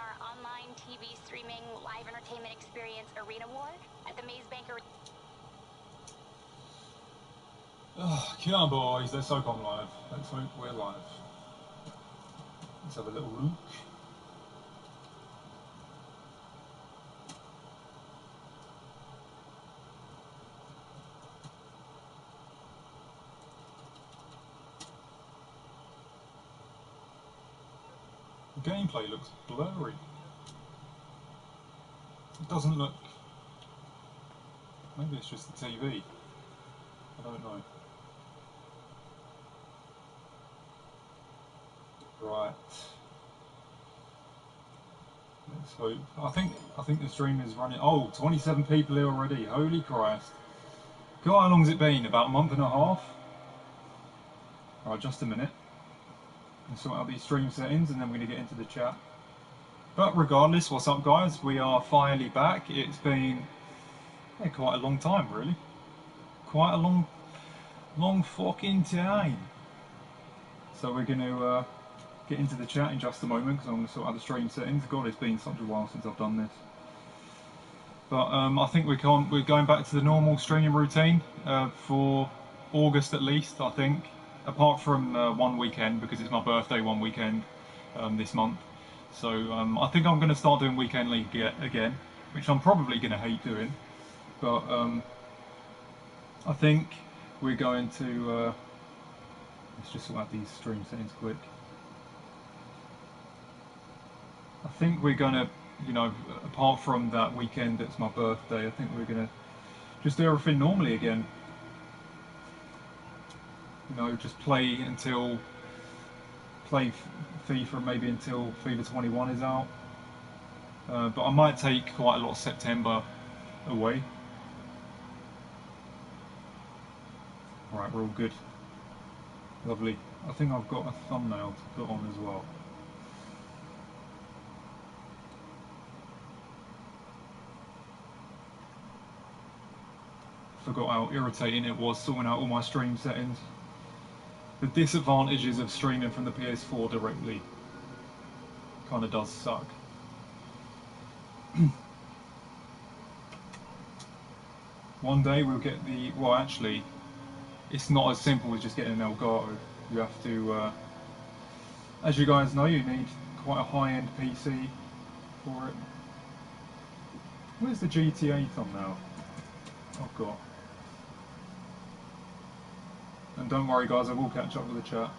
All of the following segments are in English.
our online TV streaming live entertainment experience Arena War at the Maze Bank Arena. Oh, come on boys, let's hope I'm live. Let's hope we're live. Let's have a little look. The gameplay looks blurry. It doesn't look... Maybe it's just the TV. I don't know. Right. Let's hope. I think the stream is running. Oh, 27 people here already. Holy Christ. God, how long's it been? About a month and a half? Right, just a minute. Let's sort out these stream settings and then we're going to get into the chat. But regardless, what's up guys? We are finally back. It's been quite a long time really. Quite a long fucking time. So we're going to get into the chat in just a moment because I'm going to sort out the stream settings. God, it's been such a while since I've done this. But I think we're going back to the normal streaming routine for August at least, I think. Apart from one weekend, because it's my birthday one weekend this month. So I think I'm going to start doing Weekend League again, which I'm probably going to hate doing. But I think we're going to... let's just sort out these stream settings quick. I think we're going to, you know, apart from that weekend that's my birthday, I think we're going to just do everything normally again. You know, just play FIFA maybe until FIFA 21 is out. But I might take quite a lot of September away. Alright, we're all good. Lovely. I think I've got a thumbnail to put on as well. Forgot how irritating it was sorting out all my stream settings. The disadvantages of streaming from the PS4 directly kind of does suck. One day we'll get the... Well, actually, it's not as simple as just getting an Elgato. You have to... as you guys know, you need quite a high-end PC for it. Where's the GTA thumbnail I've got? And don't worry guys, I will catch up with the chat.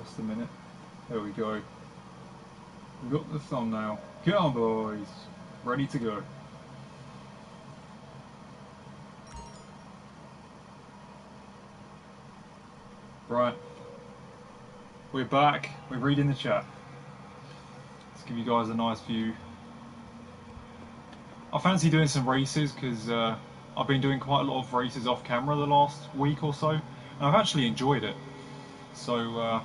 Just a minute. There we go. We've got the thumbnail. Come on boys. Ready to go. Right. We're back. We're reading the chat. Let's give you guys a nice view. I fancy doing some races because I've been doing quite a lot of races off camera the last week or so. And I've actually enjoyed it. So, I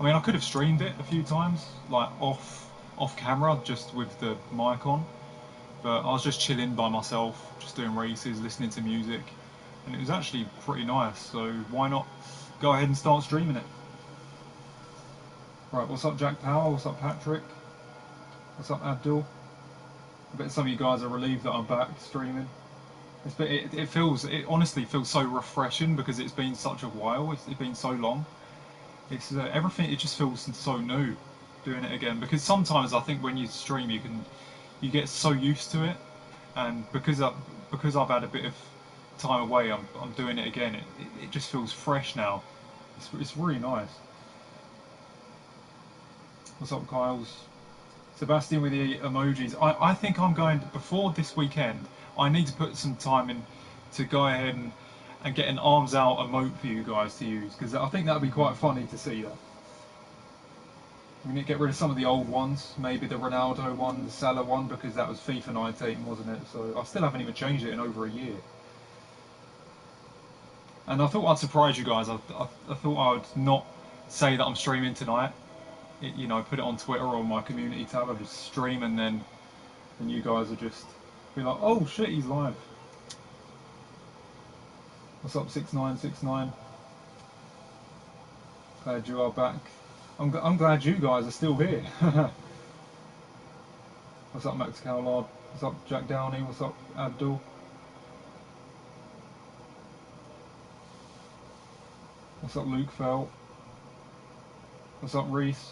mean, I could have streamed it a few times, like off camera, just with the mic on. But I was just chilling by myself, just doing races, listening to music. And it was actually pretty nice, so why not go ahead and start streaming it? Right, what's up Jack Power? What's up Patrick? What's up Abdul? I bet some of you guys are relieved that I'm back streaming. It honestly feels so refreshing because it's been such a while. It's been so long. It's everything. It just feels so new doing it again. Because sometimes I think when you stream, you get so used to it, and because I've had a bit of time away, I'm doing it again. It just feels fresh now. It's really nice. What's up, Kyles? Sebastian with the emojis. I think I'm going to, before this weekend, I need to put some time in to go ahead and get an arms out emote for you guys to use, because I think that would be quite funny to see that. We need to get rid of some of the old ones, maybe the Ronaldo one, the Salah one, because that was FIFA 19, wasn't it? So I still haven't even changed it in over a year. And I thought I'd surprise you guys. I thought I would not say that I'm streaming tonight. You know, put it on Twitter or my community tab. I just stream and then you guys will just be like, oh shit, he's live. What's up, 6969? Glad you are back. I'm glad you guys are still here. What's up, Max Cowlard? What's up, Jack Downey? What's up, Abdul? What's up, Luke Felt? What's up, Reese?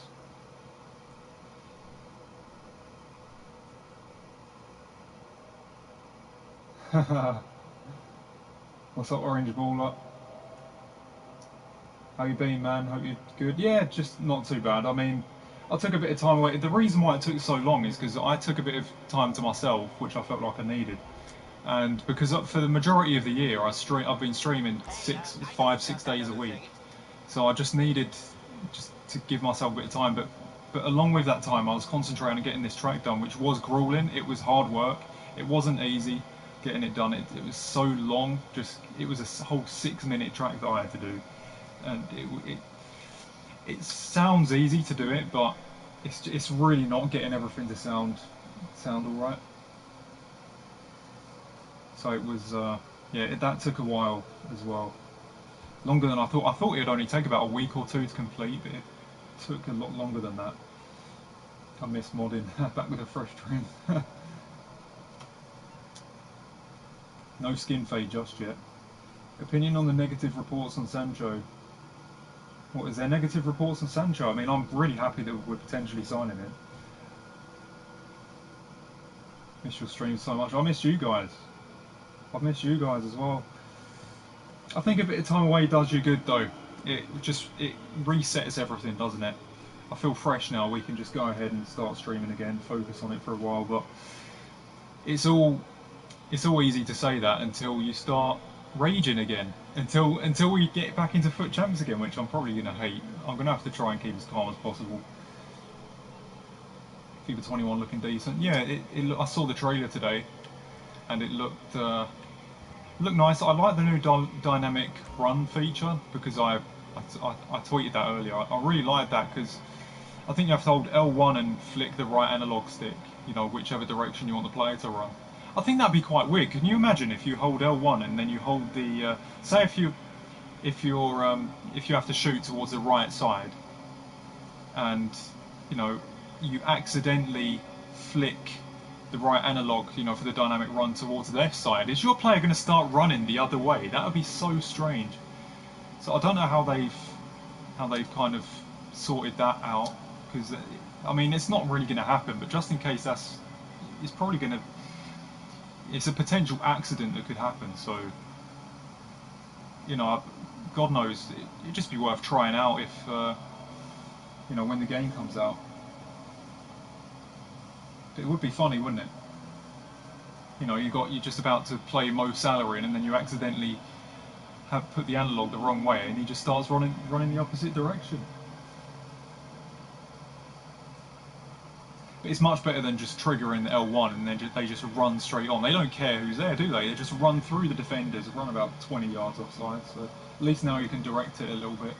What's up, Orange Baller? How you been, man? Hope you're good. Yeah, just not too bad. I mean, I took a bit of time away. The reason why it took so long is because I took a bit of time to myself, which I felt like I needed. And because for the majority of the year, I've been streaming 5, 6 days a week. So I just needed just to give myself a bit of time. But along with that time, I was concentrating on getting this track done, which was grueling. It was hard work. It wasn't easy getting it done. It was so long. It was a whole 6 minute track that I had to do, and it sounds easy to do it, but it's really not getting everything to sound all right. So it was yeah, that took a while as well, longer than I thought. I thought it would only take about a week or two to complete, but it took a lot longer than that. I miss modding. Back with a fresh trim. No skin fade just yet. Opinion on the negative reports on Sancho. What is there negative reports on Sancho? I mean, I'm really happy that we're potentially signing him. Miss your stream so much. I miss you guys. I've missed you guys as well. I think a bit of time away does you good though. It resets everything, doesn't it? I feel fresh now. We can just go ahead and start streaming again, focus on it for a while. But it's all easy to say that until you start raging again. Until we get back into FUT Champs again, which I'm probably gonna hate. I'm gonna have to try and keep as calm as possible. FIFA 21 looking decent. Yeah, I saw the trailer today, and it looked nice. I like the new dynamic run feature because I tweeted that earlier. I really like that because I think you have to hold L1 and flick the right analog stick, you know, whichever direction you want the player to run. I think that'd be quite weird. Can you imagine if you hold L1 and then you hold the say if you have to shoot towards the right side and you know you accidentally flick the right analog, you know, for the dynamic run towards the left side, is your player going to start running the other way? That would be so strange. So I don't know how they've kind of sorted that out, because I mean it's not really going to happen, but just in case it's probably going to, it's a potential accident that could happen. So you know, God knows, it'd just be worth trying out if you know, when the game comes out. It would be funny, wouldn't it? You know, you're just about to play Mo Salah in, and then you accidentally have put the analog the wrong way, and he just starts running the opposite direction. But it's much better than just triggering L1 and then they just run straight on. They don't care who's there, do they? They just run through the defenders, run about 20 yards offside. So at least now you can direct it a little bit.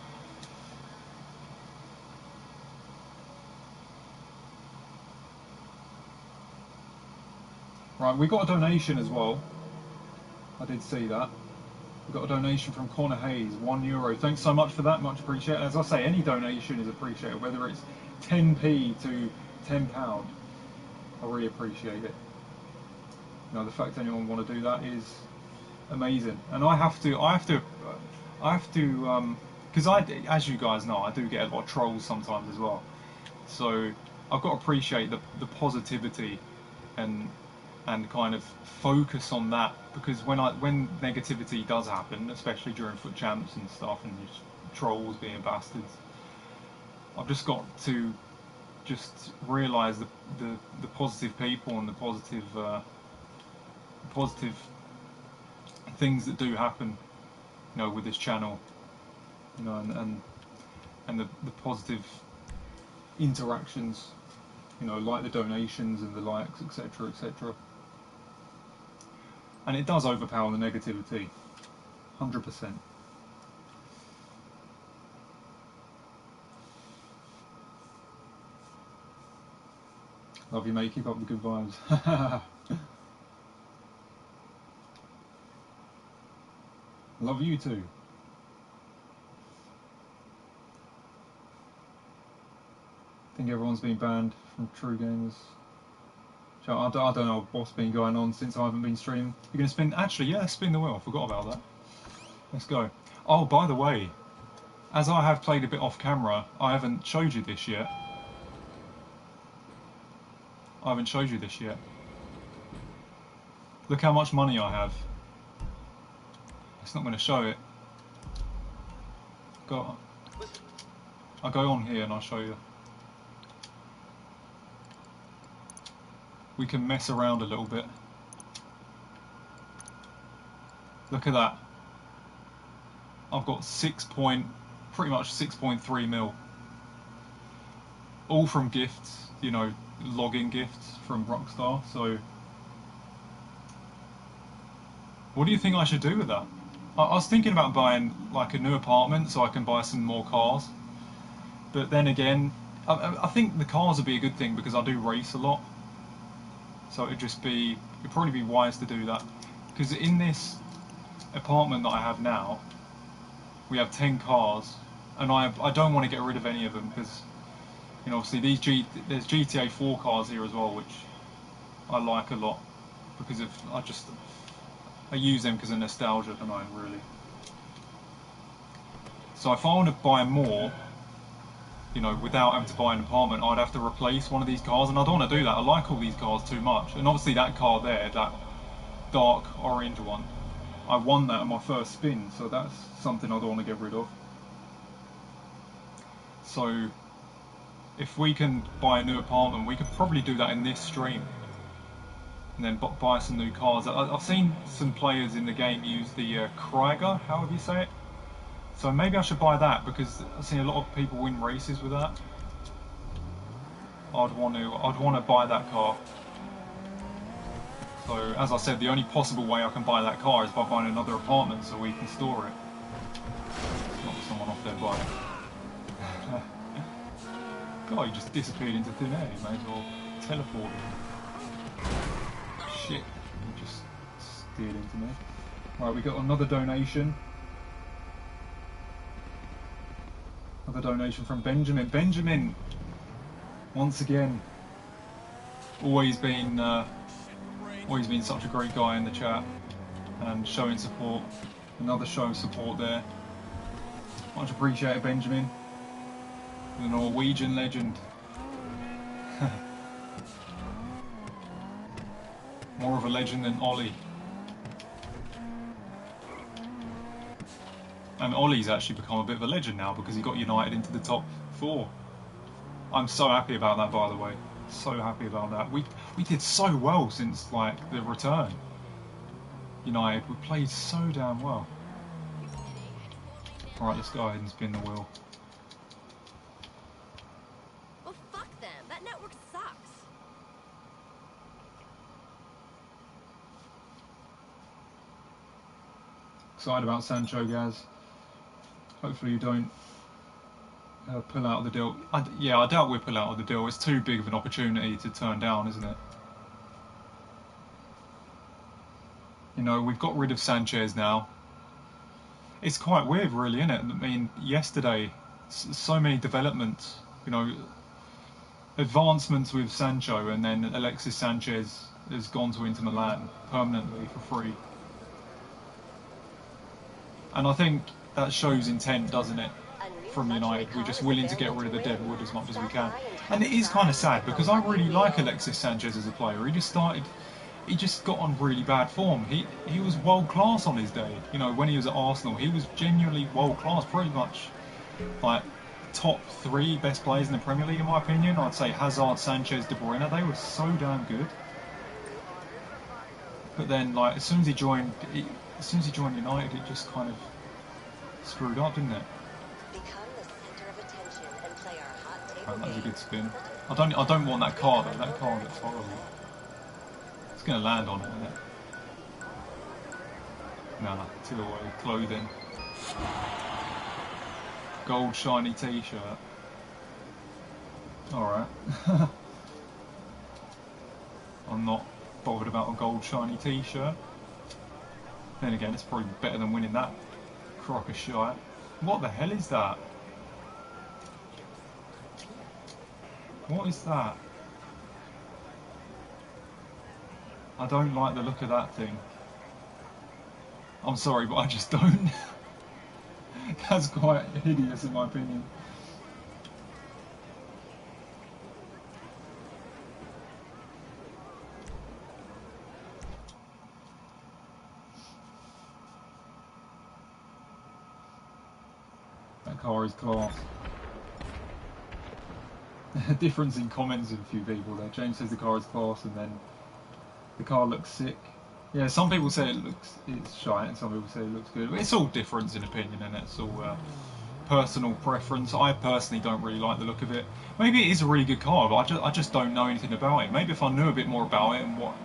Right, we got a donation as well. I did see that. We got a donation from Connor Hayes, €1. Thanks so much for that, much appreciated. As I say, any donation is appreciated, whether it's 10p to £10. I really appreciate it. You know, the fact anyone want to do that is amazing. And I have to, because as you guys know, I do get a lot of trolls sometimes as well. So I've got to appreciate the positivity and kind of focus on that, because when negativity does happen, especially during FUT Champs and stuff, and just trolls being bastards, I've just got to just realise the positive people and the positive things that do happen, you know, with this channel, you know, and the positive interactions, you know, like the donations and the likes, etc., etc. And it does overpower the negativity, 100%. Love you, mate. Keep up the good vibes. Love you too. I think everyone's been banned from True Gamers. So I don't know what's been going on since I haven't been streaming. You're going to spin... Actually, yeah, spin the wheel. I forgot about that. Let's go. Oh, by the way, as I have played a bit off camera, I haven't showed you this yet. Look how much money I have. It's not going to show it. I'll go on here and I'll show you. We can mess around a little bit. Look at that. I've got pretty much 6.3 mil. All from gifts, you know, login gifts from Rockstar. So, what do you think I should do with that? I was thinking about buying like a new apartment so I can buy some more cars. But then again, I think the cars would be a good thing because I do race a lot. So it'd probably be wise to do that. Because in this apartment that I have now, we have 10 cars, and I don't want to get rid of any of them because, you know, obviously there's GTA 4 cars here as well, which I like a lot because I use them because of nostalgia tonight, really. So if I want to buy more, you know, without having to buy an apartment, I'd have to replace one of these cars, and I don't want to do that. I like all these cars too much, and obviously that car there, that dark orange one, I won that on my first spin, so that's something I don't want to get rid of. So if we can buy a new apartment, we could probably do that in this stream, and then buy some new cars. I've seen some players in the game use the Krieger, however you say it. So maybe I should buy that because I've seen a lot of people win races with that. I'd want to buy that car. So as I said, the only possible way I can buy that car is by buying another apartment so we can store it. Knock someone off their bike. God, you just disappeared into thin air. You may as well teleport. Shit, you just steered into me. Right, we got another donation. Another donation from Benjamin. Benjamin, once again, always been such a great guy in the chat and showing support. Another show of support there. Much appreciated, Benjamin. The Norwegian legend. More of a legend than Ollie. And Ollie's actually become a bit of a legend now because he got United into the top 4. I'm so happy about that, by the way. So happy about that. We did so well since like the return. United, we played so damn well. Alright, let's go ahead and spin the wheel. Well, fuck them. That network sucks. Excited about Sancho, Gaz. Hopefully you don't pull out of the deal. Yeah, I doubt we'll pull out of the deal. It's too big of an opportunity to turn down, isn't it? You know, we've got rid of Sanchez now. It's quite weird, really, isn't it? I mean, yesterday, so many developments, you know, advancements with Sancho, and then Alexis Sanchez has gone to Inter Milan permanently for free. And I think that shows intent, doesn't it, from United. We're just willing to get rid of the dead wood as much as we can. And it is kind of sad because I really like Alexis Sanchez as a player. He just got on really bad form. He was world class on his day. You know, when he was at Arsenal, he was genuinely world class, pretty much like top 3 best players in the Premier League in my opinion. I'd say Hazard, Sanchez, De Bruyne. They were so damn good. But then, like, as soon as he joined United, it just kind of screwed up, didn't it? Right, that was a good spin. I don't want that car though. That car looks horrible. It's going to land on it, isn't it? Nah, too away. Clothing. Gold shiny t-shirt. Alright. I'm not bothered about a gold shiny t-shirt. Then again, it's probably better than winning that crock of shite. What the hell is that? What is that? I don't like the look of that thing. I'm sorry, but I just don't. That's quite hideous in my opinion. That car is class. Difference in comments of a few people there. James says the car is class, and then the car looks sick. Yeah, some people say it's shite, and some people say it looks good. But it's all difference in opinion, and it's all personal preference. I personally don't really like the look of it. Maybe it is a really good car, but I just don't know anything about it. Maybe if I knew a bit more about it and what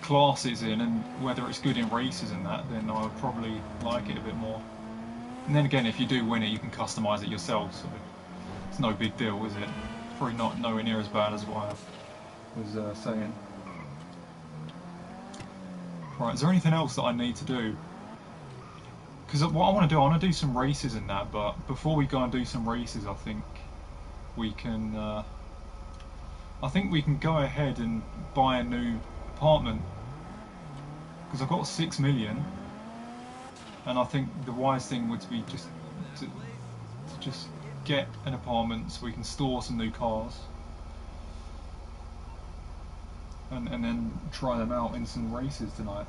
class it's in and whether it's good in races and that, then I would probably like it a bit more. And then again, if you do win it, you can customise it yourself, so it's no big deal, is it? Probably not nowhere near as bad as what I was saying. Right, is there anything else that I need to do? Because what I want to do, I want to do some races and that, but before we go and do some races, I think we can go ahead and buy a new apartment. Because I've got 6 million, and I think the wise thing would be just to just get an apartment so we can store some new cars. And then try them out in some races tonight.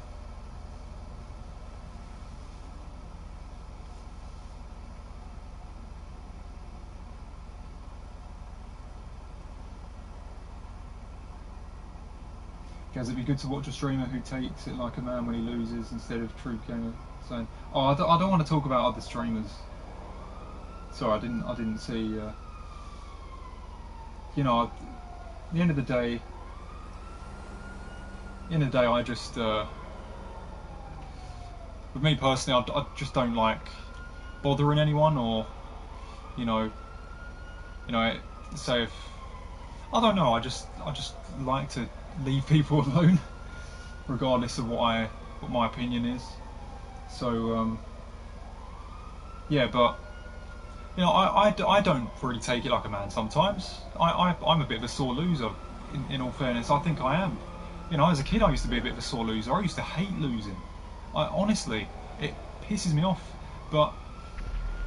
Guys, it'd be good to watch a streamer who takes it like a man when he loses instead of true gamer saying, "Oh, I don't want to talk about other streamers." Sorry, I didn't see. You know, at the end of the day. I just, with me personally, I just don't like bothering anyone, or, say if, I don't know, I just like to leave people alone, regardless of what my opinion is. So, yeah, but, I don't really take it like a man sometimes. I'm a bit of a sore loser, in all fairness. I think I am. As a kid I used to be a bit of a sore loser. I used to hate losing. Honestly, it pisses me off. But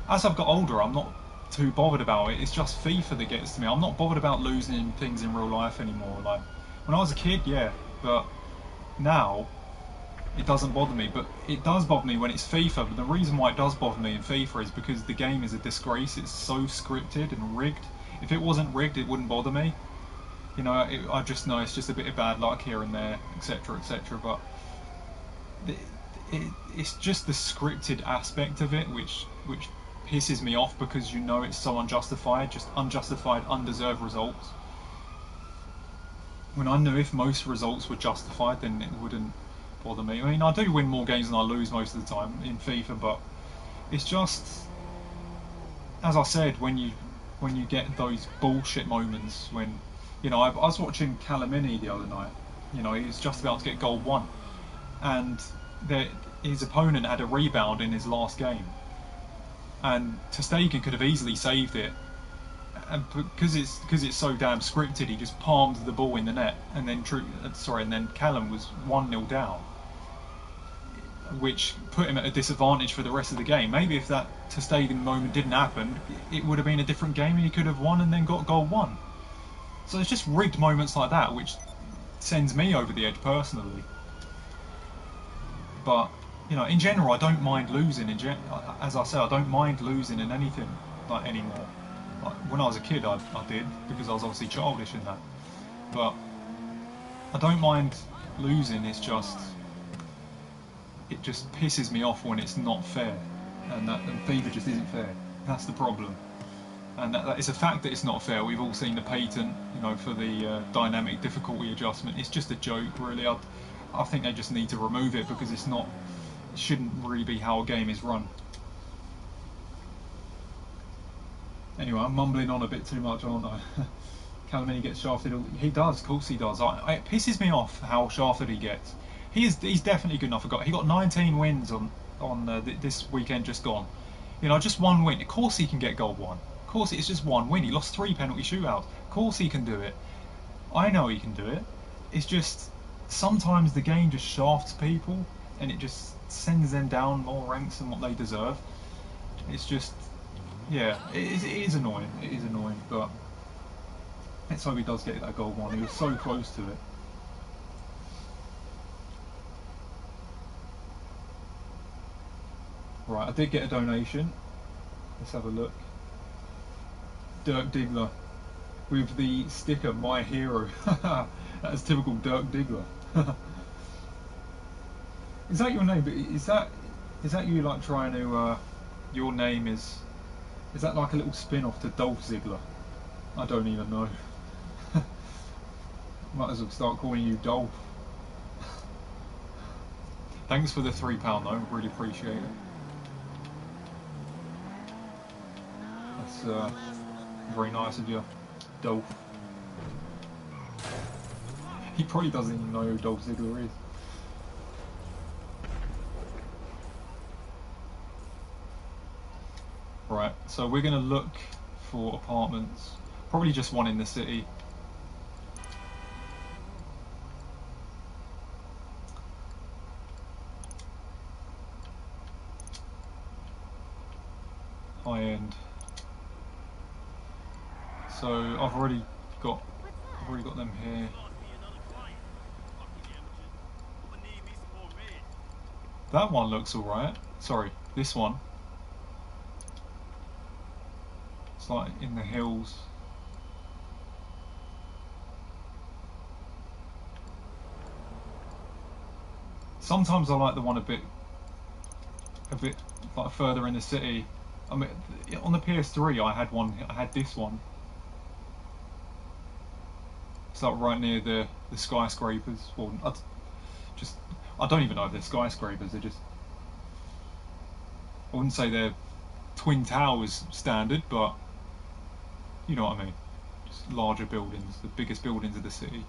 as I've got older, I'm not too bothered about it. It's just FIFA that gets to me. I'm not bothered about losing things in real life anymore. Like, when I was a kid, yeah. But now, it doesn't bother me. But it does bother me when it's FIFA. But the reason why it does bother me in FIFA is because the game is a disgrace. It's so scripted and rigged. If it wasn't rigged, it wouldn't bother me. I just know it's just a bit of bad luck here and there, etc., etc. But it's just the scripted aspect of it which pisses me off, because it's so unjustified, just unjustified, undeserved results. When I knew if most results were justified, then it wouldn't bother me. I mean, I do win more games than I lose most of the time in FIFA, but it's just, as I said, when you get those bullshit moments when. I was watching Calamini the other night. He was just about to get goal 1, and his opponent had a rebound in his last game, and ter Stegen could have easily saved it, and because it's so damn scripted, he just palmed the ball in the net, and then Callum was 1-0 down, which put him at a disadvantage for the rest of the game. Maybe if that ter Stegen moment didn't happen, it would have been a different game, and he could have won and then got goal 1. So it's just rigged moments like that which sends me over the edge personally. But in general, I don't mind losing. As I say, I don't mind losing in anything like anymore. Like, when I was a kid, I did, because I was obviously childish in that. But I don't mind losing. It's just it just pisses me off when it's not fair, and FIFA just isn't fair. That's the problem. And that is a fact that it's not fair. We've all seen the patent, for the dynamic difficulty adjustment. It's just a joke, really. I think they just need to remove it, because it shouldn't really be how a game is run. Anyway, I'm mumbling on a bit too much, aren't I? Calamini gets shafted. He does, of course he does. It pisses me off how shafted he gets. He's definitely good enough. He got 19 wins on this weekend just gone. Just one win. Of course he can get goal 1. Of course, it's just one win. He lost 3 penalty shootouts. Of course he can do it. I know he can do it. It's just sometimes the game just shafts people and it just sends them down more ranks than what they deserve. It's just, yeah, it is annoying. It is annoying, but let's hope he does get that gold one. He was so close to it. Right, I did get a donation. Let's have a look. Dirk Diggler with the sticker "My Hero." That's typical Dirk Diggler. Is that your name? But is that you like trying to? Your name is that like a little spin-off to Dolph Ziggler? I don't even know. Might as well start calling you Dolph. Thanks for the £3 though. Really appreciate it. That's very nice of you, Dolph. He probably doesn't even know who Dolph Ziggler is. Right, so we're going to look for apartments. Probably just one in the city. High end. So I've already got them here. That one looks alright. Sorry, this one. It's like in the hills. Sometimes I like the one a bit like further in the city. I mean, on the PS3 I had this one. It's like right near the skyscrapers. Well, I don't even know if they're skyscrapers. They're just, I wouldn't say they're twin towers standard, but you know what I mean. Just larger buildings, the biggest buildings of the city.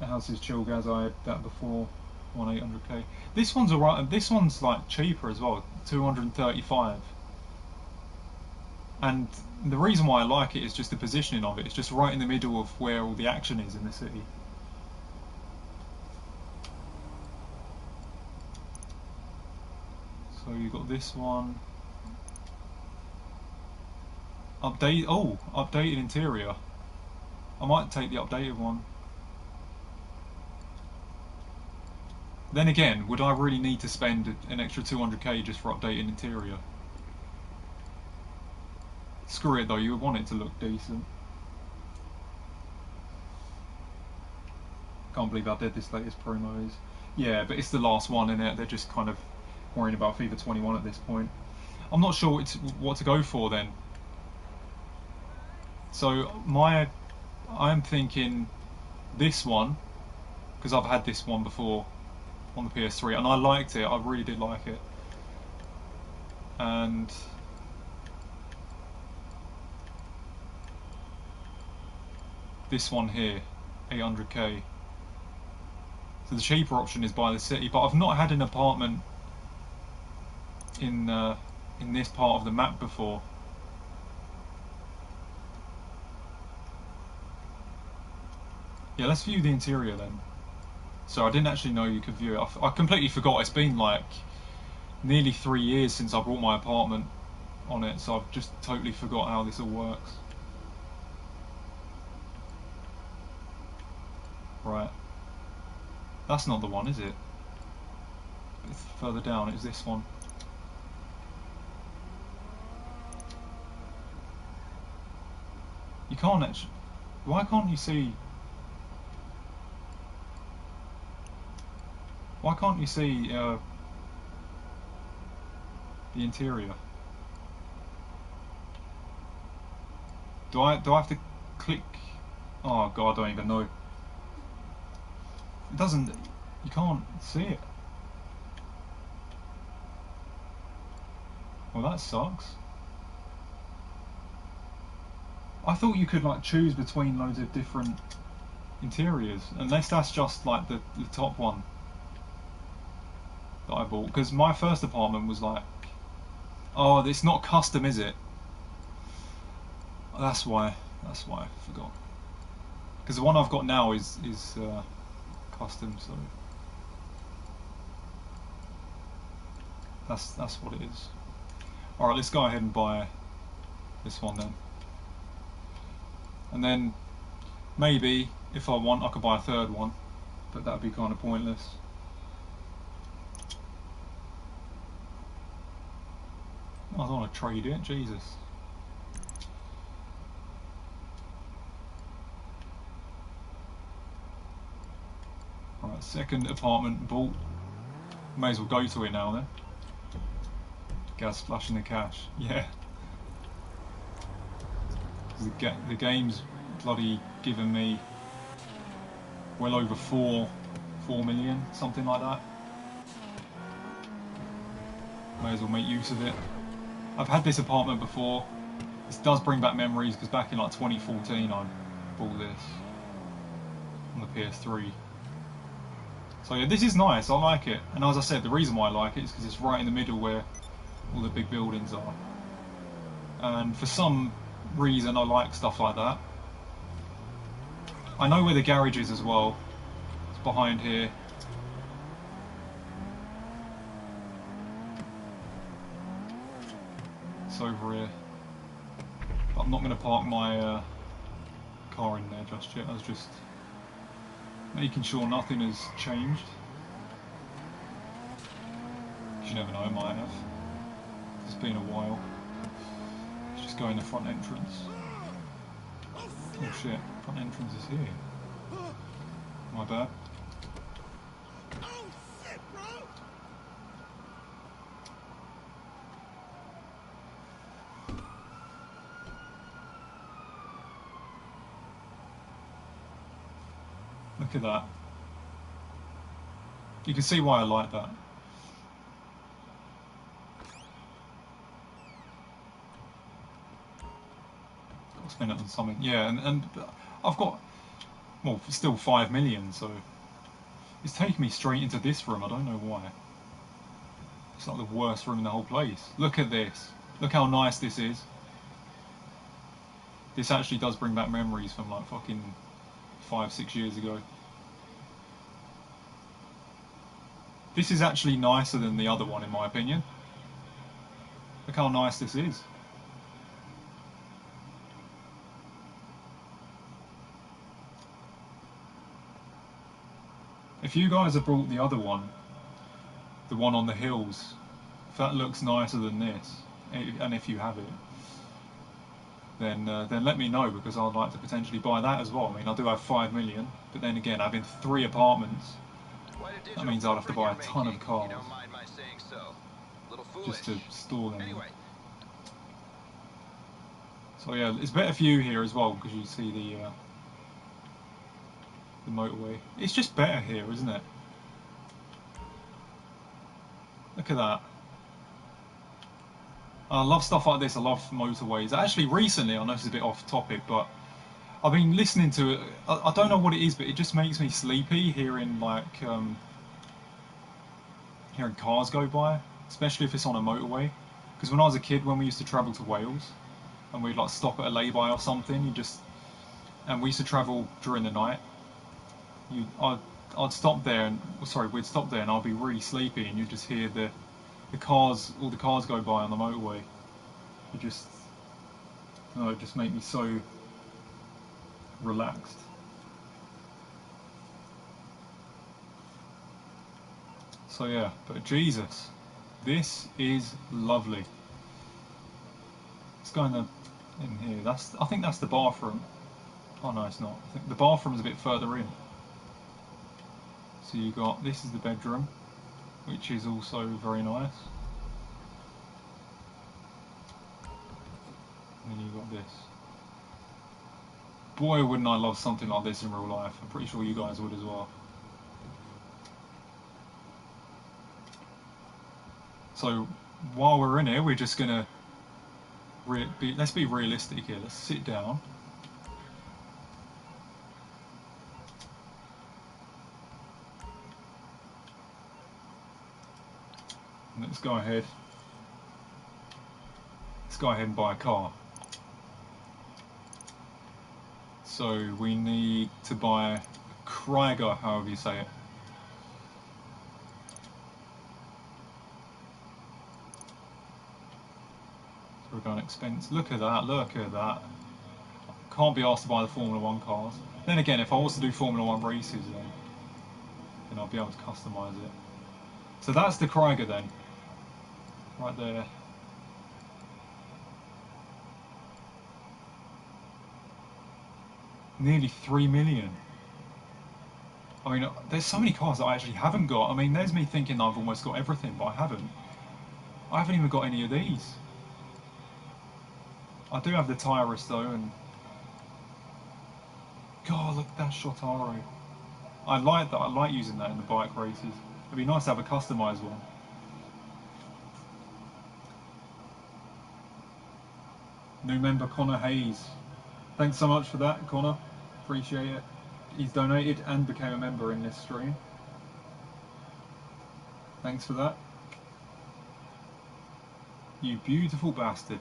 The house is chill, guys. I had that before. 800k. This one's alright, and this one's like cheaper as well. 235. And the reason why I like it is just the positioning of it. It's just right in the middle of where all the action is in the city. So you've got this one. Updated interior. I might take the updated one. Then again, would I really need to spend an extra 200k just for updating interior? Screw it though, you would want it to look decent. Can't believe how dead this latest promo is. Yeah, but it's the last one, innit? They're just kind of worrying about FIFA 21 at this point. I'm not sure what to go for then. So I'm thinking this one, because I've had this one before on the PS3 and I liked it. I really did like it. And this one here, 800k. So the cheaper option is by the city, but I've not had an apartment in this part of the map before. Yeah, let's view the interior then. So I didn't actually know you could view it. I completely forgot. It's been like nearly 3 years since I bought my apartment on it, so I've just totally forgot how this all works. Right. That's not the one, is it? It's further down. It's this one. You can't actually... Why can't you see... Why can't you see the interior? Do I have to click? Oh god, I don't even know. It doesn't. You can't see it. Well, that sucks. I thought you could like choose between loads of different interiors, unless that's just like the top one that I bought, because my first apartment was like, oh, it's not custom, is it? That's why I forgot. because the one I've got now is custom, so that's what it is. All right, let's go ahead and buy this one then, and then maybe if I want, I could buy a third one, but that would be kind of pointless. I don't want to trade it, Jesus. Alright, second apartment bought. May as well go to it now then. Gas flashing the cash. Yeah. The game's bloody given me well over 4 million, something like that. May as well make use of it. I've had this apartment before. This does bring back memories because back in like 2014 I bought this on the PS3. So yeah, this is nice, I like it. And as I said, the reason why I like it is because it's right in the middle where all the big buildings are. And for some reason I like stuff like that. I know where the garage is as well. It's behind here. It's over here. But I'm not going to park my car in there just yet. I was just making sure nothing has changed. You never know, it might have. It's been a while. Let's just go in the front entrance. Oh shit, front entrance is here. My bad. Look at that. You can see why I like that. I'll spend it on something. Yeah, and I've got, well, still 5 million, so it's taking me straight into this room. I don't know why. It's like the worst room in the whole place. Look at this. Look how nice this is. This actually does bring back memories from like fucking 5-6 years ago. This is actually nicer than the other one in my opinion. Look how nice this is. If you guys have brought the other one, the one on the hills, if that looks nicer than this, and if you have it, then let me know, because I'd like to potentially buy that as well. I mean, I do have 5 million, but then again, having 3 apartments, that means I'd have to buy a ton of cars just to store them in. So yeah, it's better for you here as well, because you see the motorway. It's just better here, isn't it? Look at that. I love stuff like this. I love motorways. Actually, recently, I know this is a bit off topic, but I've been listening to it. I don't know what it is, but it just makes me sleepy hearing like hearing cars go by, especially if it's on a motorway. Because when I was a kid, when we used to travel to Wales, and we'd like stop at a lay-by or something, and we used to travel during the night. I'd stop there, and we'd stop there, and I'd be really sleepy, and you'd just hear all the cars go by on the motorway. It just made me so relaxed. So yeah, but Jesus, this is lovely. Let's go in here. I think that's the bathroom. Oh no, it's not. I think the bathroom's a bit further in. So this is the bedroom, which is also very nice. And then you've got this. Boy, wouldn't I love something like this in real life. I'm pretty sure you guys would as well. So while we're in here, we're just gonna let's be realistic here. Let's sit down. And let's go ahead and buy a car. So we need to buy a Krieger, however you say it. So we're going expense. Look at that, look at that. Can't be asked to buy the Formula 1 cars. Then again, if I was to do Formula 1 races, then I'll be able to customise it. So that's the Krieger then. Right there. Nearly 3 million. I mean, there's so many cars that I actually haven't got. I mean, there's me thinking I've almost got everything, but I haven't. I haven't even got any of these. I do have the Tyrus though, and God, look at that Shotaro. I like that. I like using that in the bike races. It'd be nice to have a customised one. New member Connor Hayes. Thanks so much for that, Connor. Appreciate it. He's donated and became a member in this stream. Thanks for that. You beautiful bastard.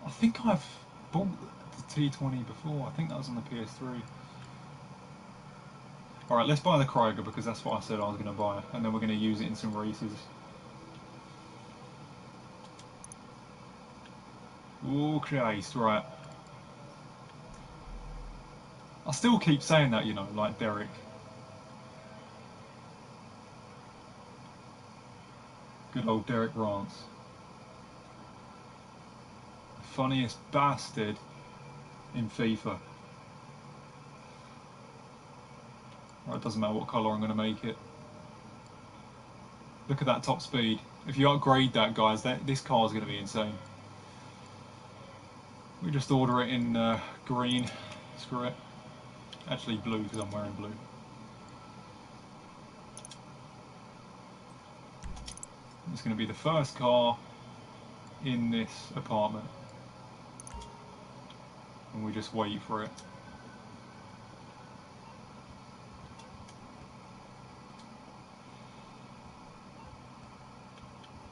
I think I've bought the T20 before. I think that was on the PS3. Alright, let's buy the Krieger because that's what I said I was going to buy. And then we're going to use it in some races. Oh Christ, right. I still keep saying that, you know, like Derek. Good old Derek Rance. The funniest bastard in FIFA. Right, it doesn't matter what colour I'm going to make it. Look at that top speed. If you upgrade that, guys, this car is going to be insane. We just order it in green. Screw it. Actually blue because I'm wearing blue. It's going to be the first car in this apartment. And we just wait for it.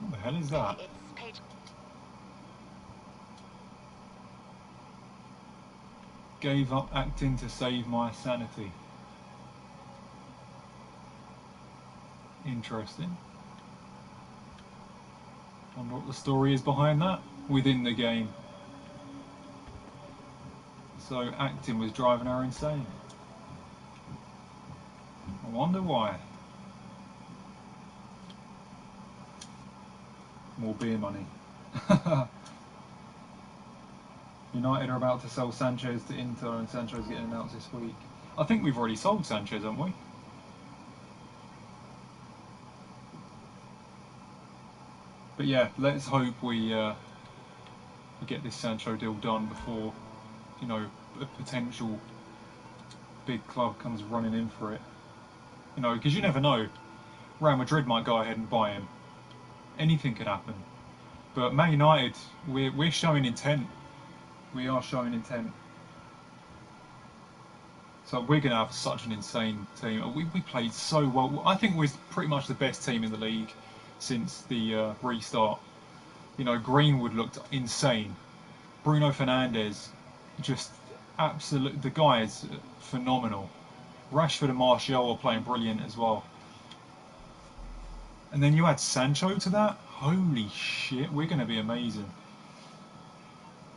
What the hell is that? Gave up acting to save my sanity. Interesting. Wonder what the story is behind that within the game. So acting was driving her insane. I wonder why. More beer money. United are about to sell Sanchez to Inter and Sanchez getting announced this week. I think we've already sold Sanchez, haven't we? But yeah, let's hope we get this Sancho deal done before, you know, a potential big club comes running in for it. You know, because you never know. Real Madrid might go ahead and buy him. Anything could happen. But Man United, we're showing intent. We are showing intent. So we're going to have such an insane team. We played so well. I think we're pretty much the best team in the league since the restart. You know, Greenwood looked insane. Bruno Fernandes, just absolute. The guy is phenomenal. Rashford and Martial are playing brilliant as well. And then you add Sancho to that. Holy shit, we're going to be amazing.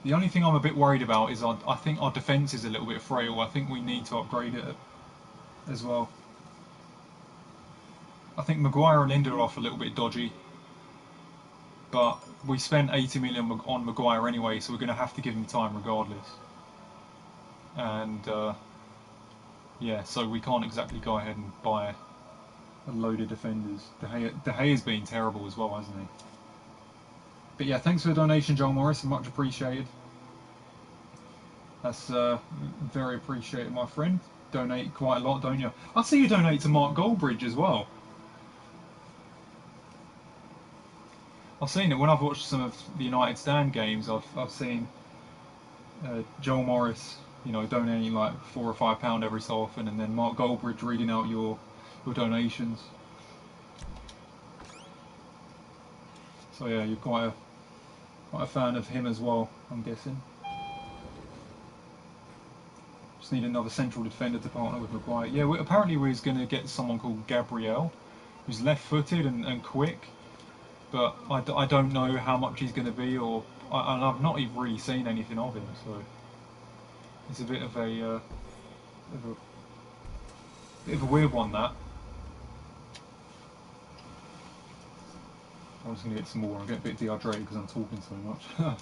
The only thing I'm a bit worried about is I think our defence is a little bit frail. I think we need to upgrade it as well. I think Maguire and Lindelof are a little bit dodgy. But we spent 80 million on Maguire anyway, so we're going to have to give him time regardless. And yeah, so we can't exactly go ahead and buy a load of defenders. De Gea's been terrible as well, hasn't he? But yeah, thanks for the donation, Joel Morris, much appreciated. That's very appreciated, my friend. Donate quite a lot, don't you? I see you donate to Mark Goldbridge as well. I've seen it when I've watched some of the United Stand games. I've seen Joel Morris, you know, donating like £4 or £5 every so often, and then Mark Goldbridge reading out your donations. So yeah, you're quite a fan of him as well, I'm guessing. Just need another central defender to partner with Maguire. Yeah, apparently we're going to get someone called Gabriel, who's left-footed and quick, but I don't know how much he's going to be, and I've not even really seen anything of him, so it's a bit of a weird one, that. I'm just going to get some more. I'm getting a bit dehydrated because I'm talking so much. I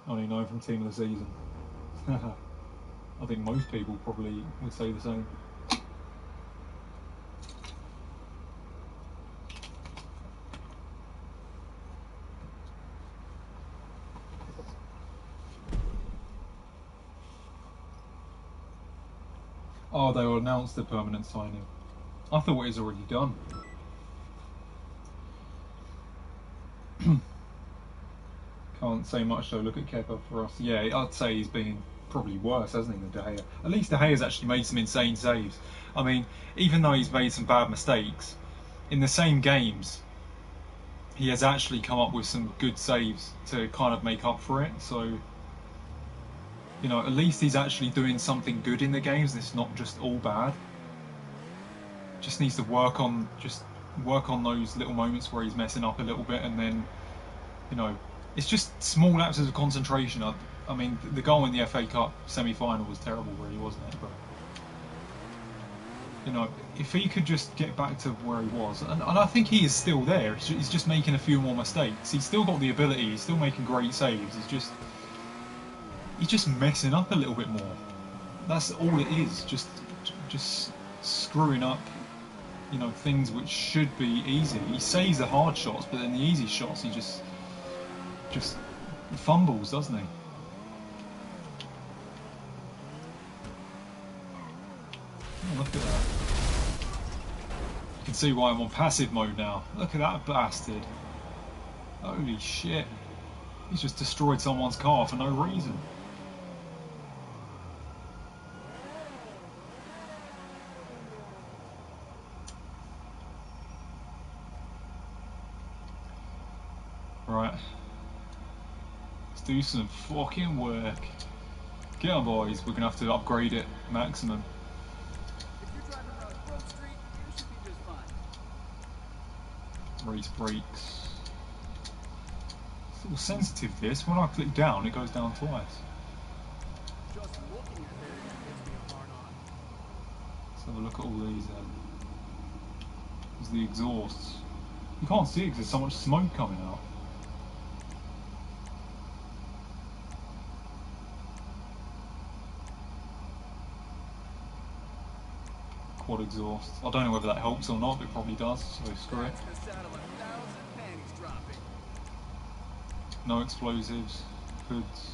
only know from Team of the Season. I think most people probably would say the same. Oh, they will announce the permanent signing. I thought it was already done. Can't say much though. Look at Kepa for us. Yeah, I'd say he's been probably worse, hasn't he, than De Gea? At least De Gea's actually made some insane saves. I mean, even though he's made some bad mistakes, in the same games, he has actually come up with some good saves to kind of make up for it. So, you know, at least he's actually doing something good in the games. And it's not just all bad. Just needs to work on those little moments where he's messing up a little bit, and then, you know, it's just small lapses of concentration. I mean, the goal in the FA Cup semi-final was terrible, really, wasn't it? But, you know, if he could just get back to where he was, and I think he is still there. He's just making a few more mistakes. He's still got the ability. He's still making great saves. He's just messing up a little bit more. That's all it is. Just screwing up, you know, things which should be easy. He saves the hard shots, but then the easy shots, he just fumbles, doesn't he? Oh, look at that. You can see why I'm on passive mode now. Look at that bastard. Holy shit. He's just destroyed someone's car for no reason. Right. Let's do some fucking work. Get on, boys. We're going to have to upgrade it maximum. Race brakes. It's a little sensitive, this. When I click down, it goes down twice. Let's have a look at all these then. There's the exhausts. You can't see it because there's so much smoke coming out. Quad exhaust. I don't know whether that helps or not, but it probably does, so screw it. No explosives, hoods.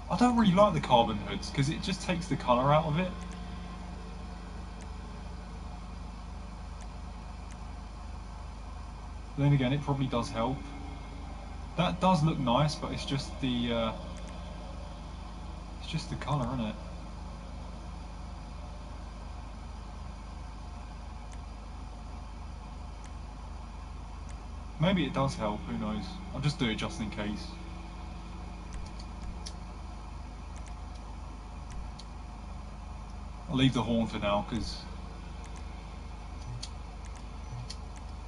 I don't really like the carbon hoods because it just takes the colour out of it. Then again, it probably does help. That does look nice, but it's just the colour, isn't it? Maybe it does help, who knows. I'll just do it just in case. I'll leave the horn for now, because...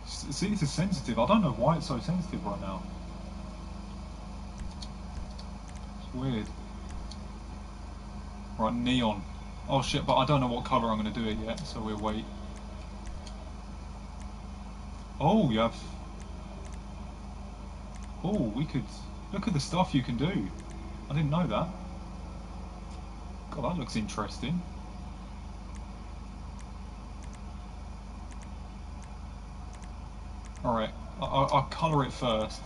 See, this is sensitive. I don't know why it's so sensitive right now. It's weird. Right, neon. Oh shit, but I don't know what colour I'm going to do it yet, so we'll wait. Oh, you have... Oh, we could... Look at the stuff you can do. I didn't know that. God, that looks interesting. Alright, I'll colour it first.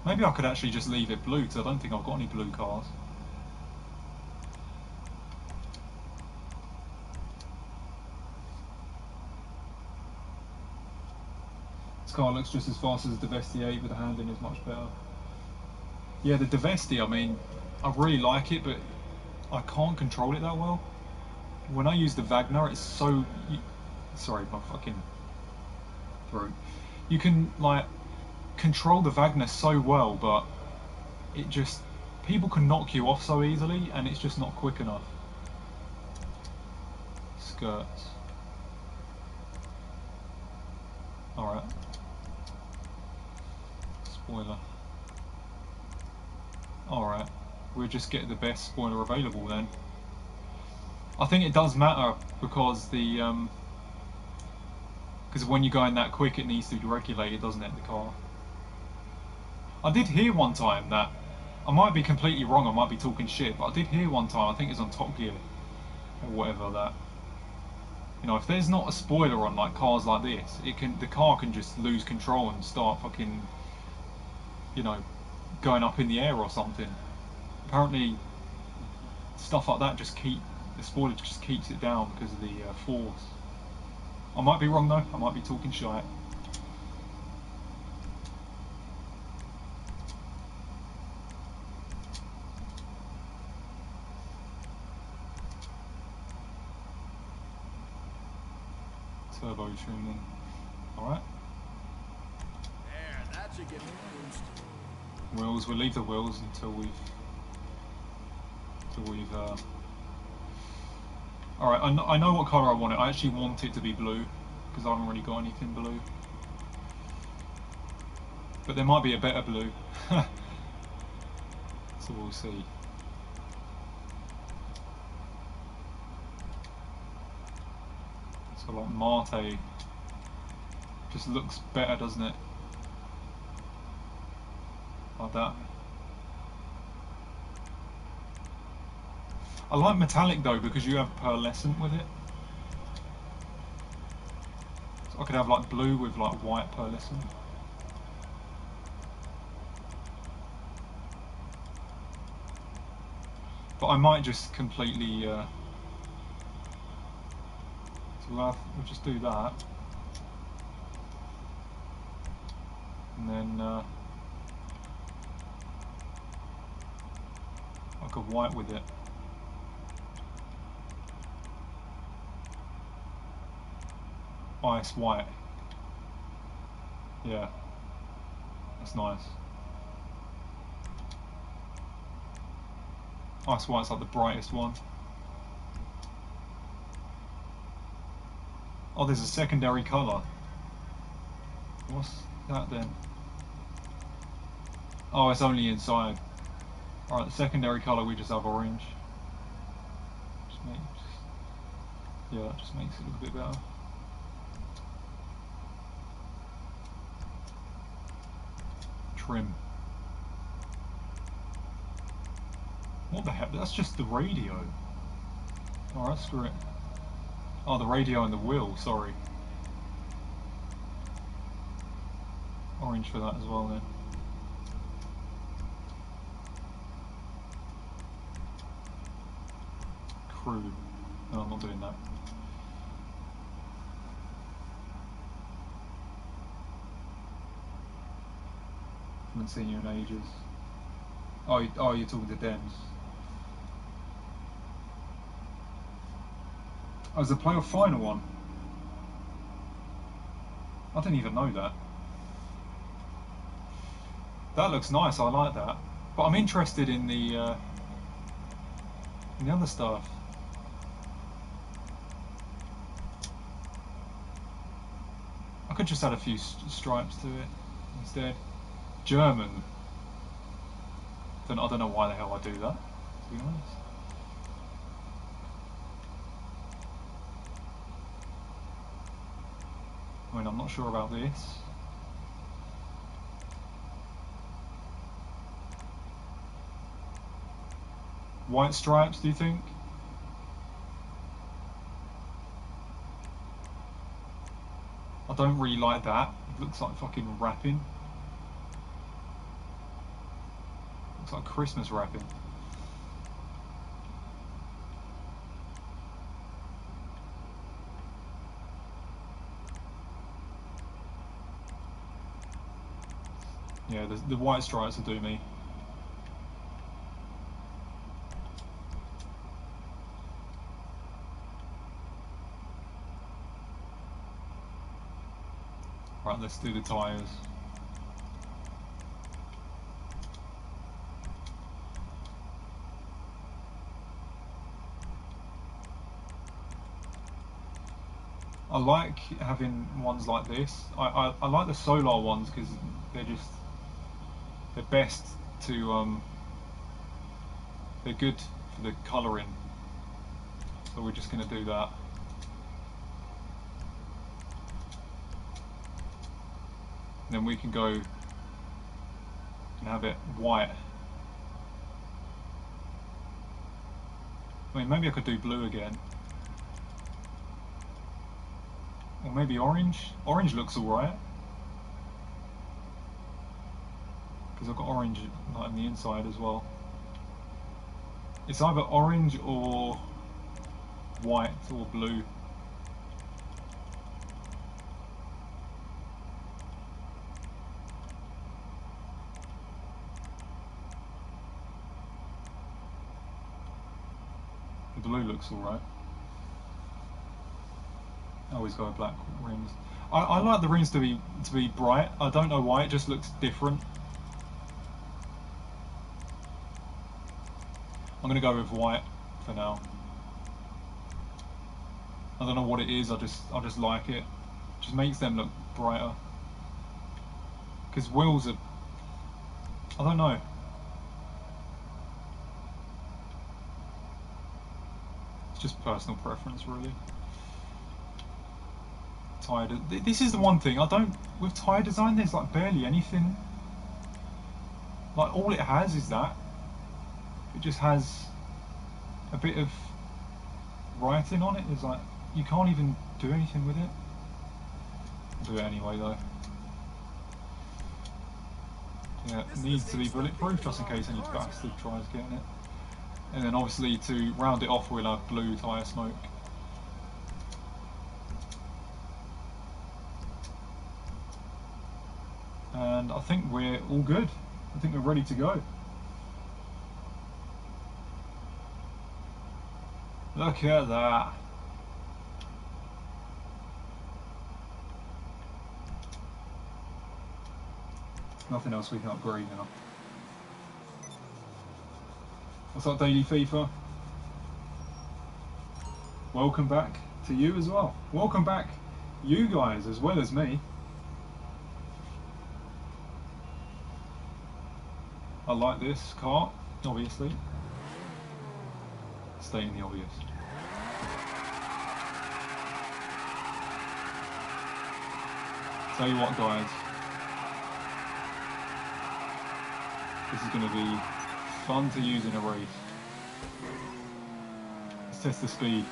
Maybe I could actually just leave it blue, because I don't think I've got any blue cars. car looks just as fast as the Devesti 8, but the handling is much better. Yeah, the Devesti, I mean, I really like it, but I can't control it that well. When I use the Wagner, it's so... sorry, my fucking throat. You can, like, control the Wagner so well, but it just... people can knock you off so easily, and it's just not quick enough. Skirts. Alright. Spoiler. Alright. We'll just get the best spoiler available then. I think it does matter because the because when you're going that quick it needs to be regulated, doesn't it, the car? I did hear one time that, I might be completely wrong, I might be talking shit, but I did hear one time, I think it was on Top Gear or whatever, that, you know, if there's not a spoiler on like cars like this, the car can just lose control and start fucking, you know, going up in the air or something. Apparently stuff like that the spoiler just keeps it down because of the force. I might be wrong though, I might be talking shite. Turbo tuning. Alright. There, that should give me a boost. Wheels, we'll leave the wheels until we've alright, I know what colour I want it. I actually want it to be blue, because I haven't really got anything blue. But there might be a better blue. So we'll see. So like Mate just looks better, doesn't it? Like that. I like metallic though because you have pearlescent with it. So I could have like blue with like white pearlescent. But I might just completely so we'll just do that. And then like a white with it. Ice white. Yeah, that's nice. Ice white's like the brightest one. Oh, there's a secondary colour. What's that then? Oh, it's only inside. Alright, the secondary colour we just have orange. Yeah, that just makes it look a bit better. Trim. What the heck? That's just the radio. Alright, screw it. Oh, the radio and the wheel, sorry. Orange for that as well then. Crew. No, I'm not doing that. Haven't seen you in ages. Oh, you're talking to Dems. Oh, is the playoff final one? I didn't even know that. That looks nice, I like that. But I'm interested in the other stuff. I could just add a few stripes to it instead. German. Then I don't know why the hell I do that, to be honest. I mean, I'm not sure about this. White stripes, do you think? I don't really like that. It looks like fucking wrapping. Looks like Christmas wrapping. Yeah, the white stripes will do me. Right, let's do the tyres. I like having ones like this. I like the solar ones because they're best to they're good for the colouring. So we're just going to do that. And then we can go and have it white. I mean, maybe I could do blue again. Or maybe orange. Orange looks alright. Because I've got orange like on the inside as well. It's either orange or white or blue. The blue looks alright. I always go with black rims. I like the rims to be bright. I don't know why, it just looks different. I'm gonna go with white for now. I don't know what it is. I just like it. Just makes them look brighter. Because wheels are, I don't know. It's just personal preference, really. Tyre. This is the one thing I don't with tyre design. There's like barely anything. Like all it has is that. It just has a bit of writing on it. It's like you can't even do anything with it. I'll do it anyway though. Yeah, it needs to be bulletproof just in case any bastard tries getting it. And then obviously to round it off we'll have blue tyre smoke. And I think we're all good. I think we're ready to go. Look at that. Nothing else we can upgrade now. What's up, Daily FIFA? Welcome back to you as well. Welcome back, you guys, as well as me. I like this car, obviously. Stating the obvious. Tell you what, guys. This is going to be fun to use in a race. Let's test the speed.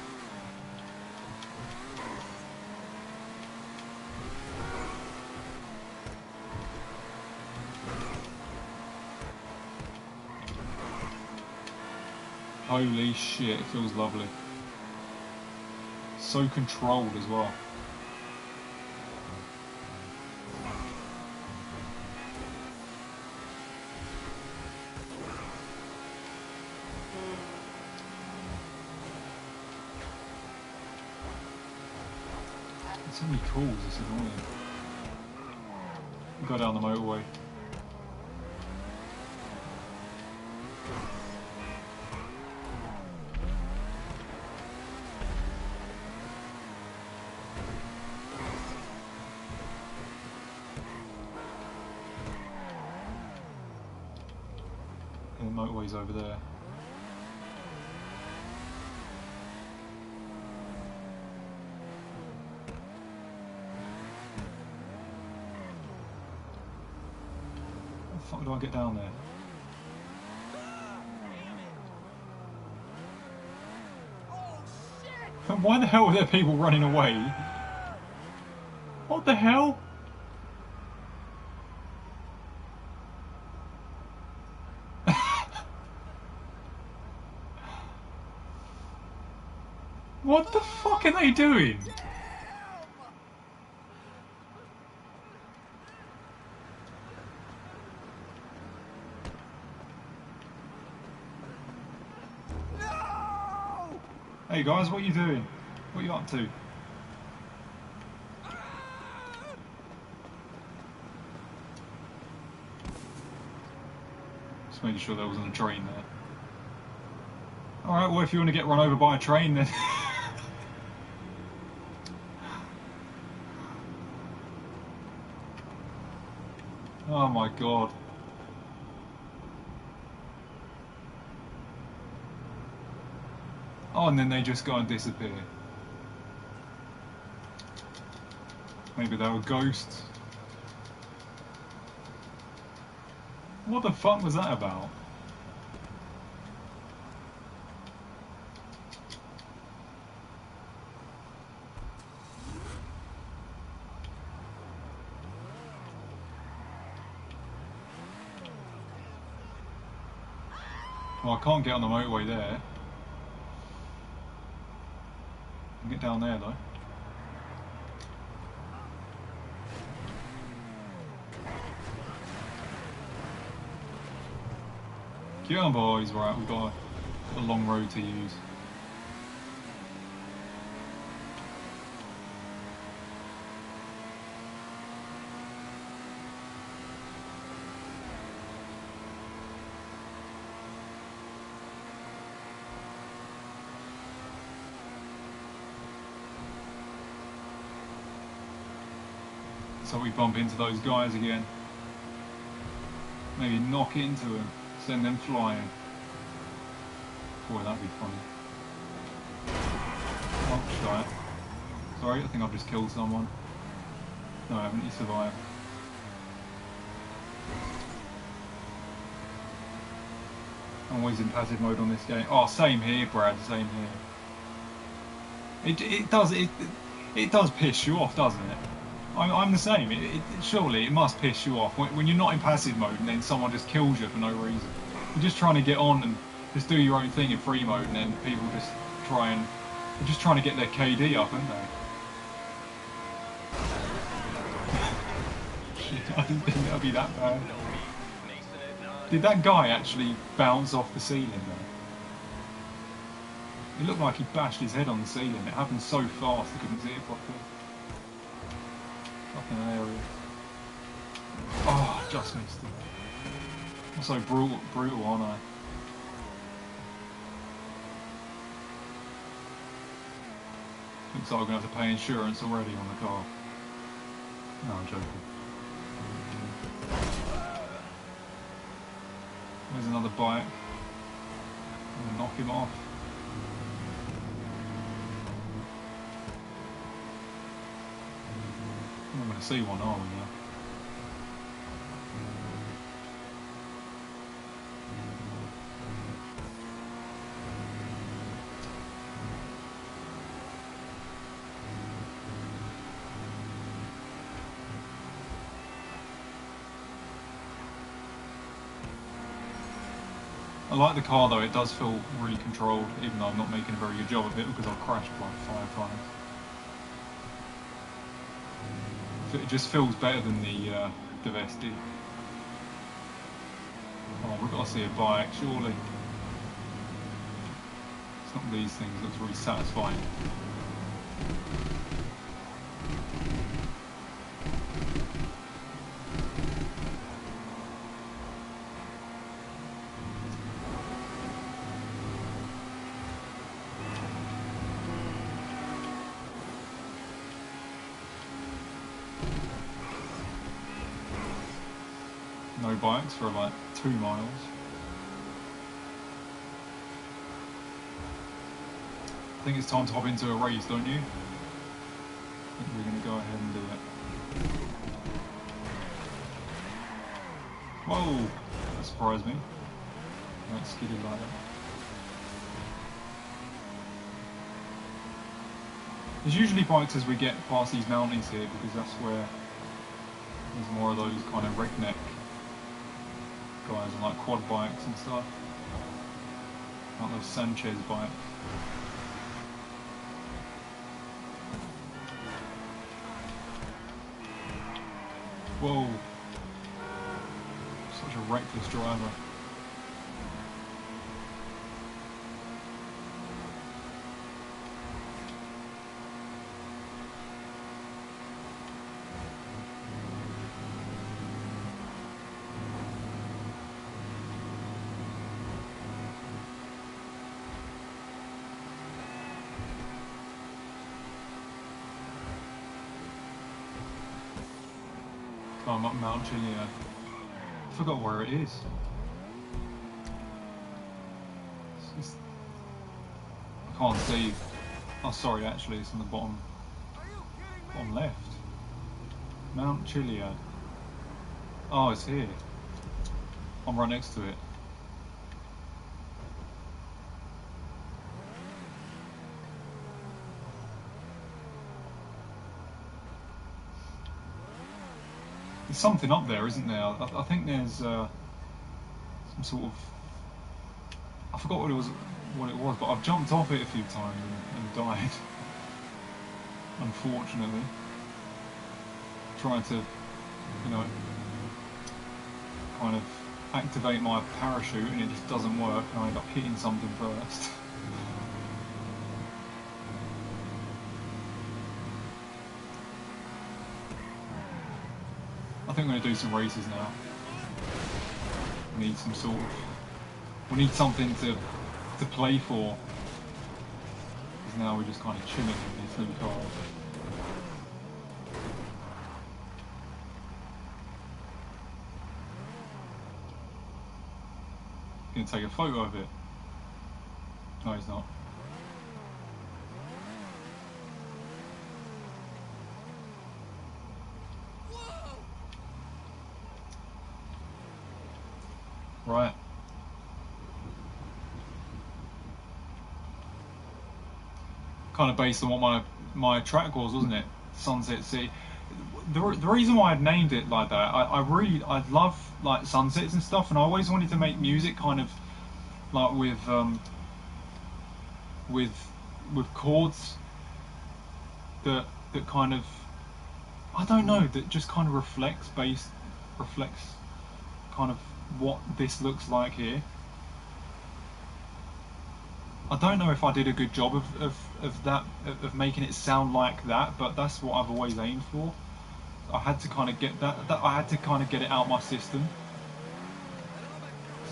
Holy shit, it feels lovely. So controlled as well. So many calls, it's annoying. Go down the motorway. And the motorway's over there. How the fuck do I get down there? Why the hell are there people running away? What the hell? What the fuck are they doing? Hey guys, what are you doing? What are you up to? Just making sure there wasn't a train there. Alright, well if you want to get run over by a train then... Oh my god. Oh, and then they just go and disappear. Maybe they were ghosts. What the fuck was that about? Well, I can't get on the motorway there. I can get down there though. Get on boys, right, we've got a long road to use. So we bump into those guys again. Maybe knock into them, send them flying. Boy, that'd be funny. Oh, shit. Sorry, I think I've just killed someone. No, I haven't. You survived. I'm always in passive mode on this game. Oh, same here, Brad. Same here. It does piss you off, doesn't it? I'm the same. Surely it must piss you off when you're not in passive mode and then someone just kills you for no reason. You're just trying to get on and just do your own thing in free mode, and then people just they're just trying to get their KD up, aren't they? I didn't think that'd be that bad. Did that guy actually bounce off the ceiling though? It looked like he bashed his head on the ceiling. It happened so fast I couldn't see it properly. Fucking area. Oh, I just missed it. I'm so brutal, aren't I? Looks like I'm going to have to pay insurance already on the car. No, I'm joking. There's another bike. I'm going to knock him off. I'm going to see one, aren't we now? I like the car though, it does feel really controlled, even though I'm not making a very good job of it because I've crashed like 5 times. It just feels better than the Vesti. Oh, we've got to see a bike, surely. It's not these things, it looks really satisfying. No bikes for like 2 miles. I think it's time to hop into a race, don't you? I think we're going to go ahead and do it. Whoa! That surprised me. Not skidded like that. There's usually bikes as we get past these mountains here because that's where there's more of those kind of redneck guys on like quad bikes and stuff. Like those Sanchez bikes. Whoa. Such a reckless driver. Oh, I'm up Mount Chiliad. I forgot where it is. I can't see. Oh, sorry, actually, it's on the bottom left. Mount Chiliad. Oh, it's here. I'm right next to it. There's something up there, isn't there? I think there's some sort of... I forgot what it was, but I've jumped off it a few times and died. Unfortunately. Trying to, you know, kind of activate my parachute and it just doesn't work and I end up hitting something first. I think I'm going to do some races now. We need some sort of... We need something to play for. Because now we're just kind of chilling in these new cars. Gonna take a photo of it. No, he's not. Right. Kind of based on what my track was, wasn't it? Sunset City. The reason why I'd named it like that, I love like sunsets and stuff, and I always wanted to make music kind of like with chords that kind of, I don't know, that just kind of reflects kind of what this looks like here. I don't know if I did a good job of making it sound like that, but that's what I've always aimed for. I had to kind of get that I had to kind of get it out my system.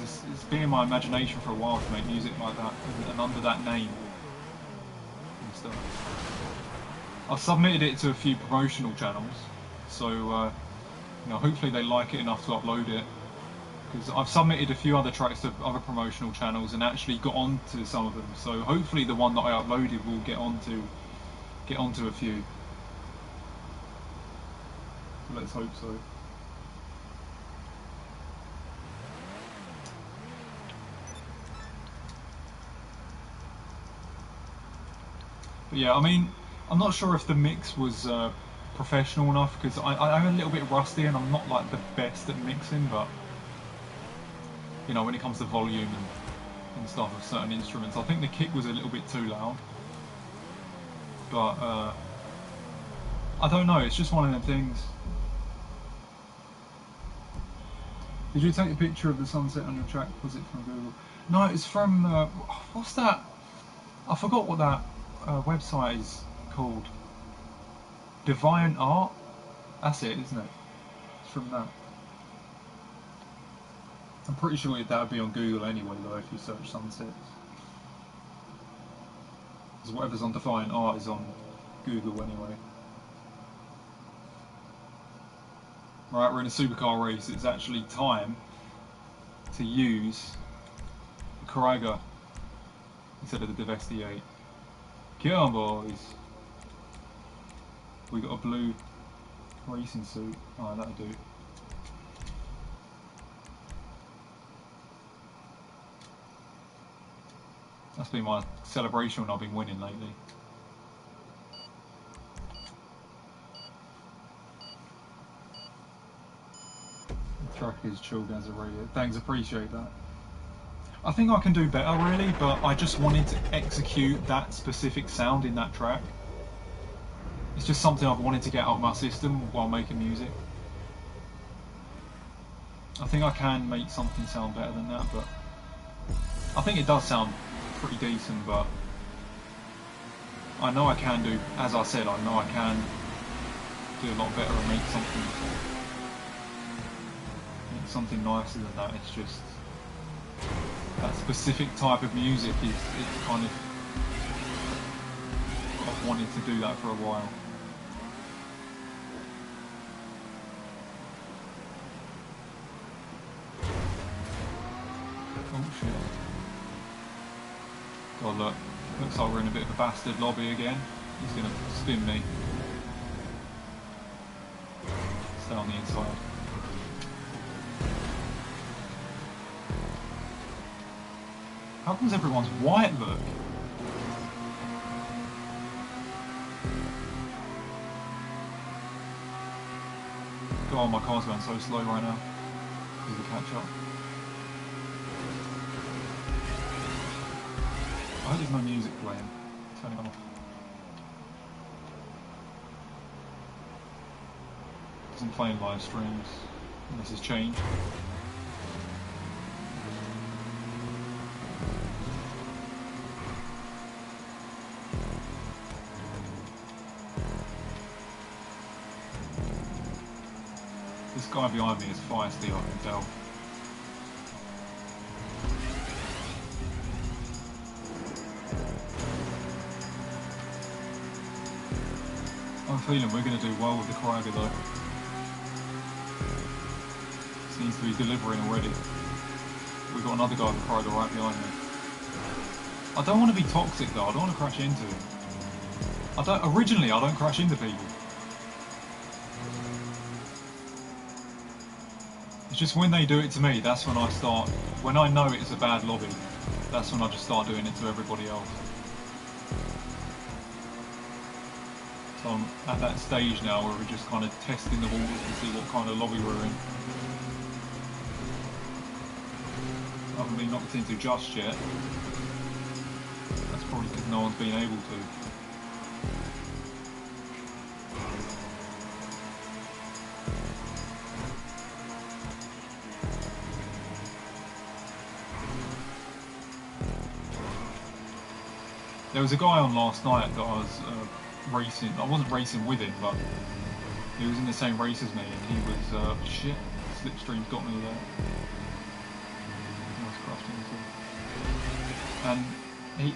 It's been in my imagination for a while to make music like that and under that name and stuff. I've submitted it to a few promotional channels, so you know, hopefully they like it enough to upload it. Because I've submitted a few other tracks to other promotional channels and actually got onto some of them. So hopefully the one that I uploaded will get onto a few. Let's hope so. But yeah, I mean, I'm not sure if the mix was professional enough, because I'm a little bit rusty and I'm not like the best at mixing, but you know, when it comes to volume and stuff of certain instruments, I think the kick was a little bit too loud. But I don't know, it's just one of them things. Did you take a picture of the sunset on your track? Was it from Google? No, it's from, what's that? I forgot what that website is called. Divine Art? That's it, isn't it? It's from that. I'm pretty sure that would be on Google anyway, though, if you search sunsets. Because whatever's on Divine Art is on Google anyway. Right, we're in a supercar race. It's actually time to use the Caraga instead of the Div SD8. Get on, boys! We got a blue racing suit. Oh, that'll do. That's been my celebration when I've been winning lately. The track is chilled as a radio. Thanks, appreciate that. I think I can do better really, but I just wanted to execute that specific sound in that track. It's just something I've wanted to get out of my system while making music. I think I can make something sound better than that, but I think it does sound pretty decent, but I know I can do, as I said, I know I can do a lot better and make something nicer than that. It's just that specific type of music is kind of, I've wanted to do that for a while. Oh shit. God, look. Looks like we're in a bit of a bastard lobby again. He's gonna spin me. Stay on the inside. How comes everyone's white, look? God, my car's going so slow right now. Because of the catch up. I hope there's no music playing. Turn it off. Doesn't play in live streams unless it's changed. This guy behind me is feisty, I can tell. I'm feeling we're going to do well with the Kryger though. Seems to be delivering already. We've got another guy with a Kryger right behind me. I don't want to be toxic though, I don't want to crash into him. Originally I don't crash into people. It's just when they do it to me, that's when I start, when I know it's a bad lobby, that's when I just start doing it to everybody else. So I'm at that stage now where we're just kind of testing the waters to see what kind of lobby we're in. I haven't been knocked into just yet. That's probably because no one's been able to. There was a guy on last night that I was racing. I wasn't racing with him, but he was in the same race as me, and he was shit. Slipstream's got me there. I was crushed into. And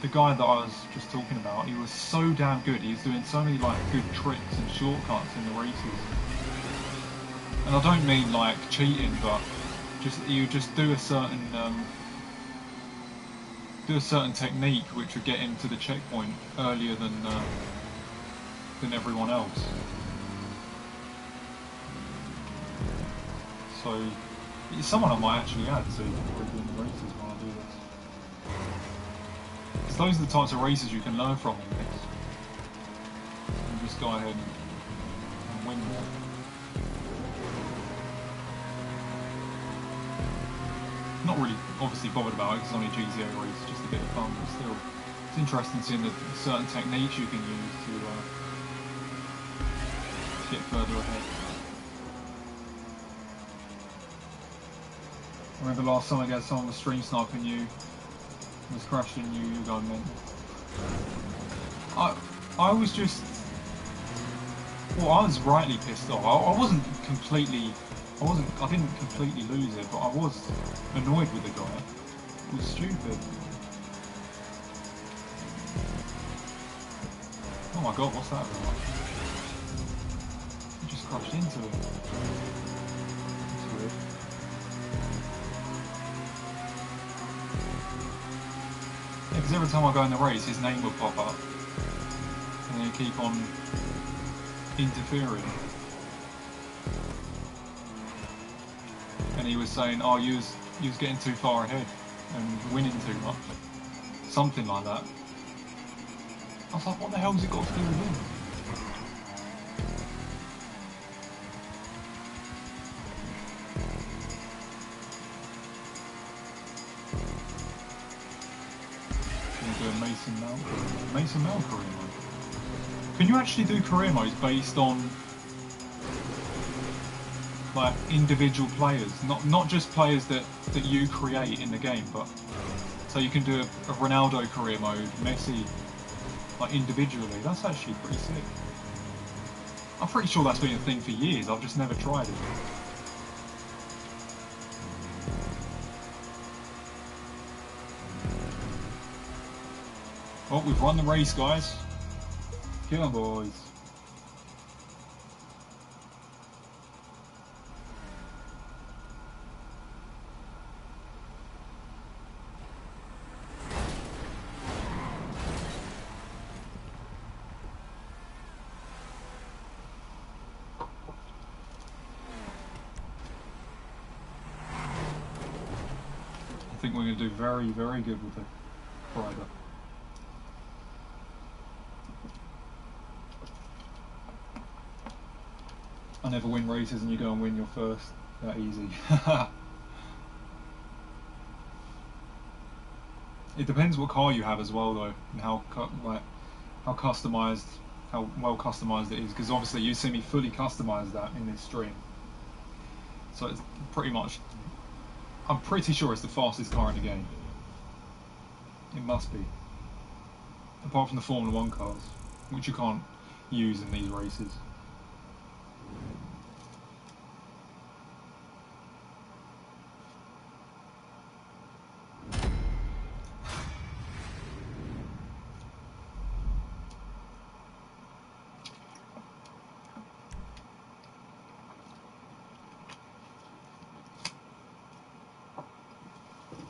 the guy that I was just talking about, he was so damn good. He was doing so many like good tricks and shortcuts in the races. And I don't mean like cheating, but just he would just do a certain technique which would get him to the checkpoint earlier than everyone else. So it's someone I might actually add to doing the races when I do this. Because those are the types of races you can learn from in this. And just go ahead and win more. Not really obviously bothered about it because it's only a GTA race, it's just a bit of fun, but still it's interesting seeing the certain techniques you can use to get further ahead. I remember last time I guess someone was stream sniping you, was crashing you, you were going mental. I was just, well, I was rightly pissed off. I didn't completely lose it, but I was annoyed with the guy. It was stupid. Oh my god, what's that about? I just crashed into it. That's weird. Yeah, because every time I go in the race, his name would pop up. And then he'd keep on interfering. And he was saying, oh, you was getting too far ahead and winning too much. Something like that. I was like, what the hell has it got to do with him? Can we do a Mason Mount career mode? Can you actually do career modes based on like individual players, not just players that you create in the game, but so you can do a Ronaldo career mode, Messi, like individually? That's actually pretty sick. I'm pretty sure that's been a thing for years, I've just never tried it. Well, we've won the race, guys. Get on, boys. think we're going to do very, very good with the Private. I never win races and you go and win your first. That easy. It depends what car you have as well though, and how customized, how well customized it is, because obviously you see me fully customize that in this stream. So it's pretty much, I'm pretty sure it's the fastest car in the game. It must be. Apart from the Formula 1 cars, which you can't use in these races.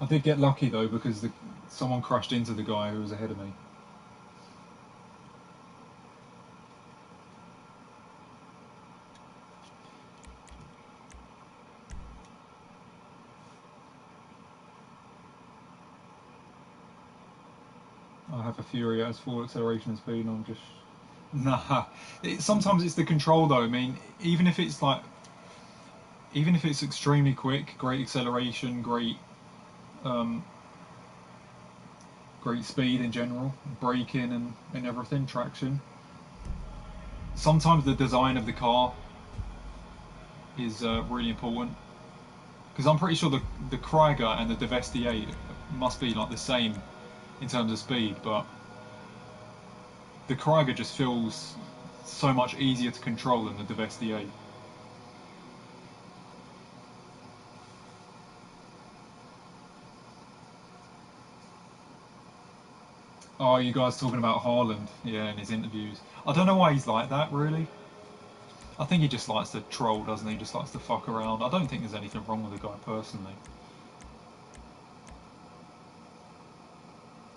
I did get lucky though, because someone crashed into the guy who was ahead of me. I have a Fury that has full acceleration and speed, and I'm just... Nah. Sometimes it's the control though. I mean, even if it's extremely quick, great acceleration, great speed in general, braking and everything, traction. Sometimes the design of the car is really important, because I'm pretty sure the Krieger and the Devestier must be like the same in terms of speed, but the Krieger just feels so much easier to control than the Devestier. Oh, you guys talking about Haaland? Yeah, in his interviews. I don't know why he's like that, really. I think he just likes to troll, doesn't he? He just likes to fuck around. I don't think there's anything wrong with the guy, personally.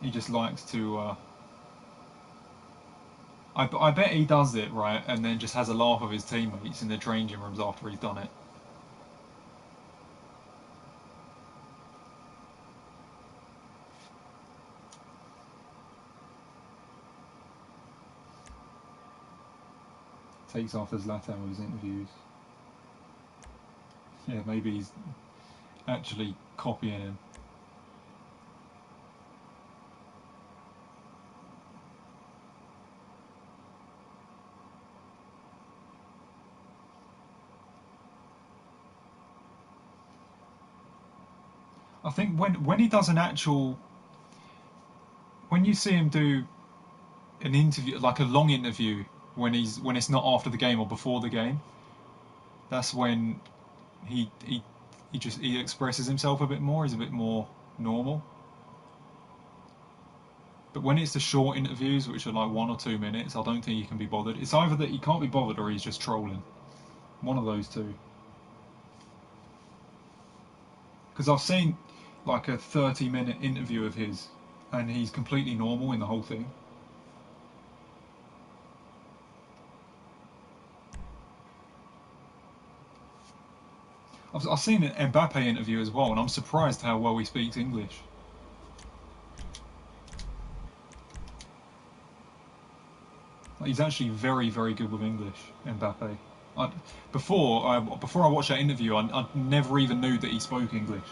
He just likes to... I bet he does it, right, and then just has a laugh with his teammates in the changing rooms after he's done it. Takes after Zlatan with his interviews. Yeah, maybe he's actually copying him. I think when he does an actual... When you see him do an interview, like a long interview, when it's not after the game or before the game, that's when he expresses himself a bit more. He's a bit more normal. But when it's the short interviews, which are like 1 or 2 minutes, I don't think he can be bothered. It's either that he can't be bothered or he's just trolling. One of those two. Because I've seen like a 30-minute interview of his, and he's completely normal in the whole thing. I've seen an Mbappe interview as well, and I'm surprised how well he speaks English. Like, he's actually very, very good with English, Mbappe. Before I watched that interview, I never even knew that he spoke English.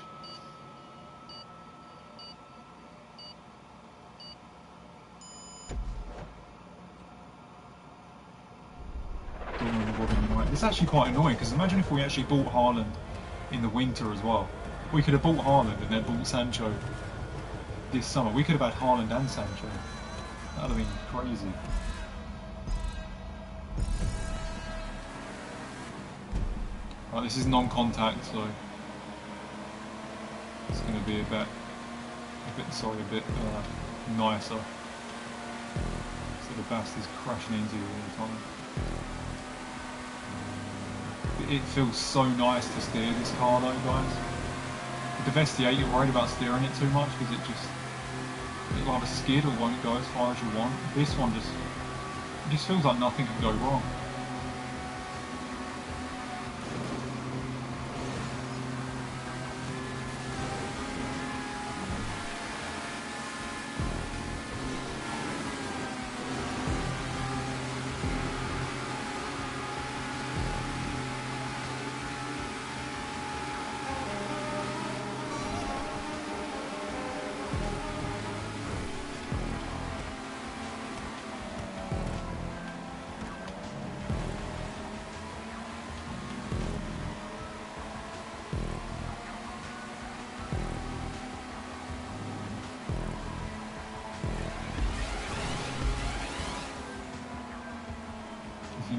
It's actually quite annoying, because imagine if we actually bought Haaland in the winter as well. We could have bought Haaland and then bought Sancho this summer. We could have had Haaland and Sancho. That would have been crazy. Right, this is non-contact, so it's going to be a bit nicer. So the bastard's crashing into you all the time. It feels so nice to steer this car though, guys. With the Vestiaire, you're worried about steering it too much because it'll either skid or won't go as far as you want. This one just feels like nothing can go wrong.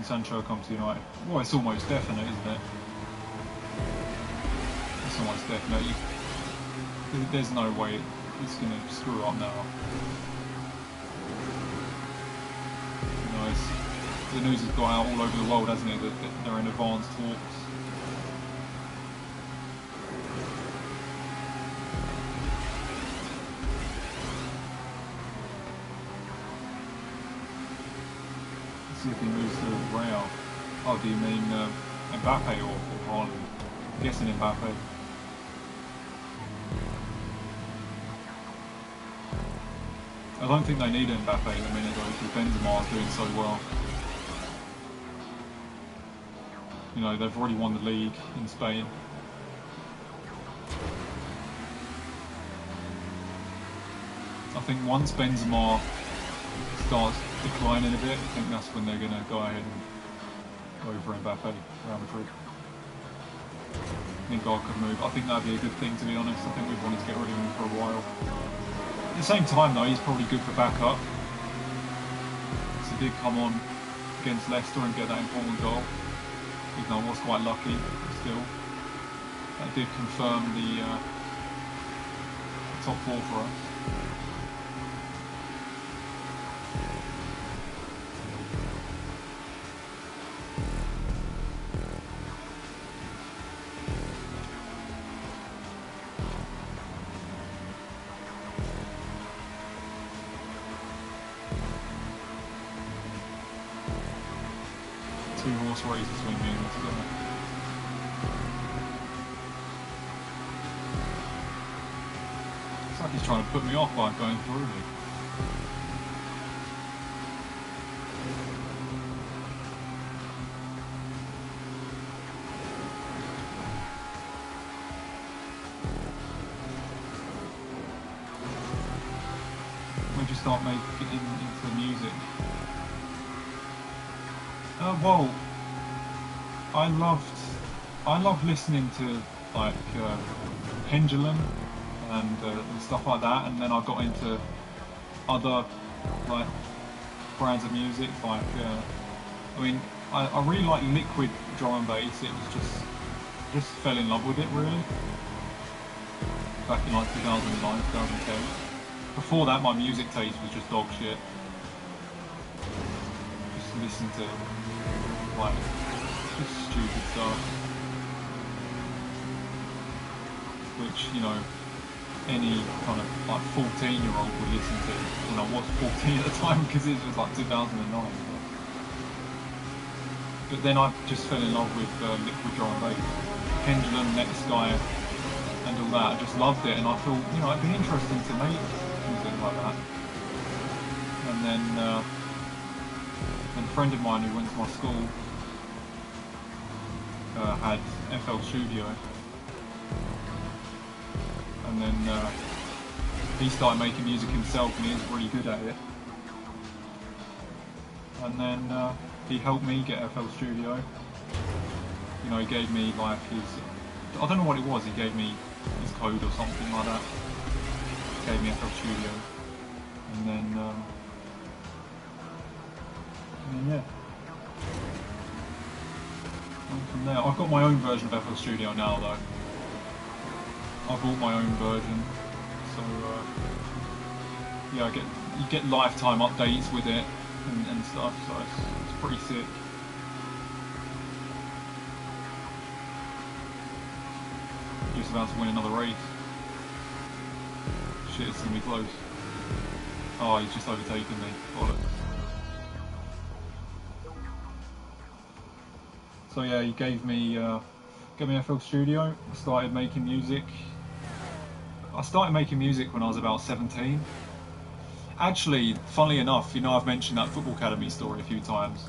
think Sancho comes to United? Well, it's almost definite, isn't it? It's almost definite. There's no way it's going to screw up now. You know, the news has got out all over the world, hasn't it, that they're in advanced talks. Let's see if he moves to Real. Oh, do you mean Mbappe or Haaland? I'm guessing Mbappe. I don't think they need Mbappe at the minute though, because Benzema is doing so well. You know, they've already won the league in Spain. I think once Benzema starts declining a bit, I think that's when they're going to go ahead and go for Mbappe, Real Madrid. I think God could move. I think that'd be a good thing, to be honest. I think we've wanted to get rid of him for a while. At the same time though, he's probably good for backup. So he did come on against Leicester and get that important goal. Even though I was quite lucky, still. That did confirm the top four for us. Two horse races between me and this guy. It's like he's trying to put me off by going through me. We just start making into the music. Well, I loved listening to like Pendulum and stuff like that, and then I got into other like brands of music. Like, I mean, I really like liquid drum and bass. It was just fell in love with it really. Back in like 2009, 2010. Before that, my music taste was just dog shit. Just listen to like just stupid stuff, which, you know, any kind of like 14-year-old would listen to. You know, I was 14 at the time because it was like 2009. But then I just fell in love with liquid drum and bass, Pendulum, Next Guy, and all that. I just loved it, and I thought, you know, it'd be interesting to make music like that. And then a friend of mine who went to my school had FL Studio, and then he started making music himself, and he was really good at it. And then he helped me get FL Studio. You know, he gave me like his, I don't know what it was, he gave me his code or something like that. He gave me FL Studio, and then yeah. From there, I've got my own version of FL Studio now though. I bought my own version, so yeah, you get lifetime updates with it and stuff, so it's pretty sick. Just about to win another race. Shit, it's gonna be close. Oh, he's just overtaken me. Bollocks. So yeah, he gave me FL Studio. I started making music. I started making music when I was about 17. Actually, funnily enough, you know, I've mentioned that Football Academy story a few times.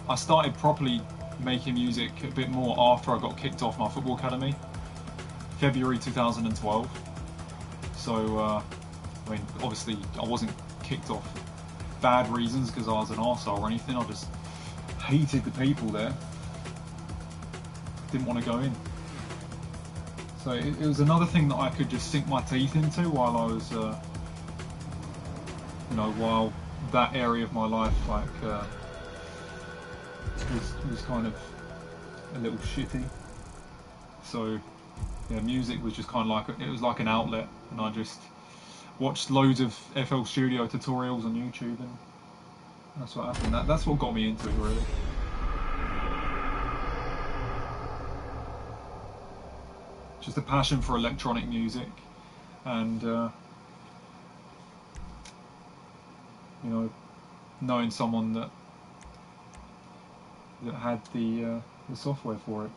I started properly making music a bit more after I got kicked off my Football Academy, February 2012. So, I mean, obviously I wasn't kicked off bad reasons because I was an arsehole or anything. I just hated the people there. Didn't want to go in. So it was another thing that I could just sink my teeth into while I was, you know, while that area of my life, like, was kind of a little shitty. So yeah, music was just kind of like it was like an outlet, and I just watched loads of FL Studio tutorials on YouTube, and that's what happened. That's what got me into it, really. Just a passion for electronic music, and you know, knowing someone that had the software for it.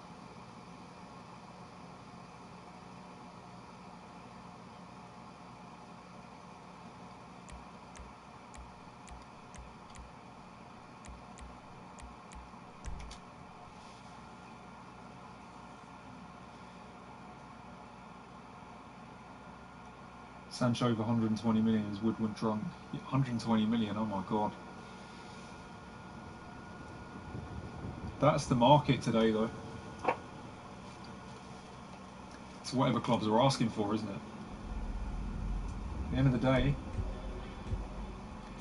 Sancho over 120 million is Woodward drunk. 120 million, oh my god. That's the market today, though. It's whatever clubs are asking for, isn't it? At the end of the day,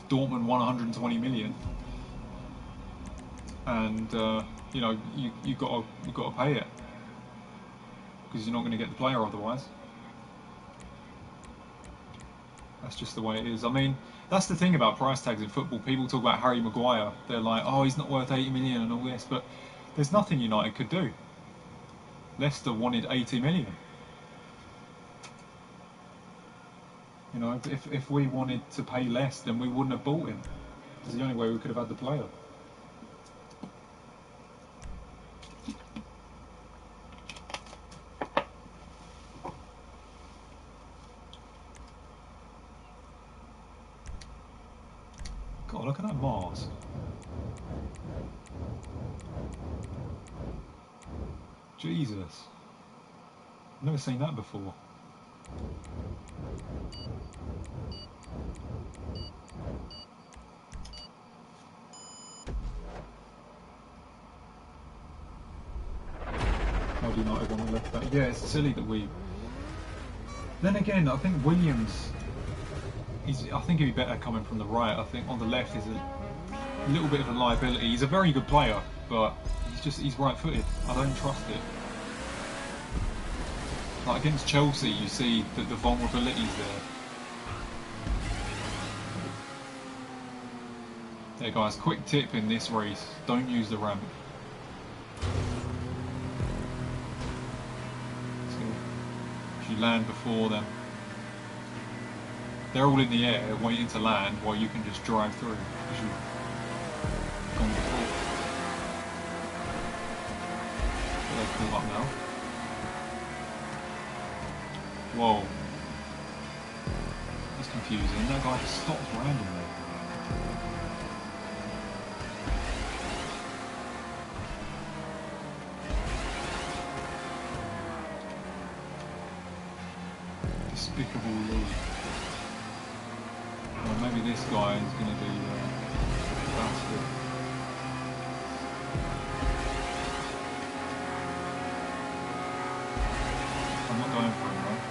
if Dortmund won 120 million, and you know, you got to pay it, because you're not going to get the player otherwise. That's just the way it is. I mean, that's the thing about price tags in football. People talk about Harry Maguire. They're like, oh, he's not worth 80 million and all this, but there's nothing United could do. Leicester wanted 80 million. You know, if we wanted to pay less, then we wouldn't have bought him. It's the only way we could have had the player. God, look at that Mars. Jesus. I've never seen that before. Why do United want to left back? Yeah, it's silly that we... Then again, I think Williams... I think he'd be better coming from the right. I think on the left is a little bit of a liability. He's a very good player, but he's right-footed. I don't trust it. Like against Chelsea, you see that the vulnerability's there. There, guys, quick tip in this race: don't use the ramp. So if you land before them, they're all in the air waiting to land while you can just drive through because you've gone before. So they've pulled up now. Whoa. That's confusing. That guy just stops randomly. Despicable league. Well, maybe this guy is going to be a bastard. I'm not going for him, right?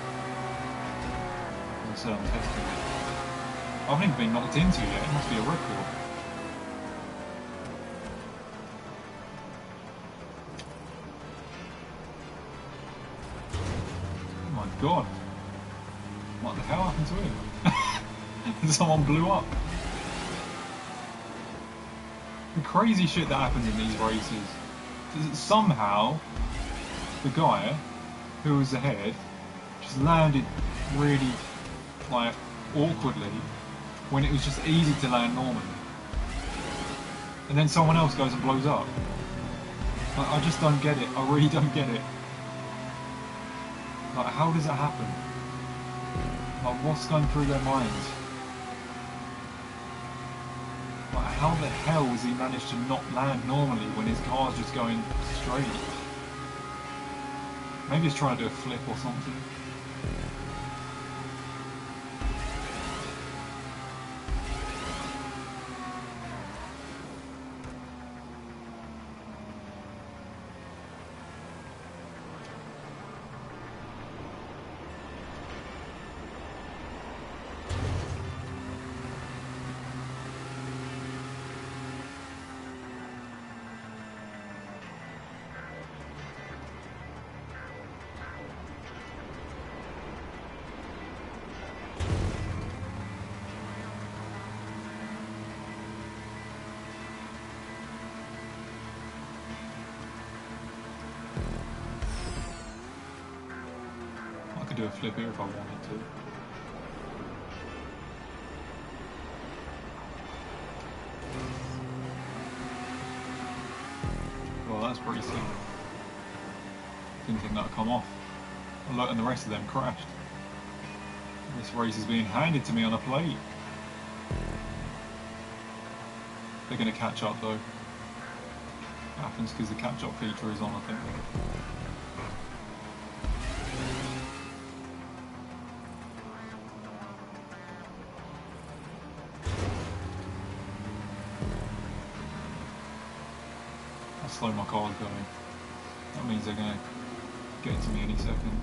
As I said, I'm testing it. I haven't even been knocked into yet. It must be a record. Oh my god. What the hell happened to him? Someone blew up. The crazy shit that happens in these races is that somehow the guy who was ahead just landed really like awkwardly when it was just easy to land normally, and then someone else goes and blows up. I just don't get it. I really don't get it. Like, how does that happen? Like, what's going through their minds? Like, how the hell has he managed to not land normally when his car's just going straight? Maybe he's trying to do a flip or something. do a flip here if I wanted to. Well, that's pretty sick. Didn't think that would come off. And the rest of them crashed. This race is being handed to me on a plate. They're going to catch up though. Happens because the catch up feature is on, I think. I'll slow my cars going. That means they're going to get to me any second.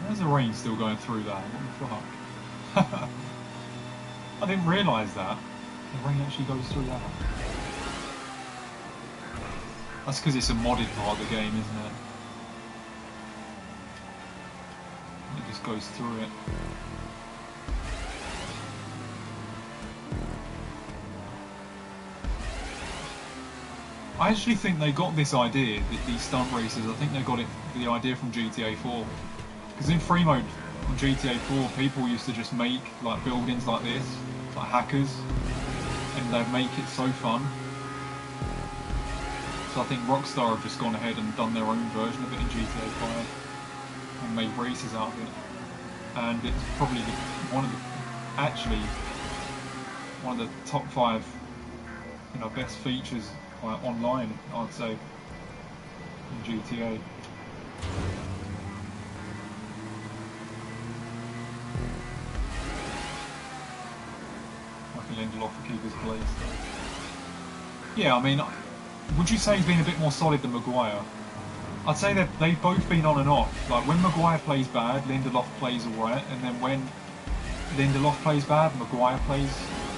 Where's the rain still going through that? What the fuck? I didn't realise that. The rain actually goes through that. That's because it's a modded part of the game, isn't it? It just goes through it. I actually think they got this idea, these stunt races, I think they got the idea from GTA 4. Because in free mode on GTA 4, people used to just make like buildings like this, like hackers, and they'd make it so fun. So I think Rockstar have just gone ahead and done their own version of it in GTA 5 and made races out of it. And it's probably one of the top 5, you know, best features online, I'd say, in GTA. Lindelof to keep his place. Yeah, I mean, would you say he's been a bit more solid than Maguire? I'd say that they've both been on and off. Like when Maguire plays bad, Lindelof plays alright, and then when Lindelof plays bad, Maguire plays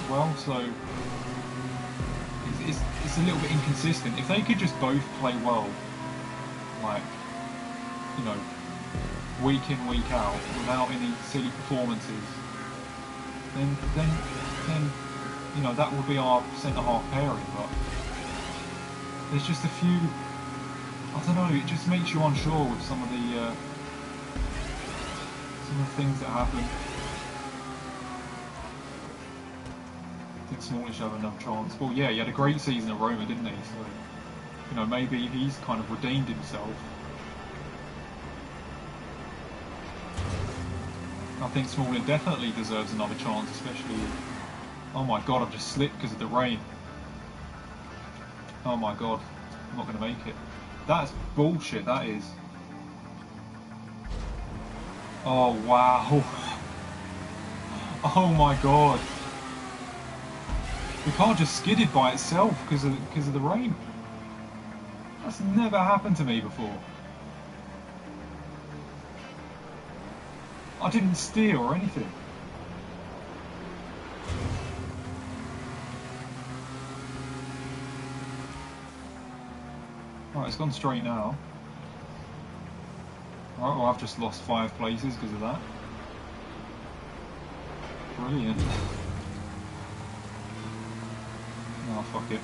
well. So it's a little bit inconsistent. If they could just both play well, like, you know, week in, week out, without any silly performances, then you know, that would be our centre-half pairing, but there's just a few, I don't know, it just makes you unsure with some of the things that happen. I think Smallish have enough chance. Well, yeah, he had a great season at Roma, didn't he? So, you know, maybe he's kind of redeemed himself. I think Smalling definitely deserves another chance, especially... Oh my god, I've just slipped because of the rain. Oh my god, I'm not going to make it. That's bullshit, that is. Oh wow. Oh my god. The car just skidded by itself because of the rain. That's never happened to me before. I didn't steer or anything. Right, it's gone straight now. Right, well, I've just lost 5 places because of that. Brilliant. Oh, fuck it.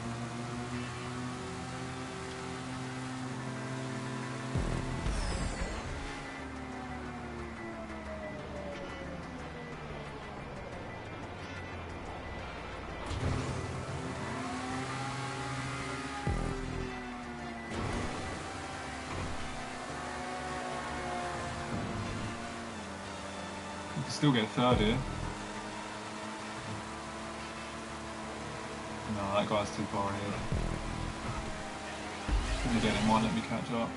Still get 3rd here. No, that guy's too far ahead. And again, it might let me catch up.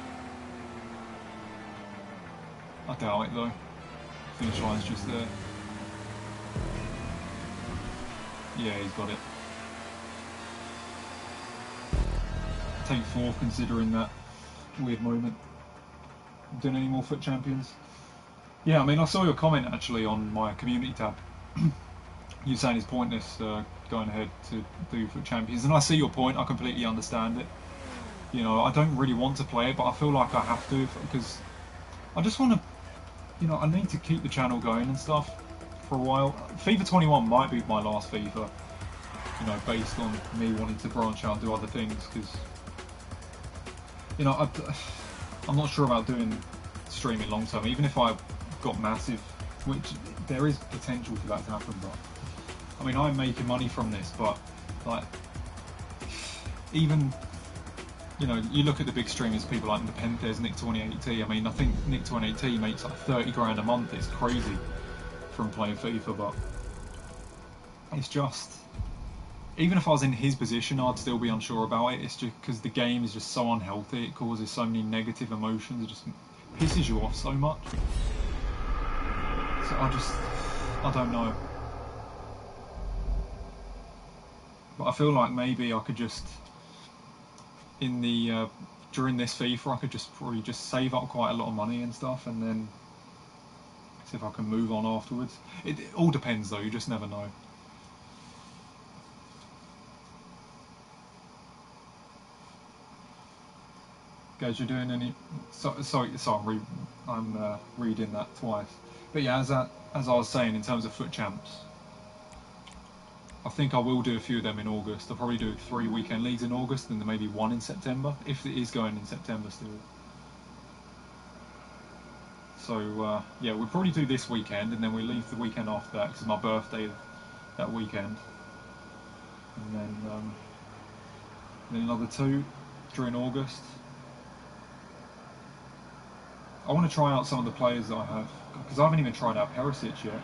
I doubt it though. Finish line's just there. Yeah, he's got it. Take 4th considering that weird moment. Doing any more FUT Champions? Yeah, I mean, I saw your comment actually on my community tab. You saying it's pointless going ahead to do FUT Champions, and I see your point. I completely understand it. You know, I don't really want to play it, but I feel like I have to because I just want to. you know, I need to keep the channel going and stuff for a while. FIFA 21 might be my last FIFA, you know, based on me wanting to branch out and do other things, because, you know, I'm not sure about doing streaming long term, even if I got massive, which there is potential for that to happen, but I mean, I'm making money from this, but like, even, you know, you look at the big streamers, people like Nepenthes, Nick28T. I mean, I think Nick28T makes like 30 grand a month. It's crazy from playing FIFA, but it's just, even if I was in his position, I'd still be unsure about it. It's just because the game is just so unhealthy. It causes so many negative emotions. It just pisses you off so much. So I don't know. But I feel like maybe I could just, in the during this FIFA, I could just probably just save up quite a lot of money and stuff, and then see if I can move on afterwards. It all depends though. You just never know. Guys, you're doing any? Sorry, I'm reading that twice. But yeah, as I was saying, in terms of FUT Champs, I think I will do a few of them in August. I'll probably do 3 weekend leagues in August, and then maybe 1 in September, if it is going in September still. So yeah, we'll probably do this weekend, and then we leave the weekend after that, because it's my birthday that weekend. And then another 2 during August. I want to try out some of the players that I have, because I haven't even tried out Perisic yet.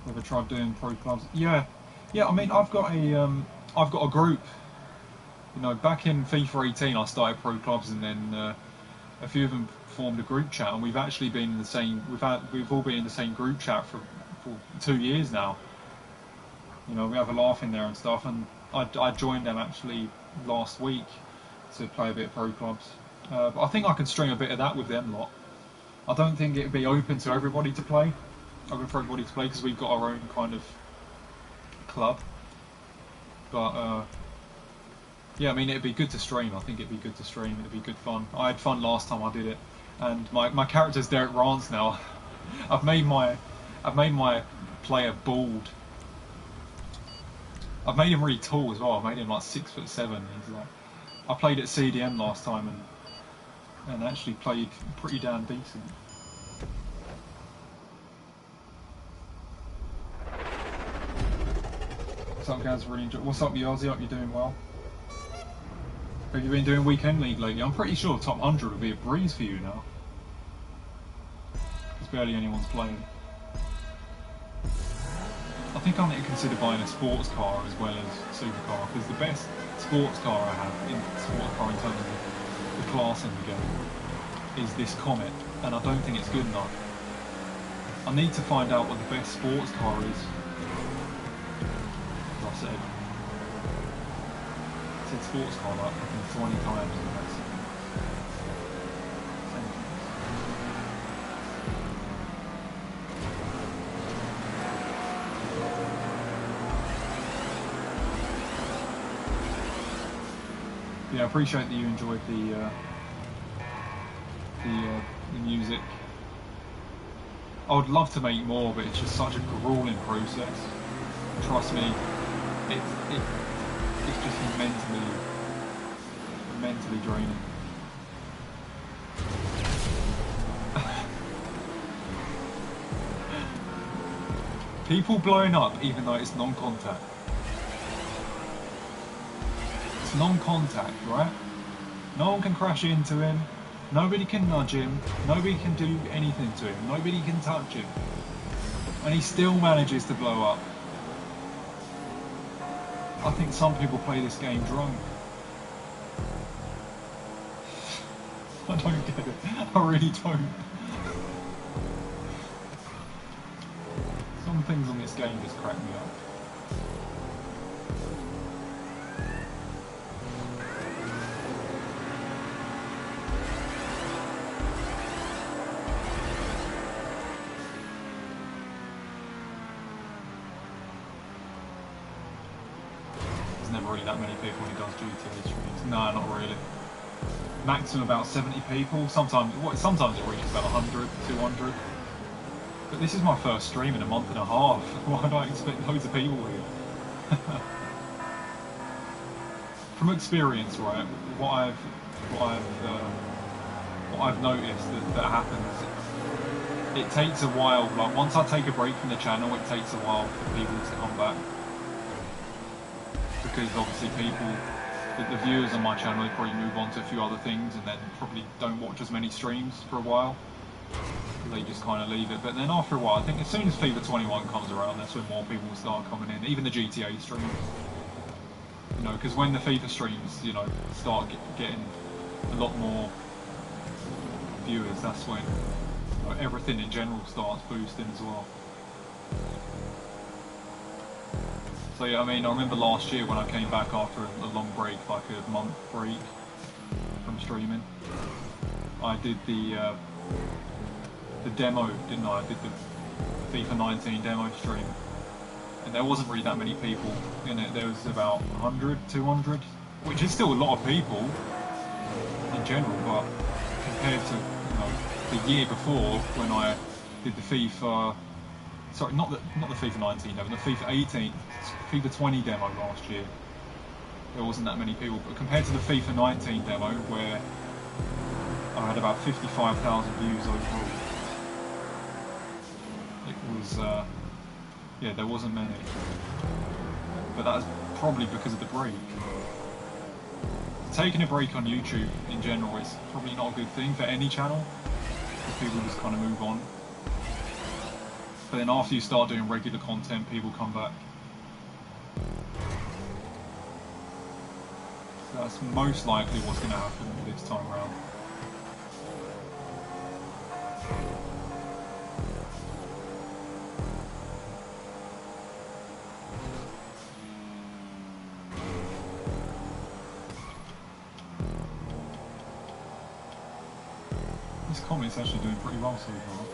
Ever tried doing pro clubs? Yeah. I mean, I've got a group. You know, back in FIFA 18, I started pro clubs, and then a few of them formed a group chat, and we've actually been in the same. We've all been in the same group chat for 2 years now. You know, we have a laugh in there and stuff, and I joined them actually last week to play a bit of pro clubs. But I think I can string a bit of that with them lot. I don't think it'd be open to everybody to play. Open for everybody to play, because we've got our own kind of club. But yeah, I mean, it'd be good to stream. I think it'd be good to stream. It'd be good fun. I had fun last time I did it, and my character's Derek Rance now. I've made my player bald. I've made him really tall as well. I made him like 6'7". He's like, I played at CDM last time and actually played pretty damn decent. What's up, guys? Really enjoy. What's up, you Aussie? Hope you're doing well. Have you been doing weekend league lately? I'm pretty sure top 100 will be a breeze for you now. Because barely anyone's playing. I think I need to consider buying a sports car as well as supercar, because the best sports car I have in sports car in terms of the class in the game is this Comet, and I don't think it's good enough. I need to find out what the best sports car is. As I said sports car like 20 times in that scene. Yeah, I appreciate that you enjoyed the music. I would love to make more, but it's just such a grueling process. Trust me, it's just mentally draining. People blowing up even though it's non-contact. It's non-contact, right? No one can crash into him, nobody can nudge him, nobody can do anything to him, nobody can touch him. And he still manages to blow up. I think some people play this game drunk. I don't get it. I really don't. Some things on this game just crack me up. there's never really that many people when he does GTA streams. No, not really. Maximum about 70 people. Sometimes it reaches about 100, 200. But this is my first stream in a month and a half. Why do I expect loads of people here? From experience, right? What I've noticed that happens. It takes a while. Like once I take a break from the channel, it takes a while for people to come back. Because obviously the viewers on my channel, they probably move on to a few other things and then probably don't watch as many streams for a while. They just kind of leave it. But then after a while, I think as soon as FIFA 21 comes around, that's when more people will start coming in. Even the GTA streams. You know, because when the FIFA streams, you know, start getting a lot more viewers, that's when everything in general starts boosting as well. So yeah, I mean, I remember last year when I came back after a long break, like a month break from streaming, I did the demo, didn't I? I did the FIFA 19 demo stream, and there wasn't really that many people in it. There was about 100, 200, which is still a lot of people in general, but compared to, you know, the year before when I did the FIFA, sorry, not the FIFA 19 demo, the FIFA 18, FIFA 20 demo last year, there wasn't that many people. But compared to the FIFA 19 demo, where I had about 55,000 views overall, it was, yeah, there wasn't many. But that's probably because of the break. Taking a break on YouTube in general is probably not a good thing for any channel. People just kind of move on. But then after you start doing regular content, people come back. So that's most likely what's going to happen this time around. This comment's actually doing pretty well so far.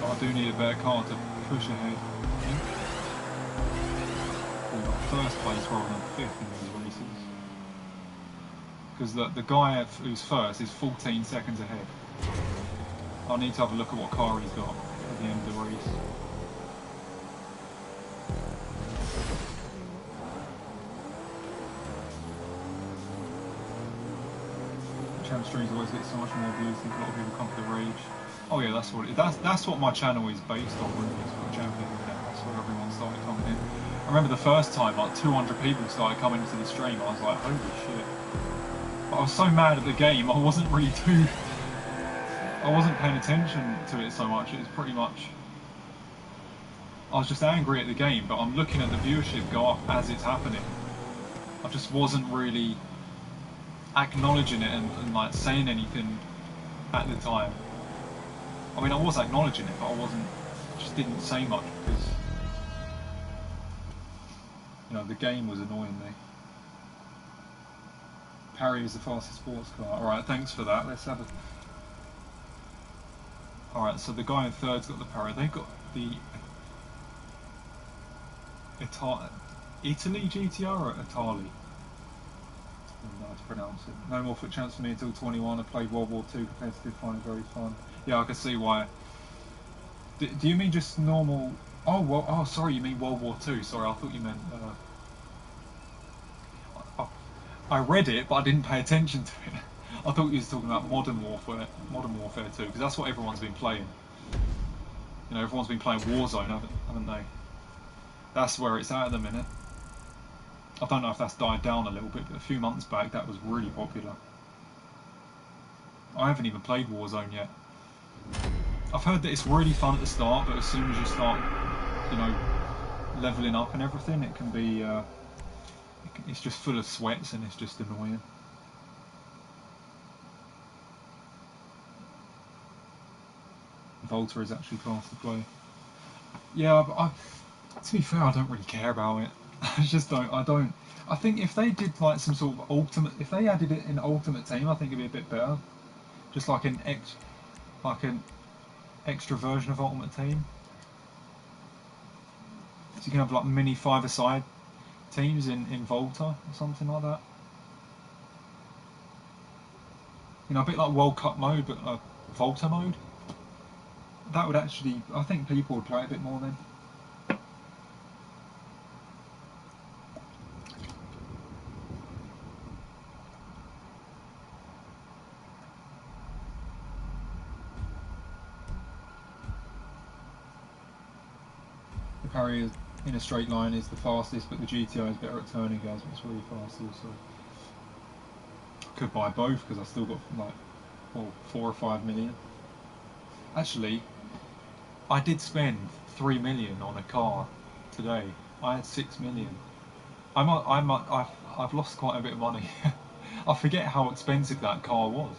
But I do need a better car to push ahead. Or first place rather than fifth in these races. Because the guy who's first is 14 seconds ahead. I need to have a look at what car he's got at the end of the race. Champ streams always get so much more views. I think a lot of people come for the rage. Oh yeah, that's what my channel is based on. FUT Champions. That's where everyone started coming in. I remember the first time, like 200 people started coming into the stream. I was like, holy shit! But I was so mad at the game. I wasn't paying attention to it so much. It was pretty much, I was just angry at the game. But I'm looking at the viewership go up as it's happening. I just wasn't really acknowledging it and like saying anything at the time. I mean, I was acknowledging it, but I just didn't say much because, you know, the game was annoying me. Parry is the fastest sports car. Alright, thanks for that. Let's have a... Alright, so the guy in third's got the Parry. They've got the... Italy GTR or Italy? I don't know how to pronounce it. No more FUT Champs for me until 21. I played World War II competitive, find it very fun. Yeah, I can see why. Do you mean just normal... Oh, well, oh, sorry, you mean World War II. Sorry, I thought you meant... I read it, but I didn't pay attention to it. I thought you was talking about Modern Warfare 2, because that's what everyone's been playing. You know, everyone's been playing Warzone, haven't they? That's where it's at the minute. I don't know if that's died down a little bit, but a few months back that was really popular. I haven't even played Warzone yet. I've heard that it's really fun at the start, but as soon as you start, you know, leveling up and everything, it can be, it's just full of sweats and it's just annoying. Volta is actually fast to play. Yeah, but to be fair, I don't really care about it. I just don't. I think if they did like some sort of ultimate, if they added it in Ultimate Team, I think it'd be a bit better. Just like an extra version of Ultimate Team. So you can have like mini 5-a-side teams in Volta or something like that. You know, a bit like World Cup mode, but Volta mode. That would actually, I think people would play a bit more then. The parry in a straight line is the fastest, but the GTI is better at turning, guys. But it's really fast also. Could buy both because I still got like 4 or 5 million. Actually, I did spend 3 million on a car today. I had 6 million. I've lost quite a bit of money. I forget how expensive that car was.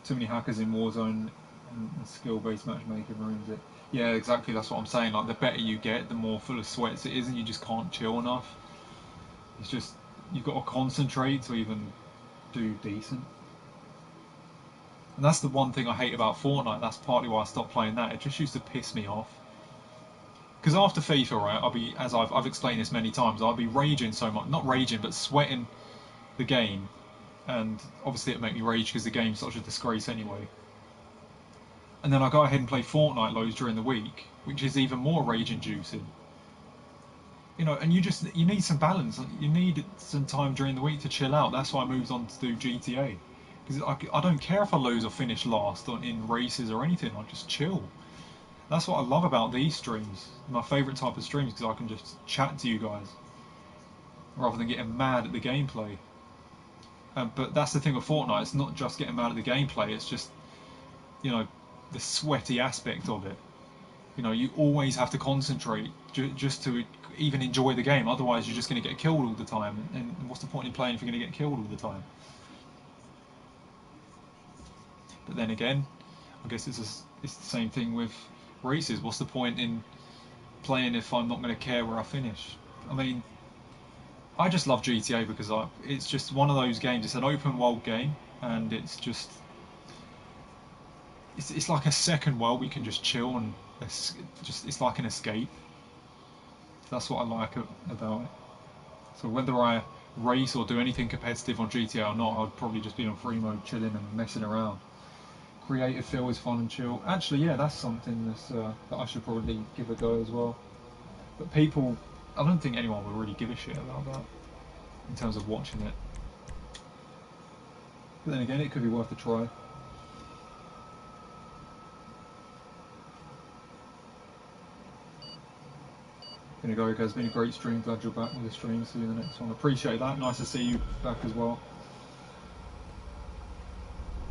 Too many hackers in Warzone and skill-based matchmaking ruins it. Yeah, exactly. That's what I'm saying. Like, the better you get, the more full of sweats it is, and you just can't chill enough. It's just you've got to concentrate to even do decent. And that's the one thing I hate about Fortnite. That's partly why I stopped playing that. It just used to piss me off. Because after FIFA, right, I'll be, as I've explained this many times, I'll be raging so much, not raging, but sweating the game. And obviously it'd make me rage because the game's such a disgrace anyway. And then I go ahead and play Fortnite loads during the week, which is even more rage inducing. You know, and you need some balance. You need some time during the week to chill out. That's why I moved on to do GTA. Because I don't care if I lose or finish last in races or anything. I just chill. That's what I love about these streams. My favourite type of streams, because I can just chat to you guys rather than getting mad at the gameplay. But that's the thing with Fortnite. It's not just getting mad at the gameplay. It's just, you know, the sweaty aspect of it. You know, you always have to concentrate just to even enjoy the game. Otherwise, you're just going to get killed all the time. And what's the point in playing if you're going to get killed all the time? But then again, I guess it's the same thing with races. What's the point in playing if I'm not going to care where I finish? I mean, I just love GTA because it's just one of those games. It's an open world game, and it's just it's like a second world. We can just chill and it's like an escape. That's what I like about it. So whether I race or do anything competitive on GTA or not, I'd probably just be on free mode, chilling and messing around. Creative feel is fun and chill. Actually, yeah, that's something that I should probably give a go as well. But people, I don't think anyone will really give a shit about that in terms of watching it. But then again, it could be worth a try. Gonna go, guys. It's been a great stream. Glad you're back with the stream. See you in the next one. Appreciate that. Nice to see you back as well.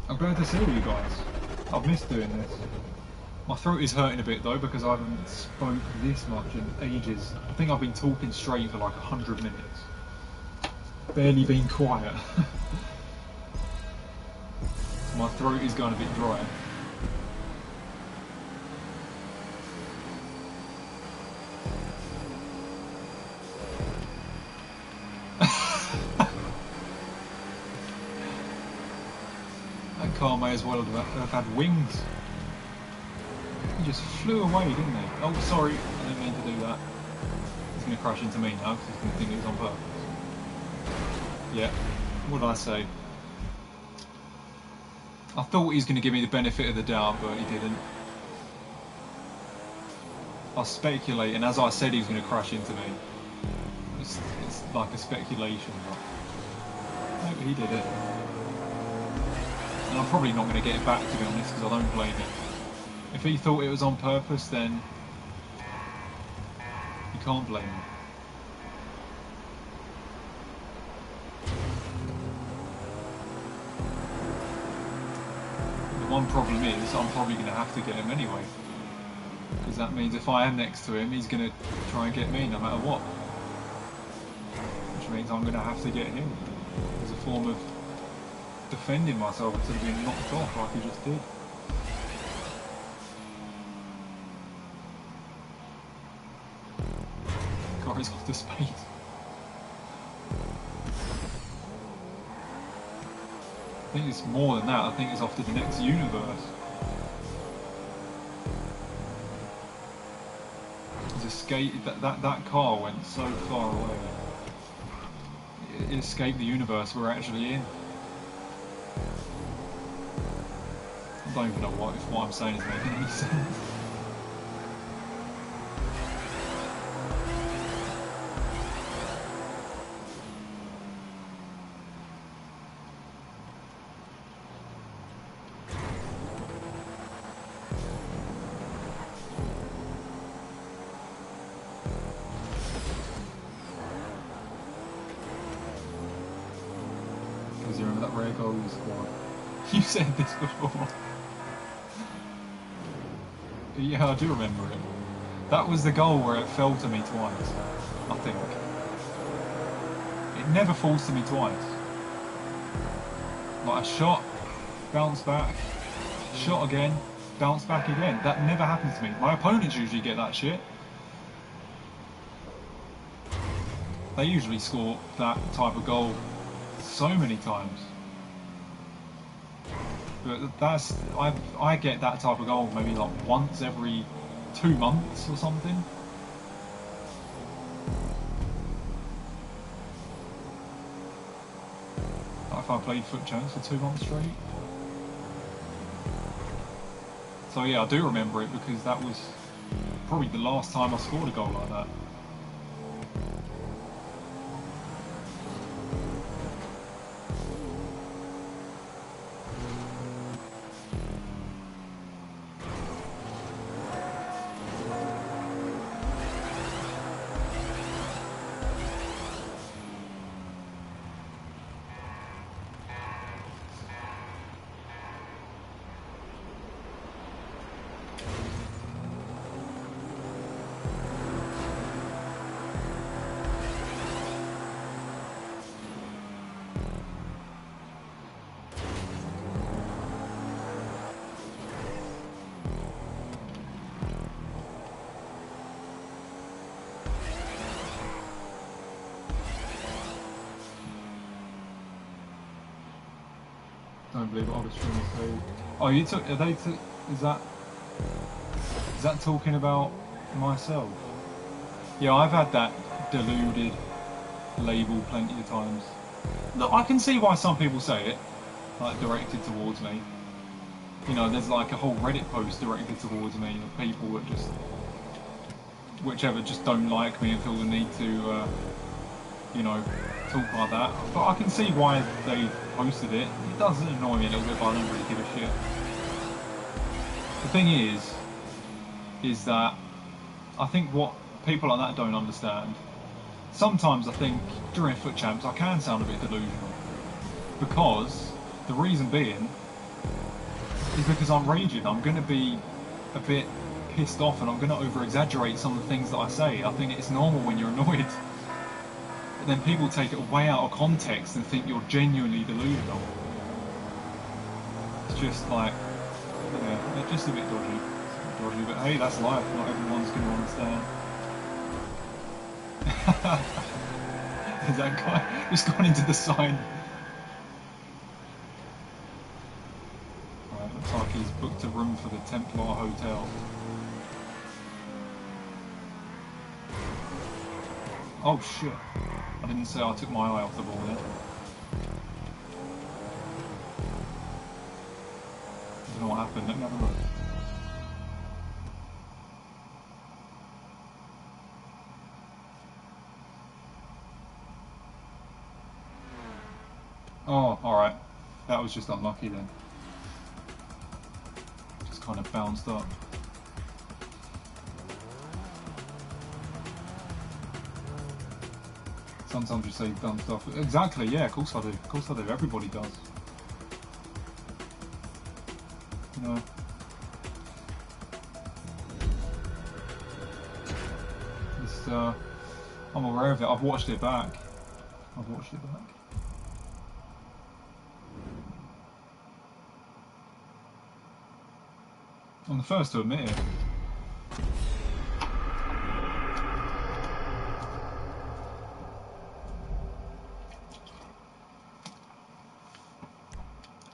I'm glad to see you guys. I've missed doing this. My throat is hurting a bit though because I haven't spoke this much in ages. I think I've been talking straight for like 100 minutes. Barely been quiet. My throat is going a bit dry. That car may as well have had wings. He just flew away, didn't he? Oh, sorry, I didn't mean to do that. He's going to crash into me now because he's going to think it was on purpose. Yeah, what did I say? I thought he was going to give me the benefit of the doubt, but he didn't. I was speculating, as I said he was going to crash into me. It's like a speculation, but maybe he did it. And I'm probably not going to get it back, to be honest, because I don't blame him. If he thought it was on purpose, then you can't blame him. The one problem is, I'm probably going to have to get him anyway. Because that means if I am next to him, he's going to try and get me no matter what. Which means I'm going to have to get him. As a form of defending myself instead of being knocked off like he just did. Car is off to space. I think it's more than that. I think it's off to the next universe. escaped. That car went so far away. It escaped the universe we're actually in. I don't even know if what I'm saying is making any sense. Because you remember that rare goal you scored? You said this before. Yeah, I do remember it. That was the goal where it fell to me twice, I think. It never falls to me twice. Like a shot, bounce back, shot again, bounce back again. That never happens to me. My opponents usually get that shit. They usually score that type of goal so many times. But that's I get that type of goal maybe like once every 2 months or something. Like if I played FUT Champions for 2 months straight. So yeah, I do remember it because that was probably the last time I scored a goal like that. Don't believe what I was trying to say. Oh, you took? Are they? Is that talking about myself? Yeah, I've had that deluded label plenty of times. Look, I can see why some people say it, like directed towards me. You know, there's like a whole Reddit post directed towards me of people that just, whichever, just don't like me and feel the need to, you know, talk like that. But I can see why they posted it. It does annoy me a little bit, but I don't really give a shit. The thing is that I think what people like that don't understand, sometimes I think during FUT Champs I can sound a bit delusional. Because, the reason being, is because I'm raging. I'm going to be a bit pissed off and I'm going to over-exaggerate some of the things that I say. I think it's normal when you're annoyed. But then people take it way out of context and think you're genuinely delusional. It's just like, yeah, it's just a bit dodgy. But hey, that's life. Not everyone's going to understand. Is that guy just gone into the sign? Right, looks like he's booked a room for the Templar Hotel. Oh shit. I didn't say I took my eye off the ball there. I don't know what happened. Let me have a look. Oh, alright. That was just unlucky then. Just kind of bounced up. Sometimes you say dumb stuff. Exactly, yeah, of course I do. Of course I do. Everybody does. You know. It's, I'm aware of it. I've watched it back. I'm the first to admit it.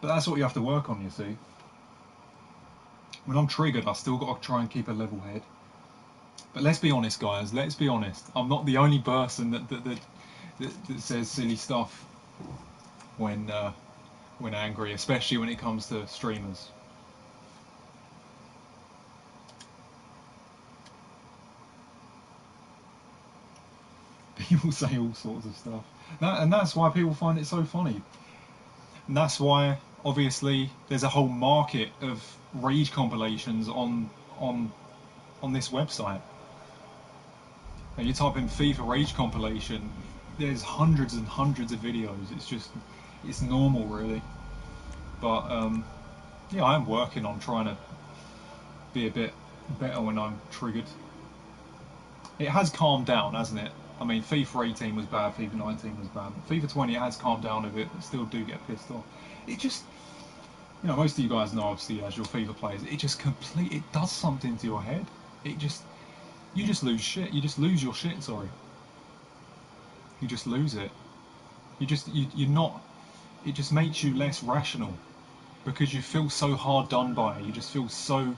But that's what you have to work on, you see. When I'm triggered, I still got to try and keep a level head. But let's be honest, guys. Let's be honest. I'm not the only person that says silly stuff when angry, especially when it comes to streamers. People say all sorts of stuff, and that's why people find it so funny. And that's why, obviously, there's a whole market of rage compilations on this website. And you type in FIFA rage compilation, there's hundreds and hundreds of videos. It's normal, really. But yeah, I'm working on trying to be a bit better when I'm triggered. It has calmed down, hasn't it? I mean, FIFA 18 was bad, FIFA 19 was bad. FIFA 20 has calmed down a bit, but still do get pissed off. It just, most of you guys know, obviously, as your FIFA players, it does something to your head. You just lose shit. You just lose your shit, sorry. You just lose it. You're not, it just makes you less rational. Because you feel so hard done by. You just feel so,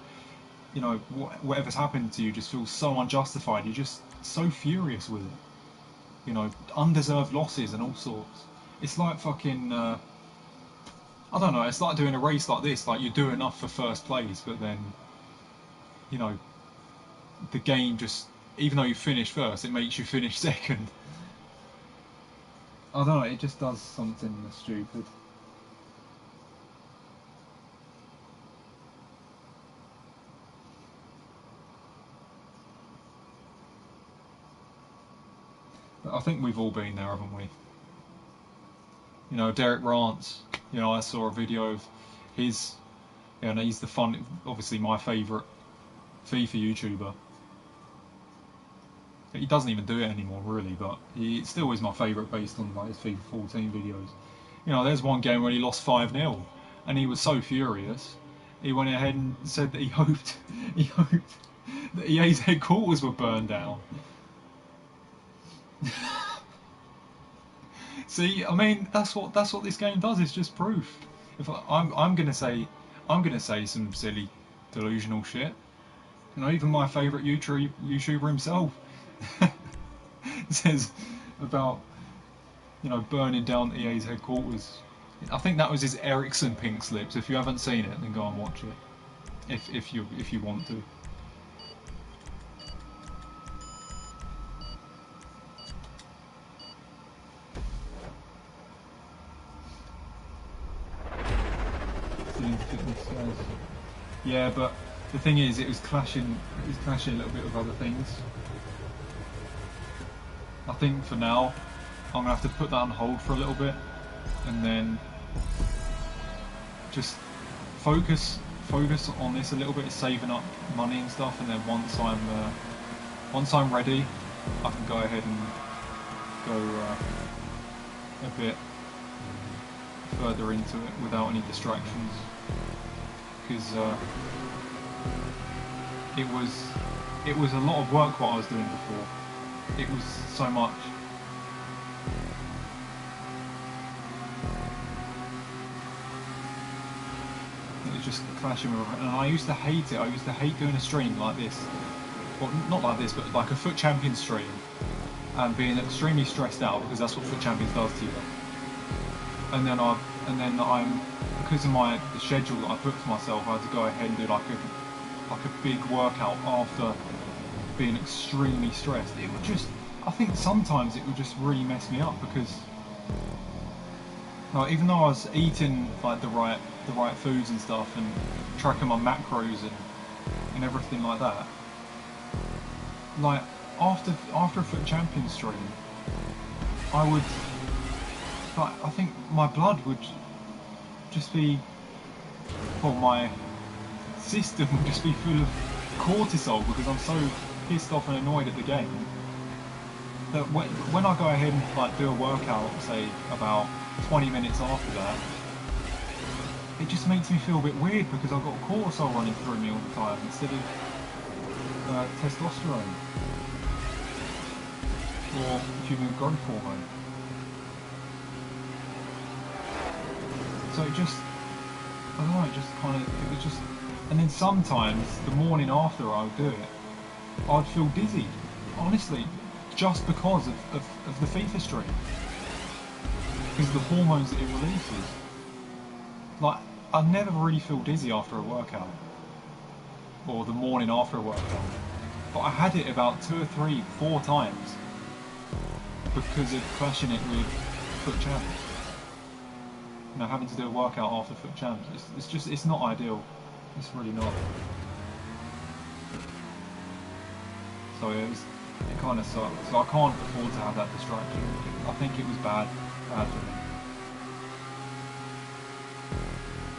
whatever's happened to you just feels so unjustified. You're just so furious with it. Undeserved losses and all sorts. It's like fucking, I don't know, it's like doing a race like this, like you do enough for first place, but then, the game just, even though you finish first, it makes you finish second. I don't know, it just does something stupid. I think we've all been there, haven't we? Derek Rance, I saw a video of his, and he's obviously my favourite FIFA YouTuber. He doesn't even do it anymore, really, but he still is my favourite based on like his FIFA 14 videos. There's one game where he lost 5-0, and he was so furious, he went ahead and said that he hoped that EA's headquarters were burned down. See, I mean, that's what this game does. It's just proof. If I'm gonna say some silly, delusional shit. Even my favourite YouTuber himself says about burning down EA's headquarters. I think that was his Ericsson pink slips. If you haven't seen it, then go and watch it. If you want to. Yeah, but the thing is, it was clashing a little bit with other things. I think for now, I'm gonna have to put that on hold for a little bit, and then just focus on this a little bit, saving up money and stuff, and then once I'm ready, I can go ahead and go a bit further into it without any distractions. Because it was a lot of work what I was doing before. It was so much. It was just clashing with, and I used to hate it. I used to hate doing a stream like this. Well, not like this, but like a FUT Champions stream, and being extremely stressed out because that's what FUT Champions does to you. And then I'm because of the schedule that I put for myself, I had to go ahead and do like a big workout after being extremely stressed. It would just, I think sometimes it would just really mess me up because, like, even though I was eating like the right foods and stuff and tracking my macros and everything like that, like after a FUT Champions stream, I think my blood would just be, well, my system would just be full of cortisol because I'm so pissed off and annoyed at the game that when I go ahead and like do a workout, say about 20 minutes after that, it just makes me feel a bit weird because I've got cortisol running through me all the time instead of testosterone or human growth hormone. So it just, I don't know, it was just, and then sometimes the morning after I would do it, I'd feel dizzy. Honestly, just because of the FIFA stream. Because of the hormones that it releases. Like, I never really feel dizzy after a workout. Or the morning after a workout. But I had it about 2 or 3, 4 times. Because of clashing it with FUT Champs. You know, having to do a workout after FUT Champs. It's not ideal. It's really not. So yeah, it kind of sucks. So I can't afford to have that distraction. I think it was bad for me.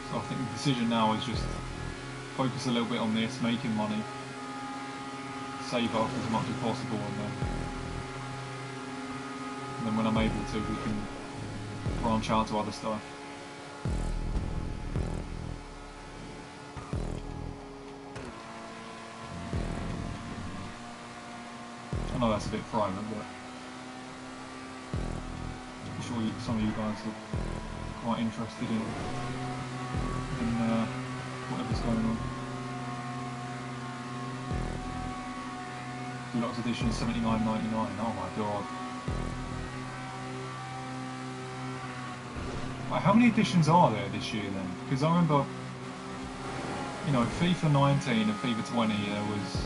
So I think the decision now is just focus a little bit on this, making money, save up as much as possible, and then when I'm able to, we can branch out to other stuff. I know that's a bit private, but I'm sure some of you guys are quite interested in whatever's going on. Deluxe edition $79.99. Oh my god! Like, how many editions are there this year then? Because I remember, you know, FIFA 19 and FIFA 20. There was.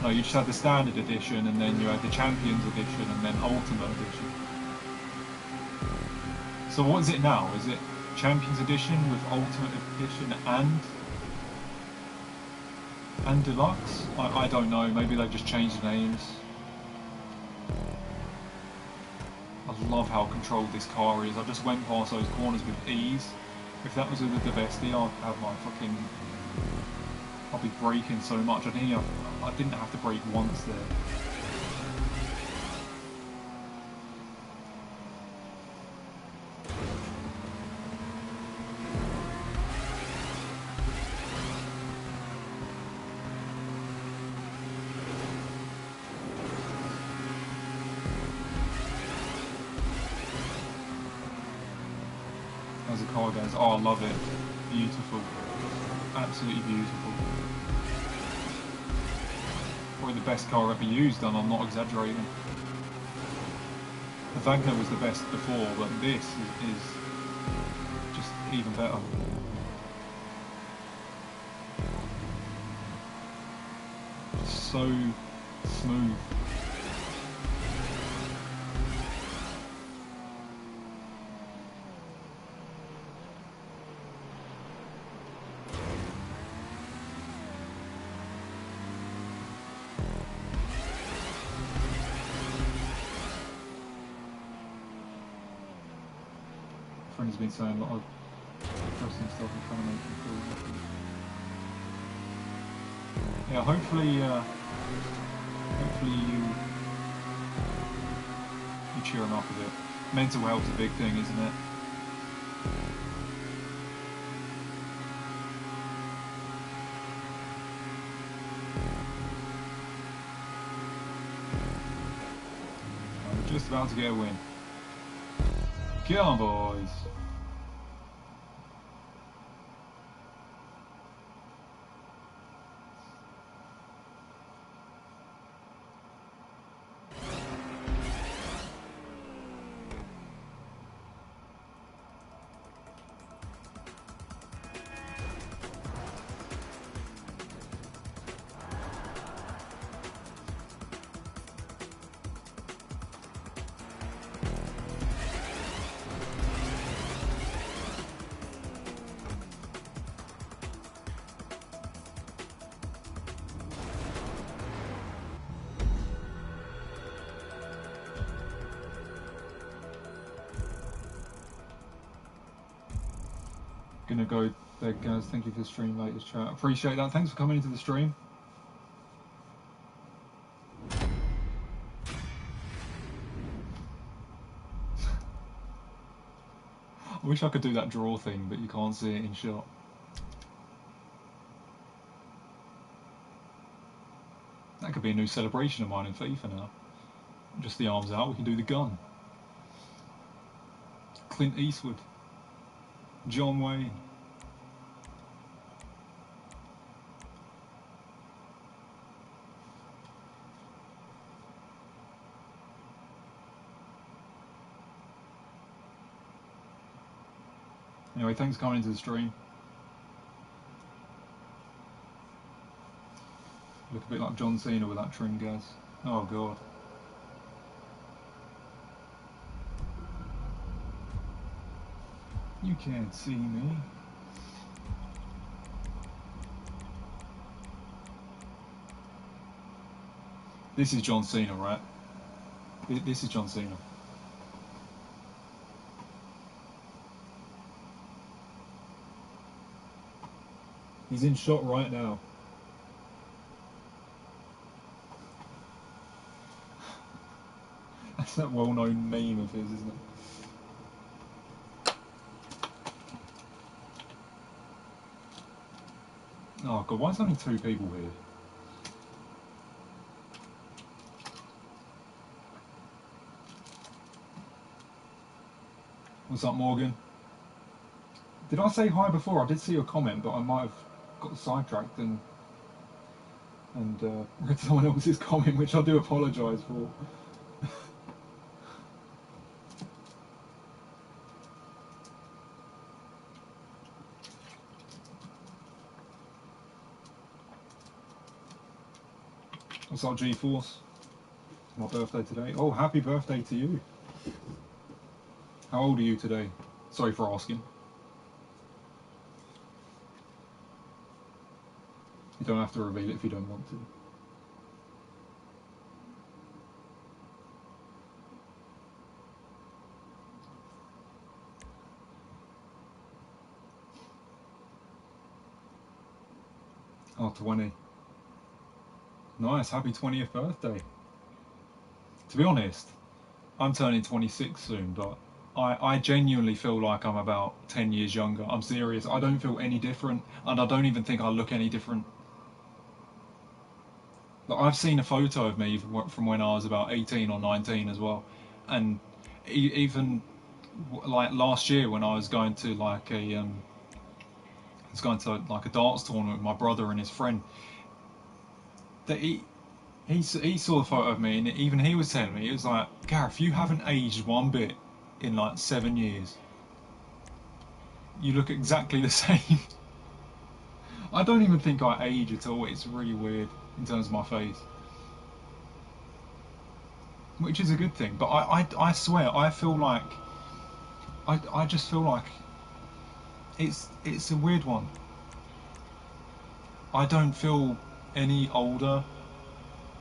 No, you just had the standard edition, and then you had the Champions edition, and then Ultimate edition. So what is it now? Is it Champions edition with Ultimate edition and Deluxe? I don't know. Maybe they've just changed the names. I love how controlled this car is. I just went past those corners with ease. If that was with the Divesti, I'd have my fucking. I'll be braking so much. I didn't have to brake once there. As the car goes, oh, I love it. Beautiful. Absolutely beautiful. Probably the best car ever used, and I'm not exaggerating. The Wagner was the best before, but this is just even better. Just so smooth. Friend's been saying a lot of interesting stuff and trying to make him feel happy. Yeah, hopefully you cheer him up a bit. Mental health's a big thing, isn't it? I'm just about to get a win. Get on, boys! Gonna go there, guys. Thank you for the stream, latest chat. Appreciate that. Thanks for coming into the stream. I wish I could do that draw thing, but you can't see it in shot. That could be a new celebration of mine in FIFA now. Just the arms out, we can do the gun. Clint Eastwood. John Wayne. Anyway, thanks for coming into the stream. Look a bit like John Cena with that trim, guys. Oh god. You can't see me. This is John Cena, right? This is John Cena. He's in shot right now. That's that well-known meme of his, isn't it? Oh god, why is there only 2 people here? What's up, Morgan? Did I say hi before? I did see your comment, but I might have got sidetracked and read someone else's comment, which I do apologise for. What's up, G-Force? It's my birthday today. Oh, happy birthday to you. How old are you today? Sorry for asking. You don't have to reveal it if you don't want to. Oh, 20. Nice, happy 20th birthday. To be honest, I'm turning 26 soon, but I genuinely feel like I'm about 10 years younger. I'm serious, I don't feel any different, and I don't even think I look any different. Like, I've seen a photo of me from when I was about 18 or 19 as well, and even like last year when I was going to like a darts tournament with my brother and his friend, that he saw the photo of me, and even he was telling me, it was like, Gareth, you haven't aged one bit in like 7 years. You look exactly the same. I don't even think I age at all. It's really weird in terms of my face, which is a good thing. But I swear, I feel like I just feel like it's a weird one. I don't feel any older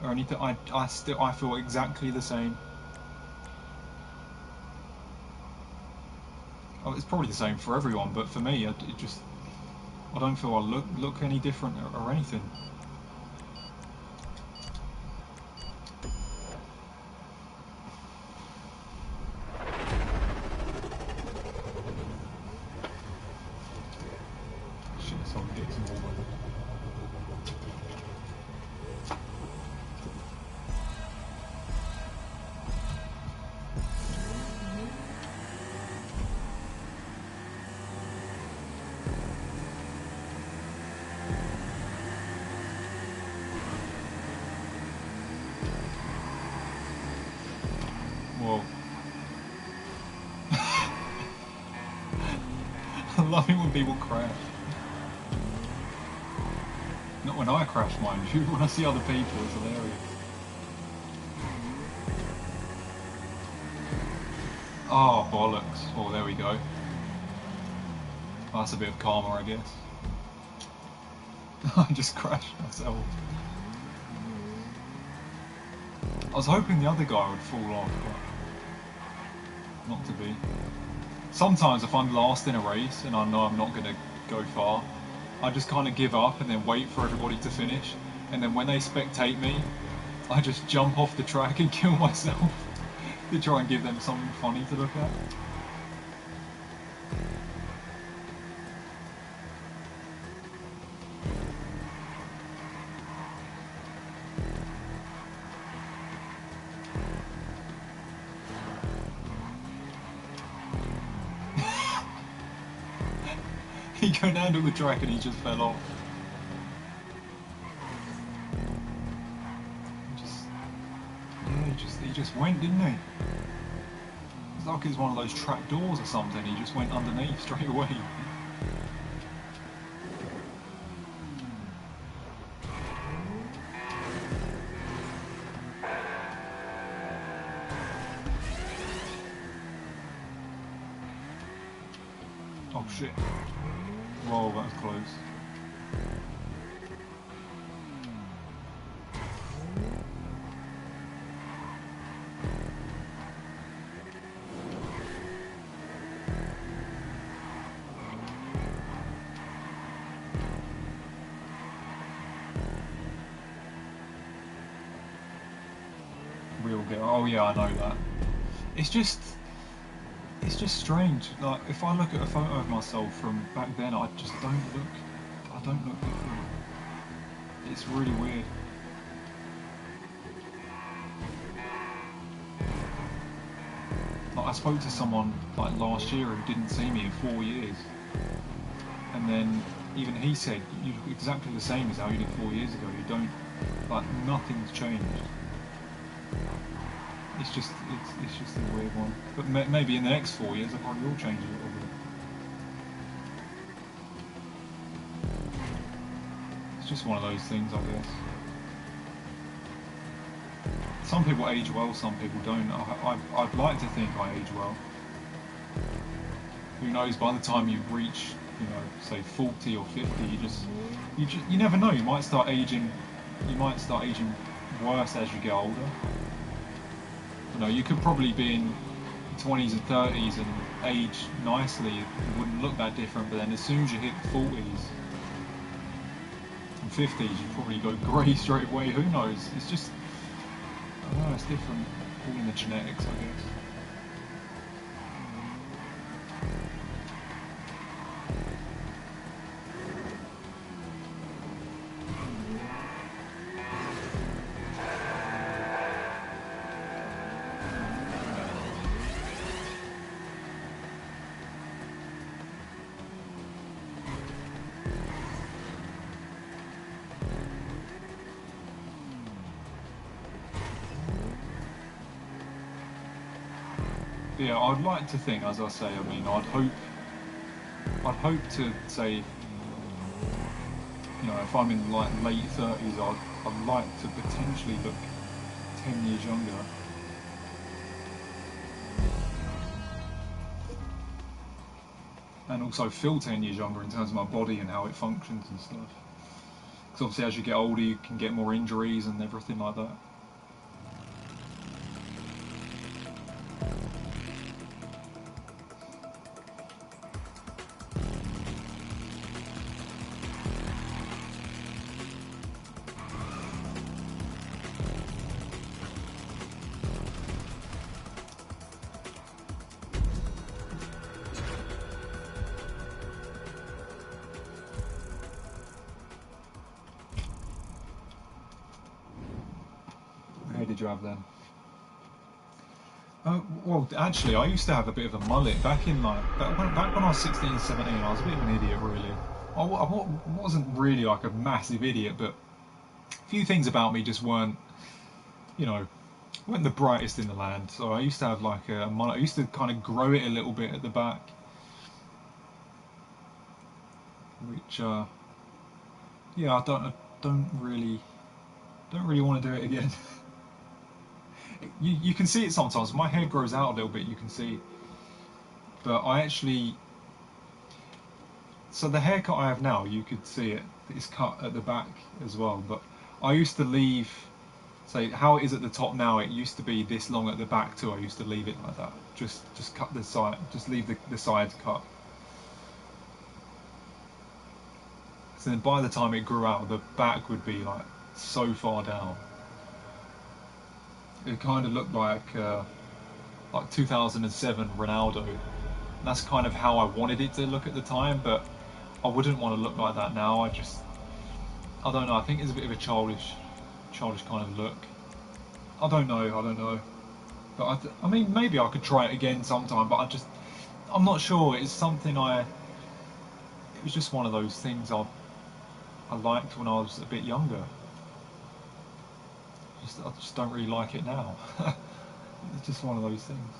or anything. I feel exactly the same. Oh, it's probably the same for everyone, but for me, I don't feel I look any different or anything. Shit, so I'm getting some more weather. Whoa. I love it when people crash. Not when I crash, mind you. When I see other people, it's hilarious. Oh, bollocks. Oh, there we go. That's a bit of karma, I guess. I just crashed myself. I was hoping the other guy would fall off, but not to be. Sometimes if I'm last in a race and I know I'm not going to go far, I just kind of give up and then wait for everybody to finish, and then when they spectate me, I just jump off the track and kill myself to try and give them something funny to look at. He couldn't handle the track and he just fell off. He just went, didn't he? It's like it's one of those trap doors or something. He just went underneath straight away. Oh shit. Whoa, that was close. Oh yeah, I know that. It's just strange. Like if I look at a photo of myself from back then, I don't look different. It's really weird. Like I spoke to someone like last year who didn't see me in 4 years, and then even he said you look exactly the same as how you did 4 years ago. You don't, like, nothing's changed. It's just a weird one. But maybe in the next 4 years, I probably will change a little bit. It's just one of those things, I guess. Some people age well, some people don't. I'd like to think I age well. Who knows? By the time you reach, you know, say 40 or 50, you never know. You might start aging. You might start aging worse as you get older. You know, you could probably be in 20s and 30s and age nicely. It wouldn't look that different. But then as soon as you hit the 40s and 50s, you probably go grey straight away. Who knows? It's just, I don't know. It's different. All in the genetics, I guess. Yeah, I'd like to think, as I say, I mean, I'd hope to say, you know, if I'm in like late 30s, I'd like to potentially look 10 years younger. And also feel 10 years younger in terms of my body and how it functions and stuff. Because obviously as you get older, you can get more injuries and everything like that. How did you have then? Well, actually, I used to have a bit of a mullet back in back when I was 16, 17. I was a bit of an idiot, really. I wasn't really like a massive idiot, but a few things about me just weren't, you know, weren't the brightest in the land. So I used to have like a mullet. I used to kind of grow it a little bit at the back, which, yeah, I don't really want to do it again. You can see it sometimes. My hair grows out a little bit, you can see. But I actually... So the haircut I have now, you could see it. It's cut at the back as well. But I used to leave... Say, how it is at the top now, it used to be this long at the back too. I used to leave it like that. Just cut the side. Just leave the sides cut. So then by the time it grew out, the back would be like so far down. It kind of looked like 2007 Ronaldo. And that's kind of how I wanted it to look at the time, but I wouldn't want to look like that now. I don't know. I think it's a bit of a childish kind of look. I don't know. But I mean, maybe I could try it again sometime. But I'm not sure. It's something it was just one of those things I liked when I was a bit younger. I just don't really like it now. It's just one of those things.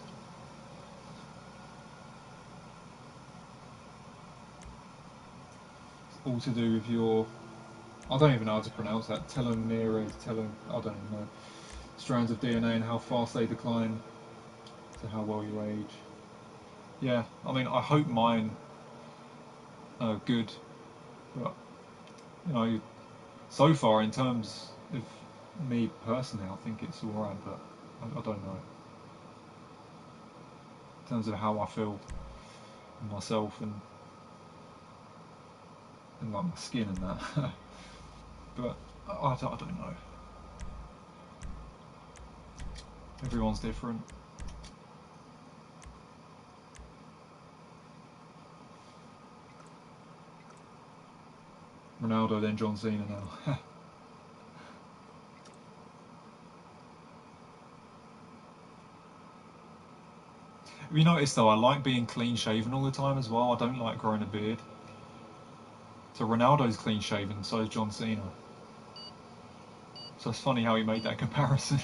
all to do with your, I don't even know how to pronounce that, telomeres, I don't even know, strands of DNA and how fast they decline to how well you age. Yeah, I mean, I hope mine are good, but, you know, so far in terms of me personally, I think it's alright, but I don't know. In terms of how I feel in myself and like my skin and that. But I don't know. Everyone's different. Ronaldo, then John Cena now. Have you noticed though, I like being clean shaven all the time as well. I don't like growing a beard. So Ronaldo's clean shaven, so is John Cena. So it's funny how he made that comparison.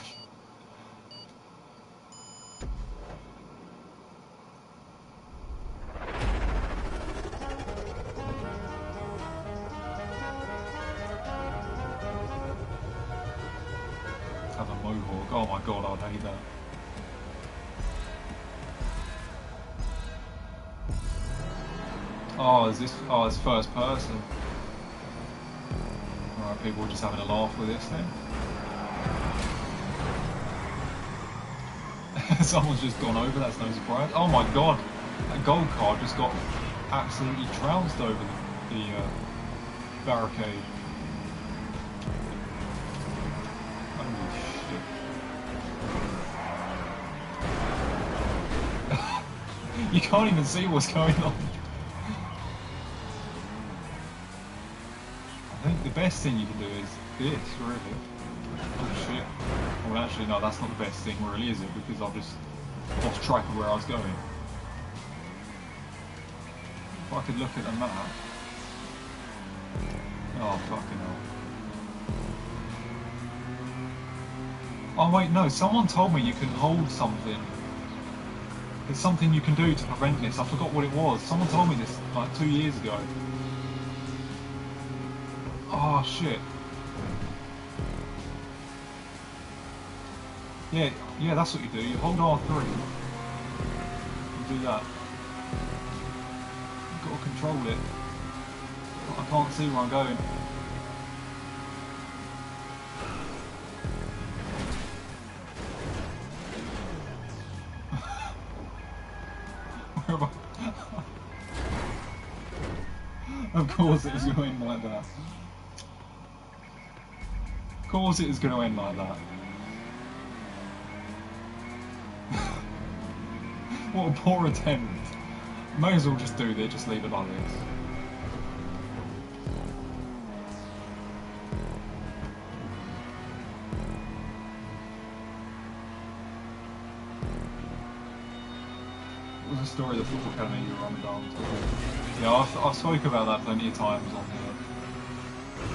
Have a mohawk. Oh my god, I'd hate that. Oh, it's first person. Alright, people are just having a laugh with this then. Someone's just gone over, that's no surprise. Oh my god, that gold card just got absolutely trounced over the barricade. Holy shit. You can't even see what's going on. I think the best thing you can do is this, really. Oh shit. Well actually no, that's not the best thing really, is it? Because I've just lost track of where I was going. If I could look at the map... Oh fucking hell. Oh wait, no, someone told me you can hold something. There's something you can do to prevent this, I forgot what it was. Someone told me this like 2 years ago. Oh shit. Yeah, that's what you do. You hold R3. You do that. You've got to control it. I can't see where I'm going. Where am I? Of course it was going to end like that. Of course it was going to end like that. What a poor attempt. May as well just do this, just leave it like this. What was the story of the football academy you were on about? Yeah, I've spoken about that plenty of times on here.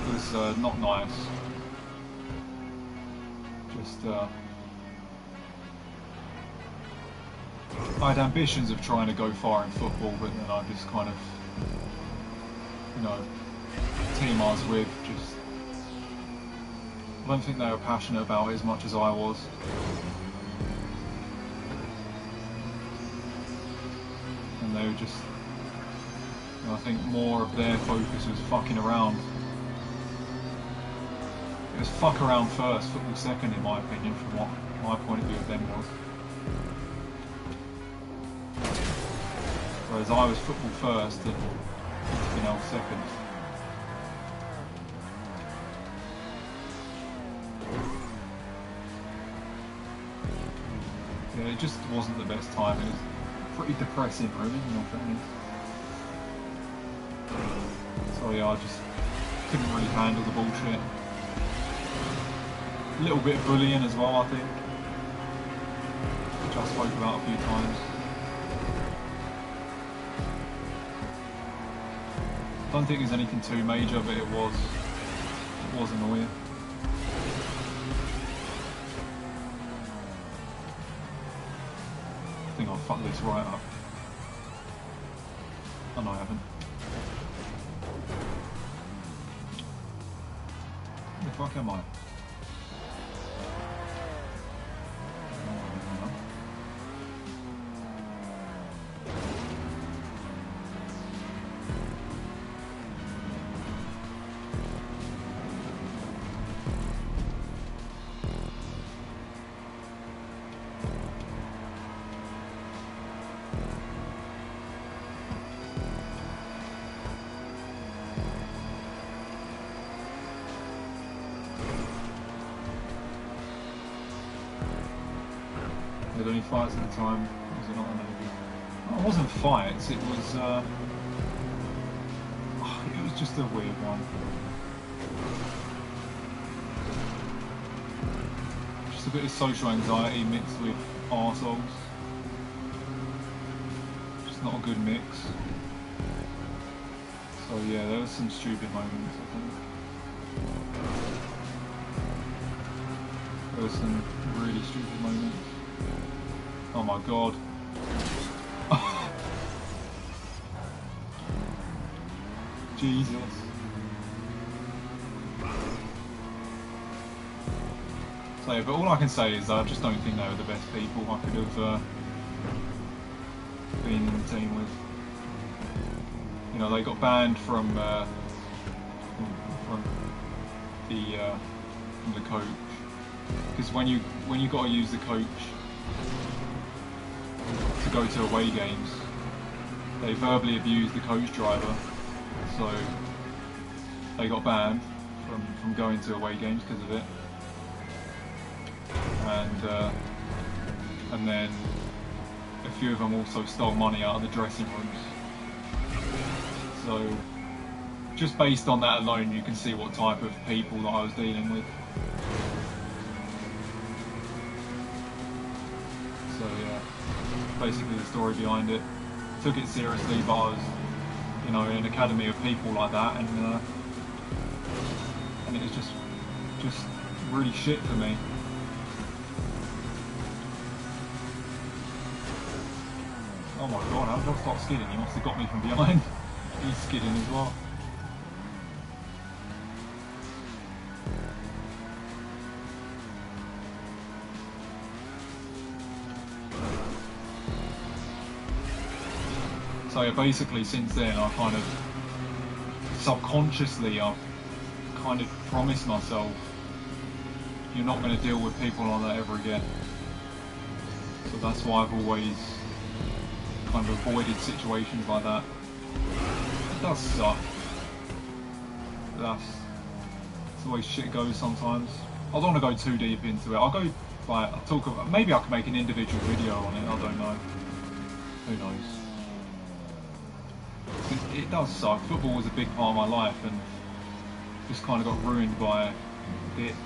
It was not nice. Just I had ambitions of trying to go far in football, but then I just kind of, you know, the team I was with just, I don't think they were passionate about it as much as I was. And they were just, you know, I think more of their focus was fucking around. It was fuck around first, football second in my opinion, from what my point of view of them was. Whereas I was football first and everything else second. Yeah, it just wasn't the best time. It was pretty depressing, really, in all fairness. So yeah, I just couldn't really handle the bullshit. A little bit of bullying as well, I think, which I spoke about a few times. I don't think there's anything too major, but it was annoying. I think I'll fuck this right up. Oh no, I haven't. fuck am I? Were there any fights at the time? Was it not maybe? Oh, it wasn't fights, it was just a weird one. Just a bit of social anxiety mixed with arseholes. Just not a good mix. So yeah, there was some stupid moments, I think. There were some really stupid moments. Oh my god. Jesus. So yeah, but all I can say is I just don't think they were the best people I could have been in the team with. You know, they got banned from the coach, because when you got to use the coach to go to away games, they verbally abused the coach driver, so they got banned from going to away games because of it. And then a few of them also stole money out of the dressing rooms. So just based on that alone, you can see what type of people that I was dealing with. So yeah, basically the story behind it. Took it seriously, but I was, you know, in an academy of people like that, and it was just really shit for me. Oh my god, how did I start skidding? He must have got me from behind. He's skidding as well. So yeah, basically since then I kind of subconsciously I've kind of promised myself, you're not going to deal with people like that ever again. So that's why I've always kind of avoided situations like that. It does suck. That's the way shit goes sometimes. I don't want to go too deep into it. I'll go like I'll talk about, maybe I can make an individual video on it. I don't know. Who knows? It does suck. Football was a big part of my life, and just kind of got ruined by dicks.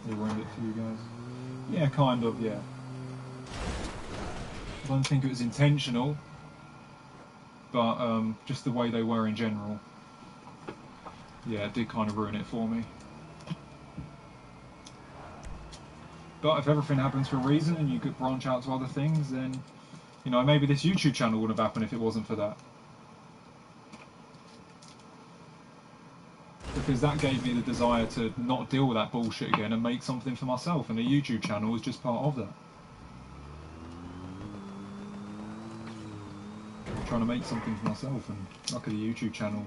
They ruined it for you guys. Yeah, kind of, yeah. I don't think it was intentional, but just the way they were in general. Yeah, it did kind of ruin it for me. But if everything happens for a reason and you could branch out to other things, then, you know, maybe this YouTube channel wouldn't have happened if it wasn't for that. Because that gave me the desire to not deal with that bullshit again and make something for myself, and the YouTube channel was just part of that. I'm trying to make something for myself, and luckily the YouTube channel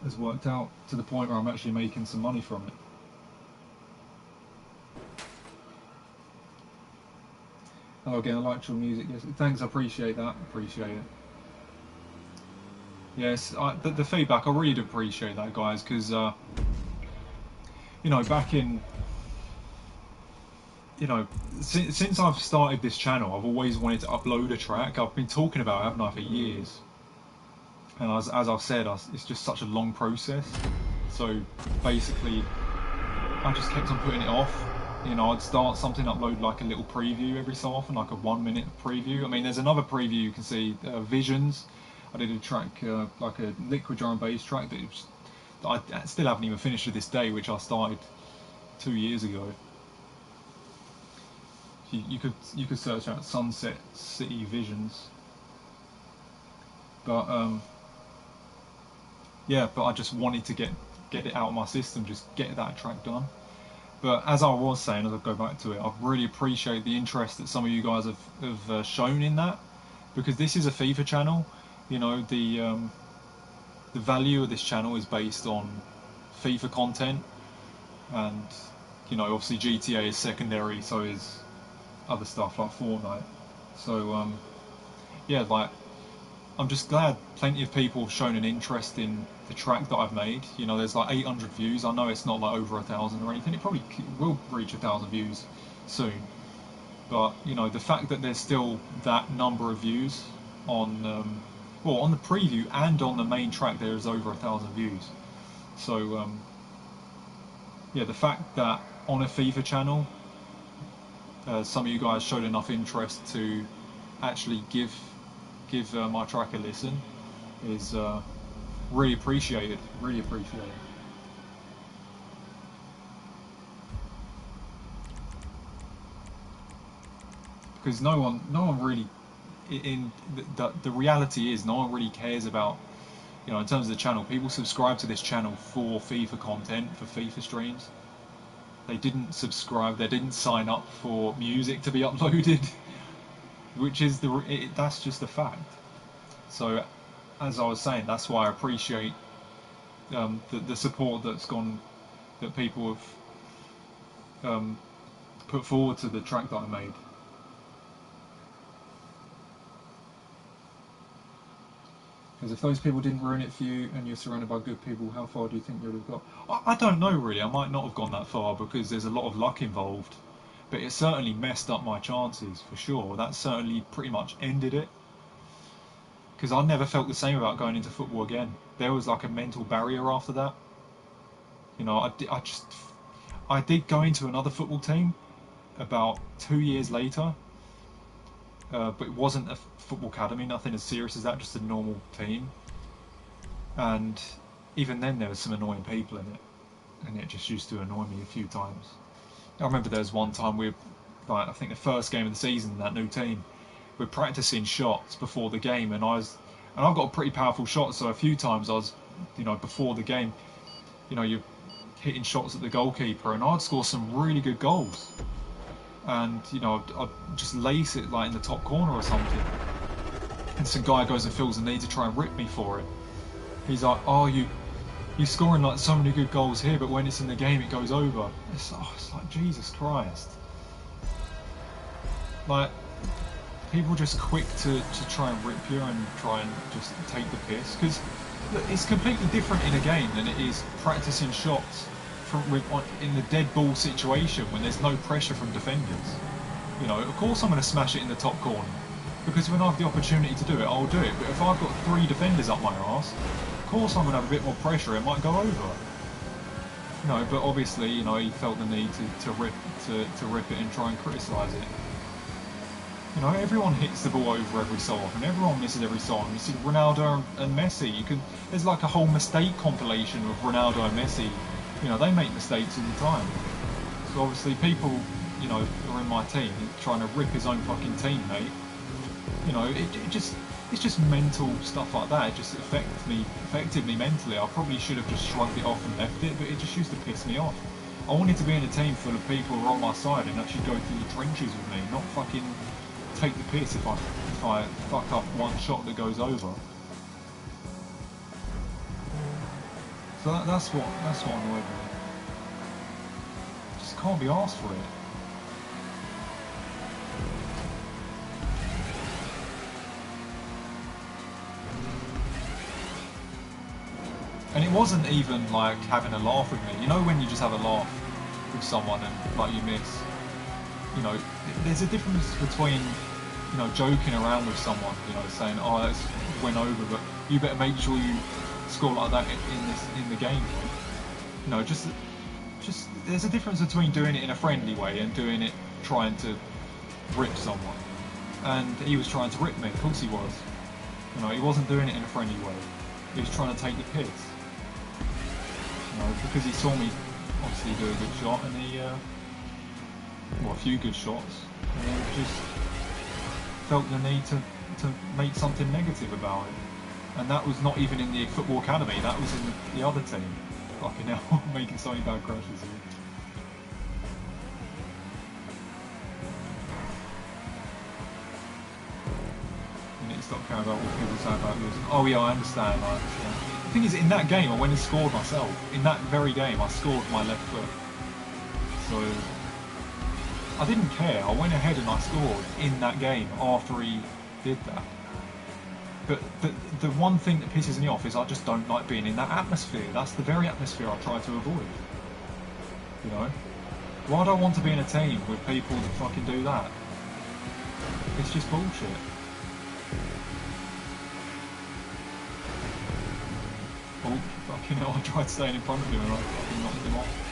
has worked out to the point where I'm actually making some money from it. Oh, again, I liked your music. Yes, thanks. I appreciate that. Appreciate it. Yes, the feedback. I really do appreciate that, guys, because you know, back in, you know, since I've started this channel, I've always wanted to upload a track. I've been talking about it, haven't I, for years. And as I've said, it's just such a long process. So basically, I just kept on putting it off. You know, I'd start something, upload like a little preview every so often, like a 1 minute preview. I mean, there's another preview you can see, Visions. I did a track, like a liquid drum and bass track that I still haven't even finished to this day, which I started 2 years ago. you could search out Sunset City Visions, but yeah, but I just wanted to get it out of my system, just get that track done. But as I was saying, as I go back to it, I really appreciate the interest that some of you guys have shown in that, because this is a FIFA channel. You know, the value of this channel is based on FIFA content, and you know, obviously GTA is secondary, so is other stuff like Fortnite. So yeah, like, I'm just glad plenty of people have shown an interest in the track that I've made. You know, there's like 800 views. I know it's not like over 1,000 or anything. It probably will reach 1,000 views soon. But you know, the fact that there's still that number of views on, well, on the preview and on the main track, there is over 1,000 views. So yeah, the fact that on a FIFA channel, some of you guys showed enough interest to actually give my track a listen is really appreciated. Really appreciated. Because no one really, in the reality is, no one really cares about, you know, in terms of the channel. People subscribe to this channel for FIFA content, for FIFA streams. They didn't subscribe. They didn't sign up for music to be uploaded, which is that's just a fact. So, as I was saying, that's why I appreciate the support that people have put forward to the track that I made. Because if those people didn't ruin it for you and you're surrounded by good people, how far do you think you would have got? I don't know really. I might not have gone that far because there's a lot of luck involved. But it certainly messed up my chances, for sure. That certainly pretty much ended it. Because I never felt the same about going into football again. There was like a mental barrier after that. You know, I did go into another football team about 2 years later. But it wasn't a football academy, nothing as serious as that, just a normal team. And even then there was some annoying people in it. And it just used to annoy me a few times. I remember there was one time I think the first game of the season, that new team, we're practicing shots before the game, and I've got a pretty powerful shot, so a few times I was, you know, before the game, you know, you're hitting shots at the goalkeeper, and I'd score some really good goals. And, you know, I'd just lace it like in the top corner or something. And some guy goes and feels the need to try and rip me for it. He's like, oh, you're scoring like so many good goals here, but when it's in the game it goes over. It's like, Jesus Christ. Like, people just quick to try and rip you and try and just take the piss. Because it's completely different in a game than it is practicing shots in the dead ball situation when there's no pressure from defenders. You know, of course I'm going to smash it in the top corner, because when I have the opportunity to do it, I'll do it. But if I've got 3 defenders up my arse, of course I'm going to have a bit more pressure, it might go over. You know, but obviously, you know, he felt the need to rip it and try and criticise it. You know, everyone hits the ball over every so often, everyone misses every so often. You see Ronaldo and Messi, there's like a whole mistake compilation of Ronaldo and Messi. You know, they make mistakes all the time. So obviously people, you know, are in my team trying to rip his own fucking teammate. You know, it's just mental stuff like that. It just affected me mentally. I probably should have just shrugged it off and left it, but it just used to piss me off. I wanted to be in a team full of people who are on my side and actually go through the trenches with me, not fucking take the piss if I fuck up one shot that goes over. So that's what annoyed me. Just can't be asked for it. And it wasn't even like having a laugh with me. You know when you just have a laugh with someone and like you miss. You know, there's a difference between, you know, joking around with someone, you know, saying, oh, that went over, but you better make sure you score like that in the game. You know, just there's a difference between doing it in a friendly way and doing it trying to rip someone. And he was trying to rip me, of course he was. You know, he wasn't doing it in a friendly way. He was trying to take the piss. You know, because he saw me obviously do a good shot, and well, a few good shots, and then just felt the need to make something negative about it. And that was not even in the football academy, that was in the other team. Fucking hell, making so many bad crashes here. You need to stop caring about what people say about losing. Oh yeah, I understand. The thing is, in that game I went and scored myself. In that very game I scored my left foot. So I didn't care, I went ahead and I scored in that game after he did that. But the one thing that pisses me off is I just don't like being in that atmosphere. That's the very atmosphere I try to avoid. You know? Why do I want to be in a team with people that fucking do that? It's just bullshit. Oh, fucking hell, I tried staying in front of him and I fucking knocked him off.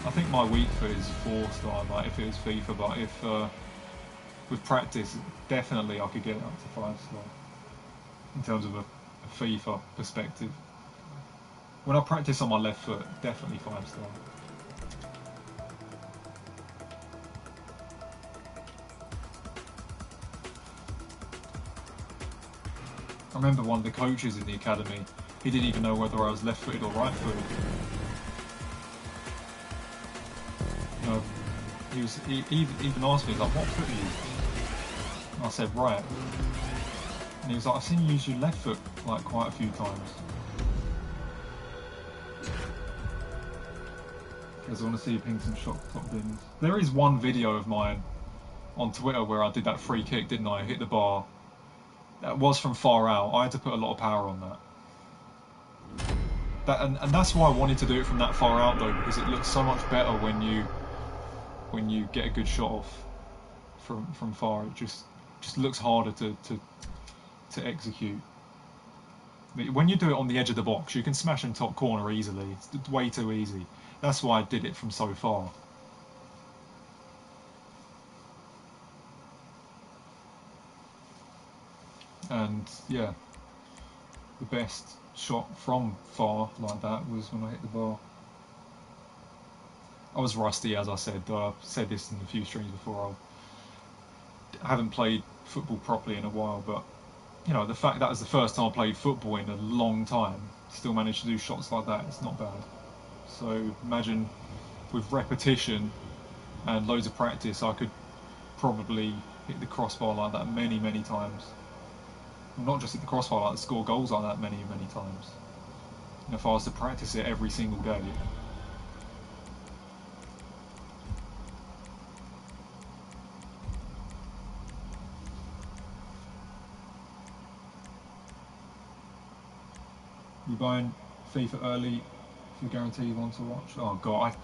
I think my weak foot is 4-star, like if it was FIFA, but if with practice, definitely I could get it up to 5-star in terms of a FIFA perspective. When I practice on my left foot, definitely 5-star. I remember one of the coaches in the academy, he didn't even know whether I was left-footed or right-footed. You know, he even asked me, like, what foot are you? And I said, right. And he was like, I've seen you use your left foot, like, quite a few times. Because I want to see you ping some shot top bins. There is one video of mine on Twitter where I did that free kick, didn't I? Hit the bar. That was from far out. I had to put a lot of power on that. And that's why I wanted to do it from that far out though, because it looks so much better when you get a good shot off from far. It just looks harder to execute. When you do it on the edge of the box, you can smash in top corner easily. It's way too easy. That's why I did it from so far. And yeah, the best shot from far like that was when I hit the bar. I was rusty, as I said. I've said this in a few streams before. I haven't played football properly in a while, but you know, the fact that was the first time I played football in a long time, still managed to do shots like that, it's not bad. So imagine with repetition and loads of practice, I could probably hit the crossbar like that many, many times. Well, not just hit the crossbar like that, score goals like that many, many times. And if I was to practice it every single day. You buying FIFA early if you guarantee you want to watch? Oh god,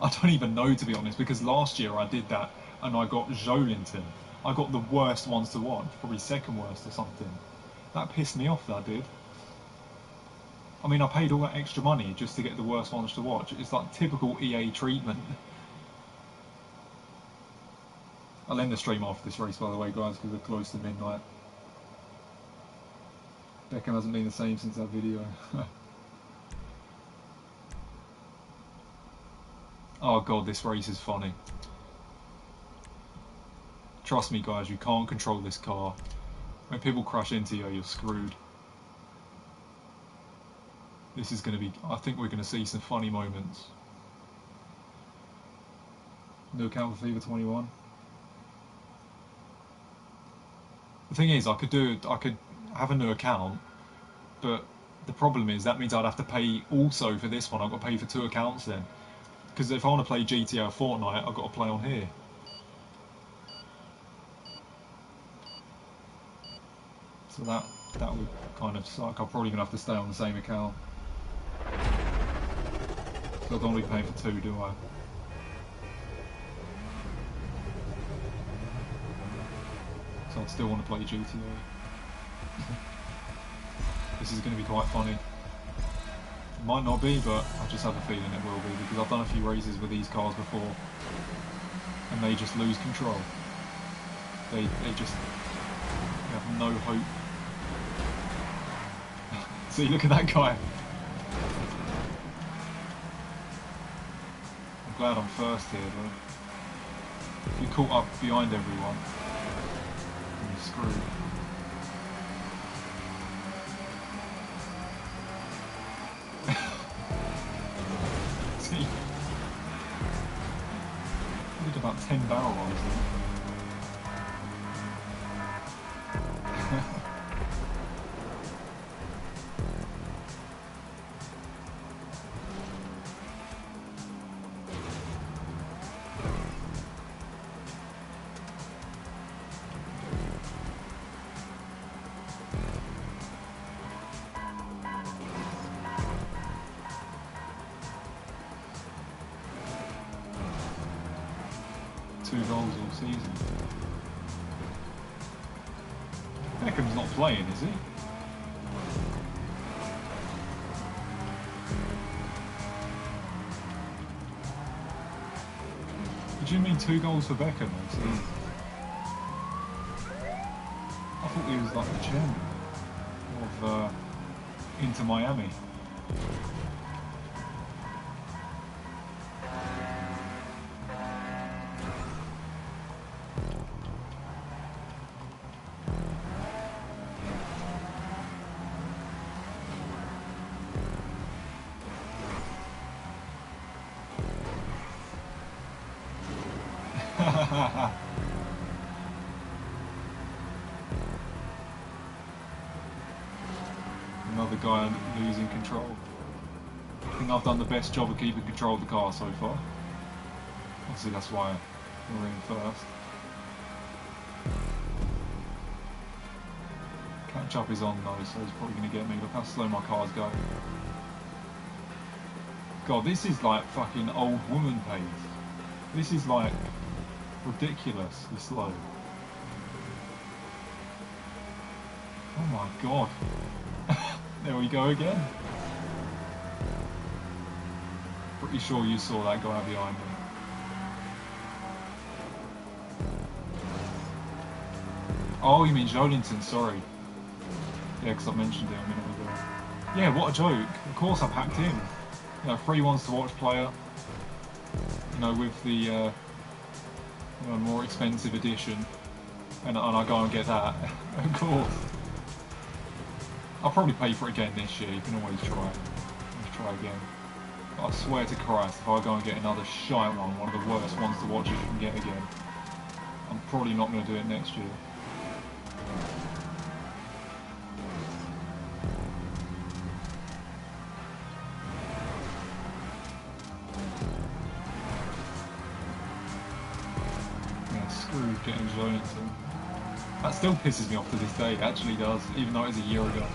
I don't even know, to be honest, because last year I did that and I got Jolinton. I got the worst ones to watch, probably second worst or something. That pissed me off, that did. I mean, I paid all that extra money just to get the worst ones to watch. It's like typical EA treatment. I'll end the stream off this race, by the way, guys, because we're close to midnight. Beckham hasn't been the same since that video. Oh god, this race is funny. Trust me guys, you can't control this car. When people crash into you, you're screwed. This is going to be, I think we're going to see some funny moments. New account for FIFA 21. The thing is, I could have a new account, but the problem is that means I'd have to pay also for this one. I've got to pay for 2 accounts then. Because if I want to play GTA or Fortnite, I've got to play on here. So that would kind of suck. I'm probably going to have to stay on the same account. So I don't want to be paying for 2, do I? So I'd still want to play GTA. This is going to be quite funny. It might not be, but I just have a feeling it will be, because I've done a few races with these cars before and they just lose control. They just have no hope. See, look at that guy. I'm glad I'm first here though. If you're caught up behind everyone, then you're screwed. See? I did about 10 barrel rolls there. 2 goals all season. Beckham's not playing, is he? Did you mean 2 goals for Beckham all season? I thought he was like the chairman of Inter Miami. Another guy losing control. I think I've done the best job of keeping control of the car so far. Obviously that's why we're in first. Catch up is on though, so it's probably going to get me. Look how slow my car's going. God, this is like fucking old woman pace. This is like ridiculously slow. Oh my god. There we go again. Pretty sure you saw that guy behind me. Oh, you mean Jolinton, sorry. Yeah, because I mentioned it a minute ago. Yeah, what a joke. Of course I packed him. You know, free ones to watch player. You know, with the you know, more expensive edition. And I go and get that. Of course. I'll probably pay for it again this year, you can always try. Let's try again. But I swear to Christ, if I go and get another shite one of the worst ones to watch you can get again, I'm probably not going to do it next year. Yeah, screw getting Jolinton. That still pisses me off to this day, it actually does, even though it was a year ago.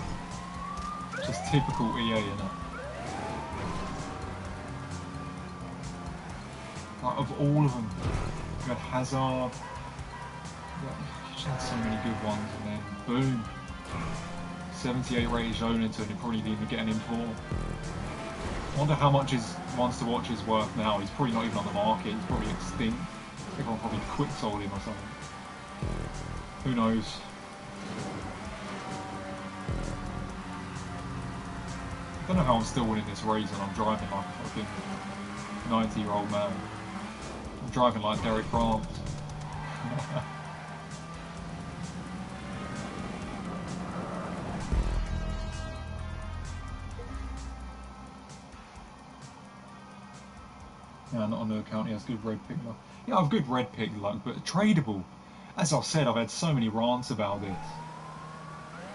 Just typical EA, innit? Like, of all of them, you had Hazard, you had so many good ones, and then boom, 78 rated Jolinton, you probably didn't even get an import. I wonder how much his ones to watch is worth now. He's probably not even on the market, he's probably extinct. Everyone probably quick sold him or something. Who knows? I don't know how I'm still winning this race and I'm driving like a fucking 90-year-old man. I'm driving like Derek France. Yeah, not on the account, he has good red pick luck. Yeah, I have good red pick luck, but tradable. As I've said, I've had so many rants about this.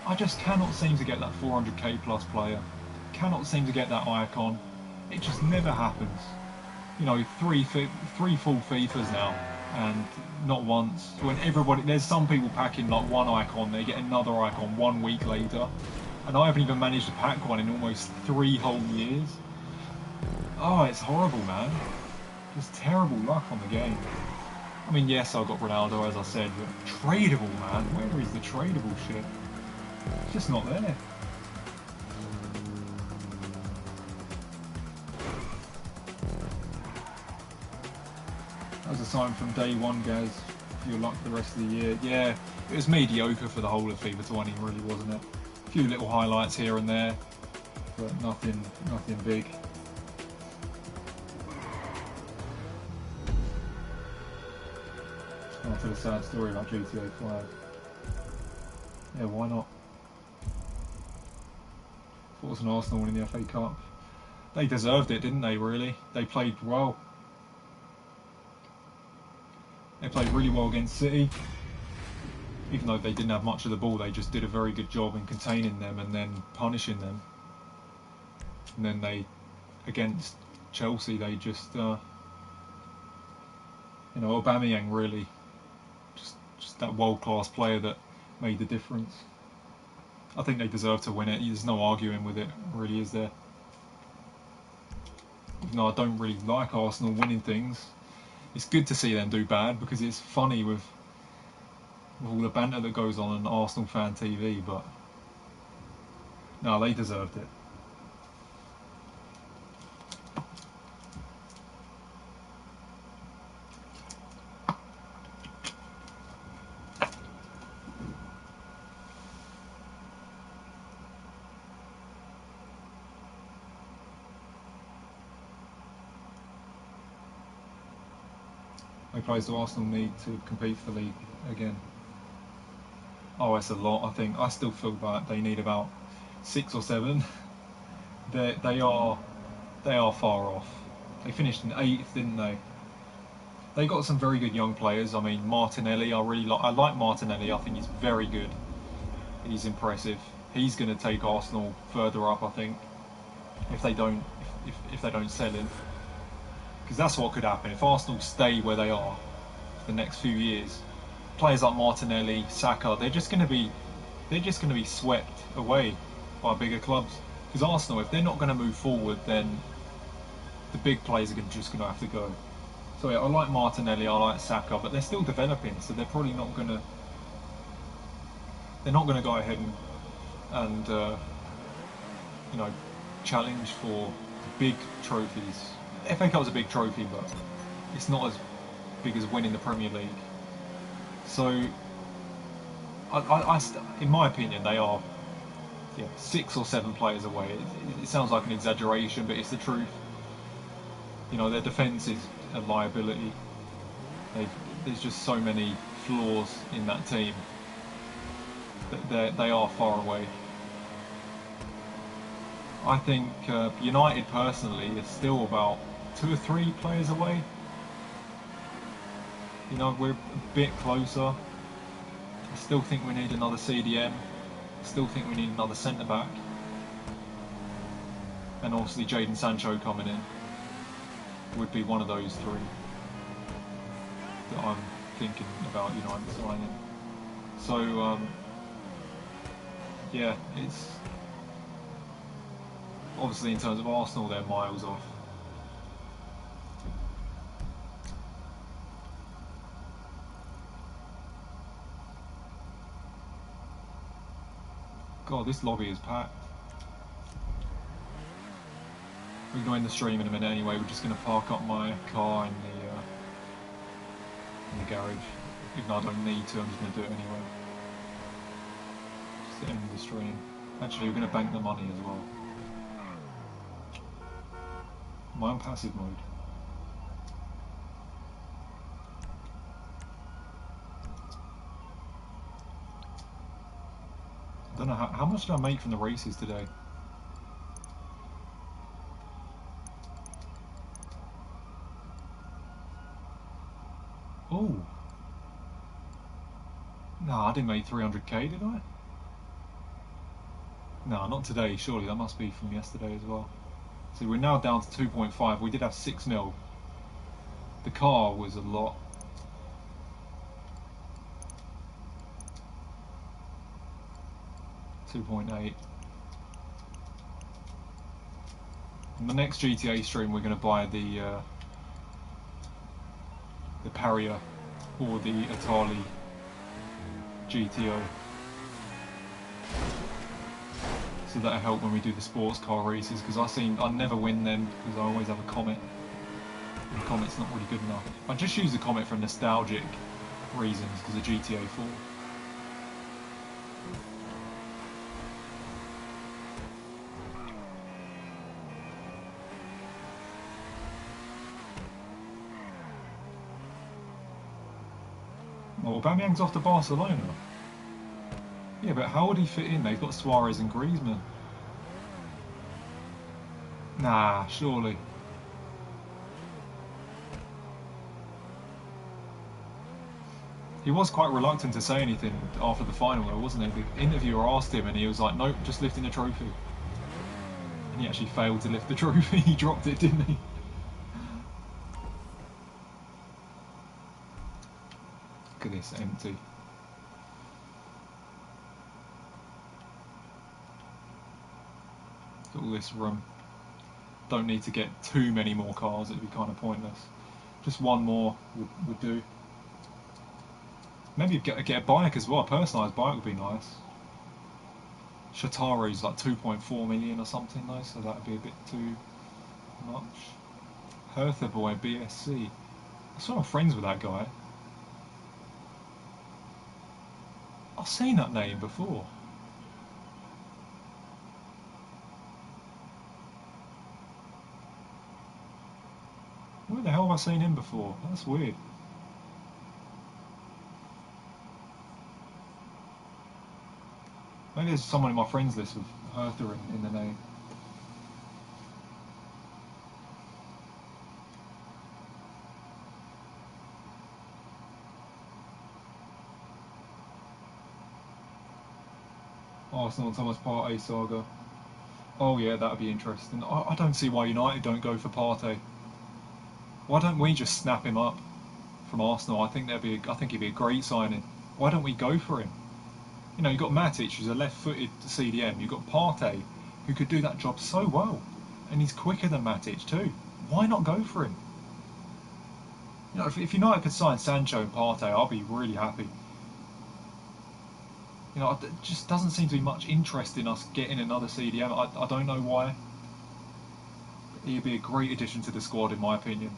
I just cannot seem to get that 400k plus player. Cannot seem to get that icon. It just never happens. You know, three full FIFAs now, and not once. When everybody, there's some people packing like one icon, they get another icon 1 week later, and I haven't even managed to pack one in almost 3 whole years. Oh, it's horrible, man. Just terrible luck on the game. I mean, yes, I got Ronaldo, as I said, but tradable, man. Where is the tradable shit? It's just not there. That was a sign from day one, guys. your luck the rest of the year. Yeah, it was mediocre for the whole of FIFA 20, really, wasn't it? A few little highlights here and there, but nothing big. After the sad story about GTA 5. Yeah, why not? Thought it was an Arsenal winning the FA Cup. They deserved it, didn't they, really? They played well. They played really well against City. Even though they didn't have much of the ball, they just did a very good job in containing them and then punishing them. And then they, against Chelsea, they just, Aubameyang really, just that world-class player that made the difference. I think they deserve to win it. There's no arguing with it, really, is there? Even though I don't really like Arsenal winning things, it's good to see them do bad because it's funny with all the banter that goes on Arsenal fan TV, but no, they deserved it. They players do Arsenal need to compete for the league again? Oh, it's a lot. I still feel that they need about 6 or 7. They are far off. They finished in 8th, didn't they? They got some very good young players. I mean, Martinelli. I like Martinelli. I think he's very good. He's impressive. He's going to take Arsenal further up, I think, if they don't sell him. Because that's what could happen if Arsenal stay where they are for the next few years. Players like Martinelli, Saka, they're just going to be swept away by bigger clubs. Because Arsenal, if they're not going to move forward, then the big players are just going to have to go. So yeah, I like Martinelli, I like Saka, but they're still developing, so they're probably not going to. They're not going to go ahead and challenge for big trophies. FA Cup's a big trophy, but it's not as big as winning the Premier League. So, in my opinion, they are 6 or 7 players away. It sounds like an exaggeration, but it's the truth. Their defence is a liability. There's just so many flaws in that team that they are far away. I think United personally is still about 2 or 3 players away. We're a bit closer. I still think we need another CDM. I still think we need another centre back. And obviously Jadon Sancho coming in would be one of those 3 that I'm thinking about United signing. So it's obviously in terms of Arsenal they're miles off. God, this lobby is packed. We're going to end the stream in a minute anyway. We're just going to park up my car in the garage. Even though I don't need to, I'm just going to do it anyway. Just to end the stream. Actually, we're going to bank the money as well. Am I on passive mode? I don't know how much did I make from the races today? Oh. No, I didn't make 300k, did I? No, not today, surely. That must be from yesterday as well. So we're now down to 2.5. We did have 6 mil. The car was a lot. $2.8. In the next GTA stream, we're going to buy the Paria or the Italy GTO. So that'll help when we do the sports car races, because I never win them because I always have a Comet. And the Comet's not really good enough. I just use the Comet for nostalgic reasons because of GTA 4. Oh, Aubameyang's off to Barcelona. Yeah, but how would he fit in? They've got Suarez and Griezmann. Nah, surely. He was quite reluctant to say anything after the final though, wasn't he? The interviewer asked him and he was like, nope, just lifting the trophy. And he actually failed to lift the trophy. He dropped it, didn't he? Look at this, empty. Got all this room. Don't need to get too many more cars, it'd be kind of pointless. Just one more would do. Maybe get a bike as well, a personalised bike would be nice. Shatari's like 2.4 million or something though, so that would be a bit too much. Hertha Boy BSC. I saw I'm friends with that guy. I've seen that name before. Where the hell have I seen him before? That's weird. Maybe there's someone in my friends list with Hertha in the name. Arsenal and Thomas Partey saga. Oh yeah, that'd be interesting. I don't see why United don't go for Partey. Why don't we just snap him up from Arsenal? I think he'd be a great signing. Why don't we go for him? You know, you've got Matic, who's a left-footed CDM. You've got Partey, who could do that job so well, and he's quicker than Matic too. Why not go for him? You know, if United could sign Sancho and Partey, I'll be really happy. You know, it just doesn't seem to be much interest in us getting another CDM. I don't know why. He'd be a great addition to the squad, in my opinion.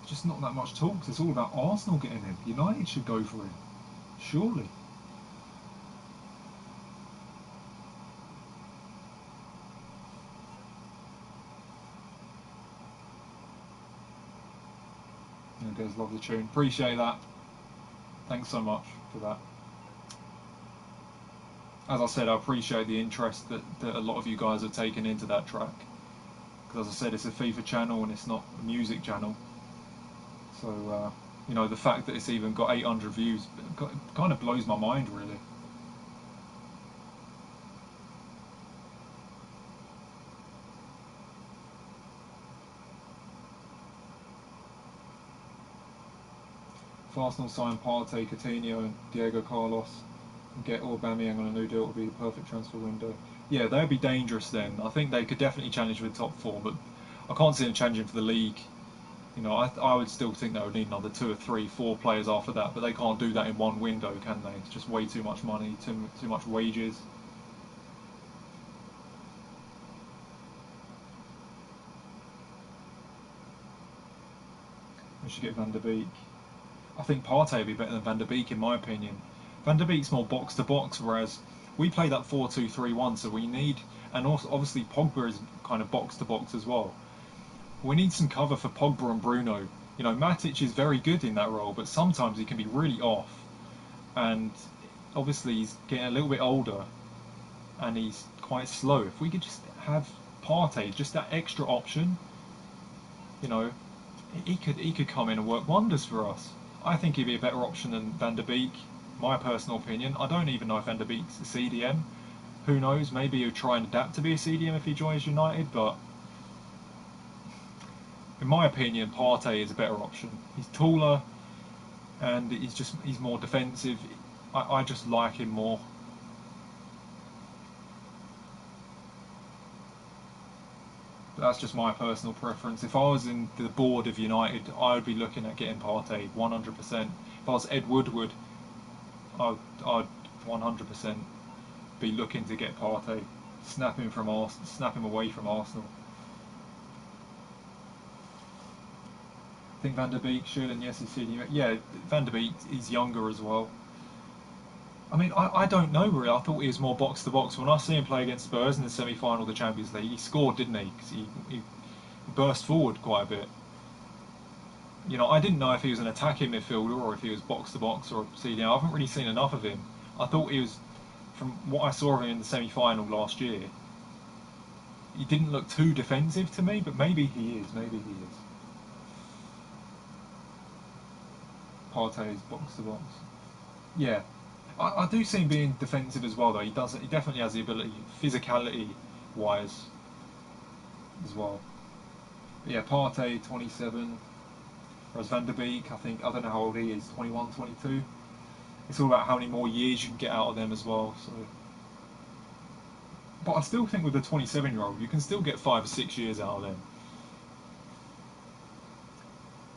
Just not that much talk. It's all about Arsenal getting him. United should go for him. Surely. There goes Love the Tune. Appreciate that. Thanks so much for that. As I said, I appreciate the interest that a lot of you guys have taken into that track. Because as I said, it's a FIFA channel and it's not a music channel. So, you know, the fact that it's even got 800 views kind of blows my mind, really. If Arsenal sign Partey, Coutinho and Diego Carlos and get Aubameyang on a new deal, it would be the perfect transfer window. Yeah, they'd be dangerous then. I think they could definitely challenge for the top four, but I can't see them challenging for the league. You know, I would still think they would need another 2 or 3, 4 players after that, but they can't do that in one window, can they? It's just way too much money, too much wages. We should get Van der Beek. I think Partey would be better than Van der Beek in my opinion. Van der Beek's more box to box, whereas we play that 4-2-3-1, so we need, and also obviously Pogba is kind of box to box as well. We need some cover for Pogba and Bruno. You know, Matic is very good in that role, but sometimes he can be really off. And obviously he's getting a little bit older, and he's quite slow. If we could just have Partey, just that extra option, you know, he could come in and work wonders for us. I think he'd be a better option than Van der Beek, my personal opinion. I don't even know if Van der Beek's a CDM. Who knows? Maybe he'll try and adapt to be a CDM if he joins United, but in my opinion, Partey is a better option. He's taller, and he's more defensive. I just like him more. But that's just my personal preference. If I was in the board of United, I would be looking at getting Partey 100%. If I was Ed Woodward, I'd 100% be looking to get Partey, snap him away from Arsenal. I think Van der Beek should, and yes, he's feeding. Yeah, Van der Beek, he's younger as well. I mean, I don't know really. I thought he was more box to box. When I see him play against Spurs in the semi-final of the Champions League, he scored, didn't he? Because he burst forward quite a bit. You know, I didn't know if he was an attacking midfielder or if he was box to box or CDM. I haven't really seen enough of him. I thought he was, from what I saw of him in the semi-final last year, he didn't look too defensive to me, but maybe he is. Maybe he is. Partey is box to box. Yeah, I do see him being defensive as well, though. He does. He definitely has the ability, physicality-wise, as well. But yeah, Partey, 27. Whereas Van der Beek, I don't know how old he is, 21, 22. It's all about how many more years you can get out of them as well. So, but I still think with the 27-year-old, you can still get 5 or 6 years out of them.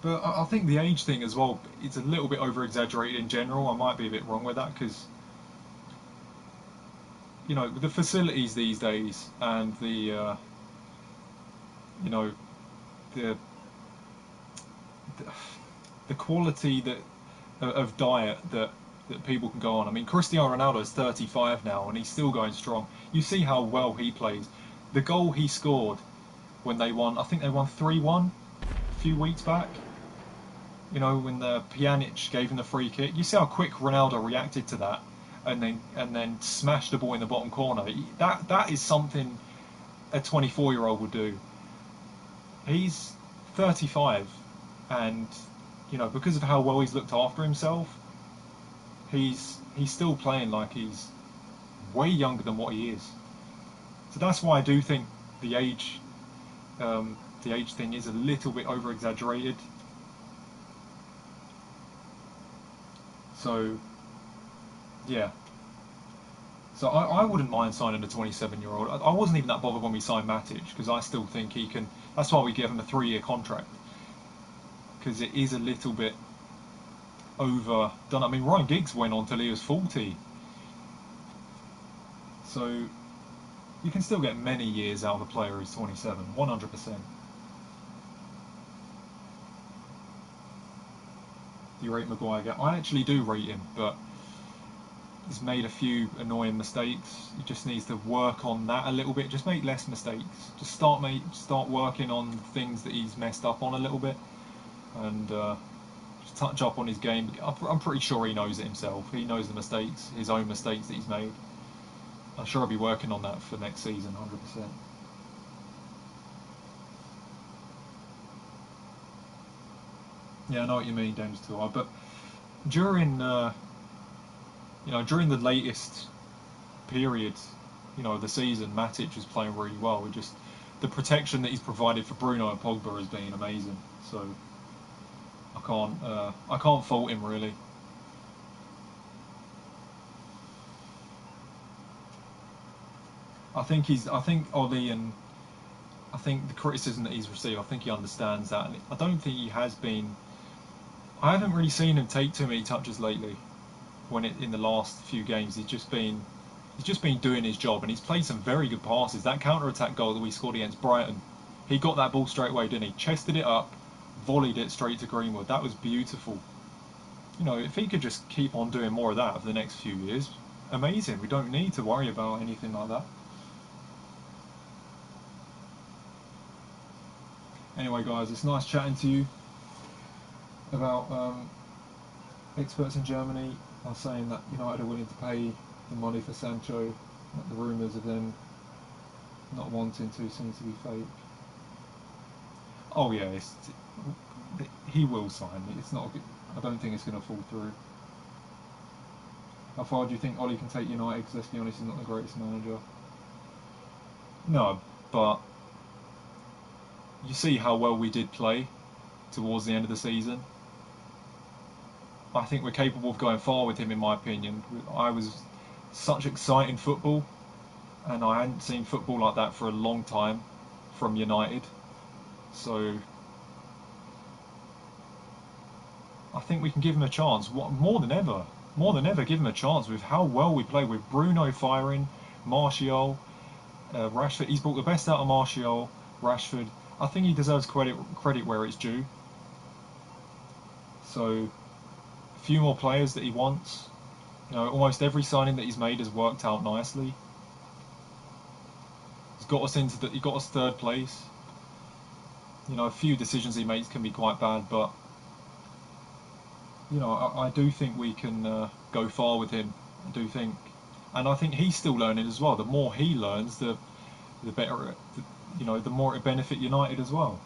But I think the age thing as well, it's a little bit over-exaggerated in general. I might be a bit wrong with that because, you know, with the facilities these days and the, you know, the quality that of diet that people can go on. I mean, Cristiano Ronaldo is 35 now and he's still going strong. You see how well he plays. The goal he scored when they won, I think they won 3-1 a few weeks back. You know, when the Pjanic gave him the free kick, you see how quick Ronaldo reacted to that, and then smashed the ball in the bottom corner. That is something a 24-year-old would do. He's 35, and you know, because of how well he's looked after himself, he's still playing like he's way younger than what he is. So that's why I do think the age thing is a little bit over exaggerated. So, yeah. So I wouldn't mind signing a 27-year-old. I wasn't even that bothered when we signed Matic because I still think he can. That's why we gave him a 3-year contract, because it is a little bit overdone. I mean, Ryan Giggs went on till he was 40. So you can still get many years out of a player who's 27, 100%. Do you rate Maguire? I actually do rate him, but he's made a few annoying mistakes. He just needs to work on that a little bit. Just make less mistakes. Just start working on things that he's messed up on a little bit, and just touch up on his game. I'm pretty sure he knows it himself. He knows the mistakes, his own mistakes that he's made. I'm sure I'll be working on that for next season, 100%. Yeah, I know what you mean, James too. But during, during the latest period, of the season, Matic was playing really well. The protection that he's provided for Bruno and Pogba has been amazing. So I can't fault him really. I think Ollie, and I think the criticism that he's received, I think he understands that. And I don't think he has been. I haven't really seen him take too many touches lately. In the last few games, he's just been doing his job, and he's played some very good passes. That counter-attack goal that we scored against Brighton, he got that ball straight away, didn't he? Chested it up, volleyed it straight to Greenwood. That was beautiful. If he could just keep on doing more of that for the next few years, amazing. We don't need to worry about anything like that. Anyway, guys, it's nice chatting to you about experts in Germany are saying that United are willing to pay the money for Sancho. That the rumours of them not wanting to seems to be fake. Oh yeah, he will sign. It's not. I don't think it's going to fall through. How far do you think Ollie can take United? Because let's be honest, he's not the greatest manager. No, but you see how well we did play towards the end of the season. I think we're capable of going far with him, in my opinion. I was such exciting football, and I hadn't seen football like that for a long time from United. So I think we can give him a chance. More than ever, give him a chance with how well we play with Bruno firing, Martial, Rashford. He's brought the best out of Martial, Rashford. I think he deserves credit where it's due. So a few more players that he wants. You know, almost every signing that he's made has worked out nicely. He's got us he got us third place. You know, a few decisions he makes can be quite bad, but you know, I do think we can go far with him. I do think, and I think he's still learning as well. The more he learns, the better. You know, the more it benefit United as well.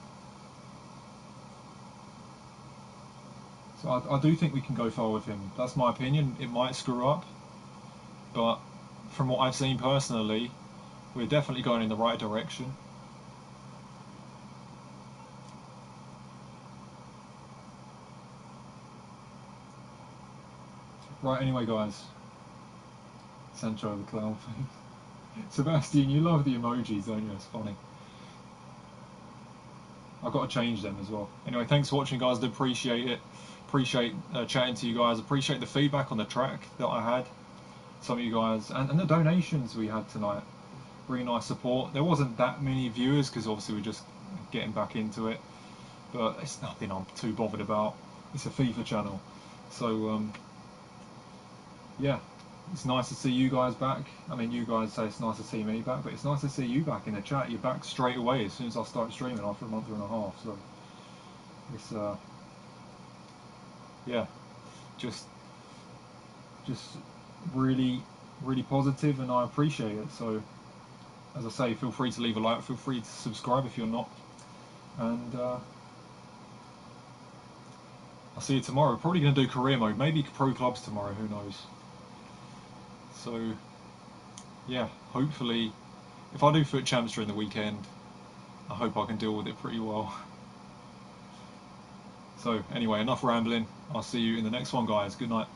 So I do think we can go far with him. That's my opinion. It might screw up, but from what I've seen personally, we're definitely going in the right direction. Right, anyway guys, Sancho the clown face. Sebastian, you love the emojis, don't you? It's funny. I've got to change them as well. Anyway, thanks for watching guys, I do appreciate it. Appreciate chatting to you guys, appreciate the feedback on the track that I had. Some of you guys, and the donations we had tonight. Really nice support. There wasn't that many viewers because obviously we're just getting back into it. But it's nothing I'm too bothered about. It's a FIFA channel. So, yeah, it's nice to see you guys back. I mean, you guys say it's nice to see me back, but it's nice to see you back in the chat. You're back straight away as soon as I start streaming after a month and a half. So it's yeah, just really positive, and I appreciate it. So as I say, feel free to leave a like, feel free to subscribe if you're not, and I'll see you tomorrow. Probably going to do career mode, maybe pro clubs tomorrow, who knows. So yeah, hopefully if I do FUT Champs during the weekend, I hope I can deal with it pretty well. So anyway, enough rambling. I'll see you in the next one guys. Good night.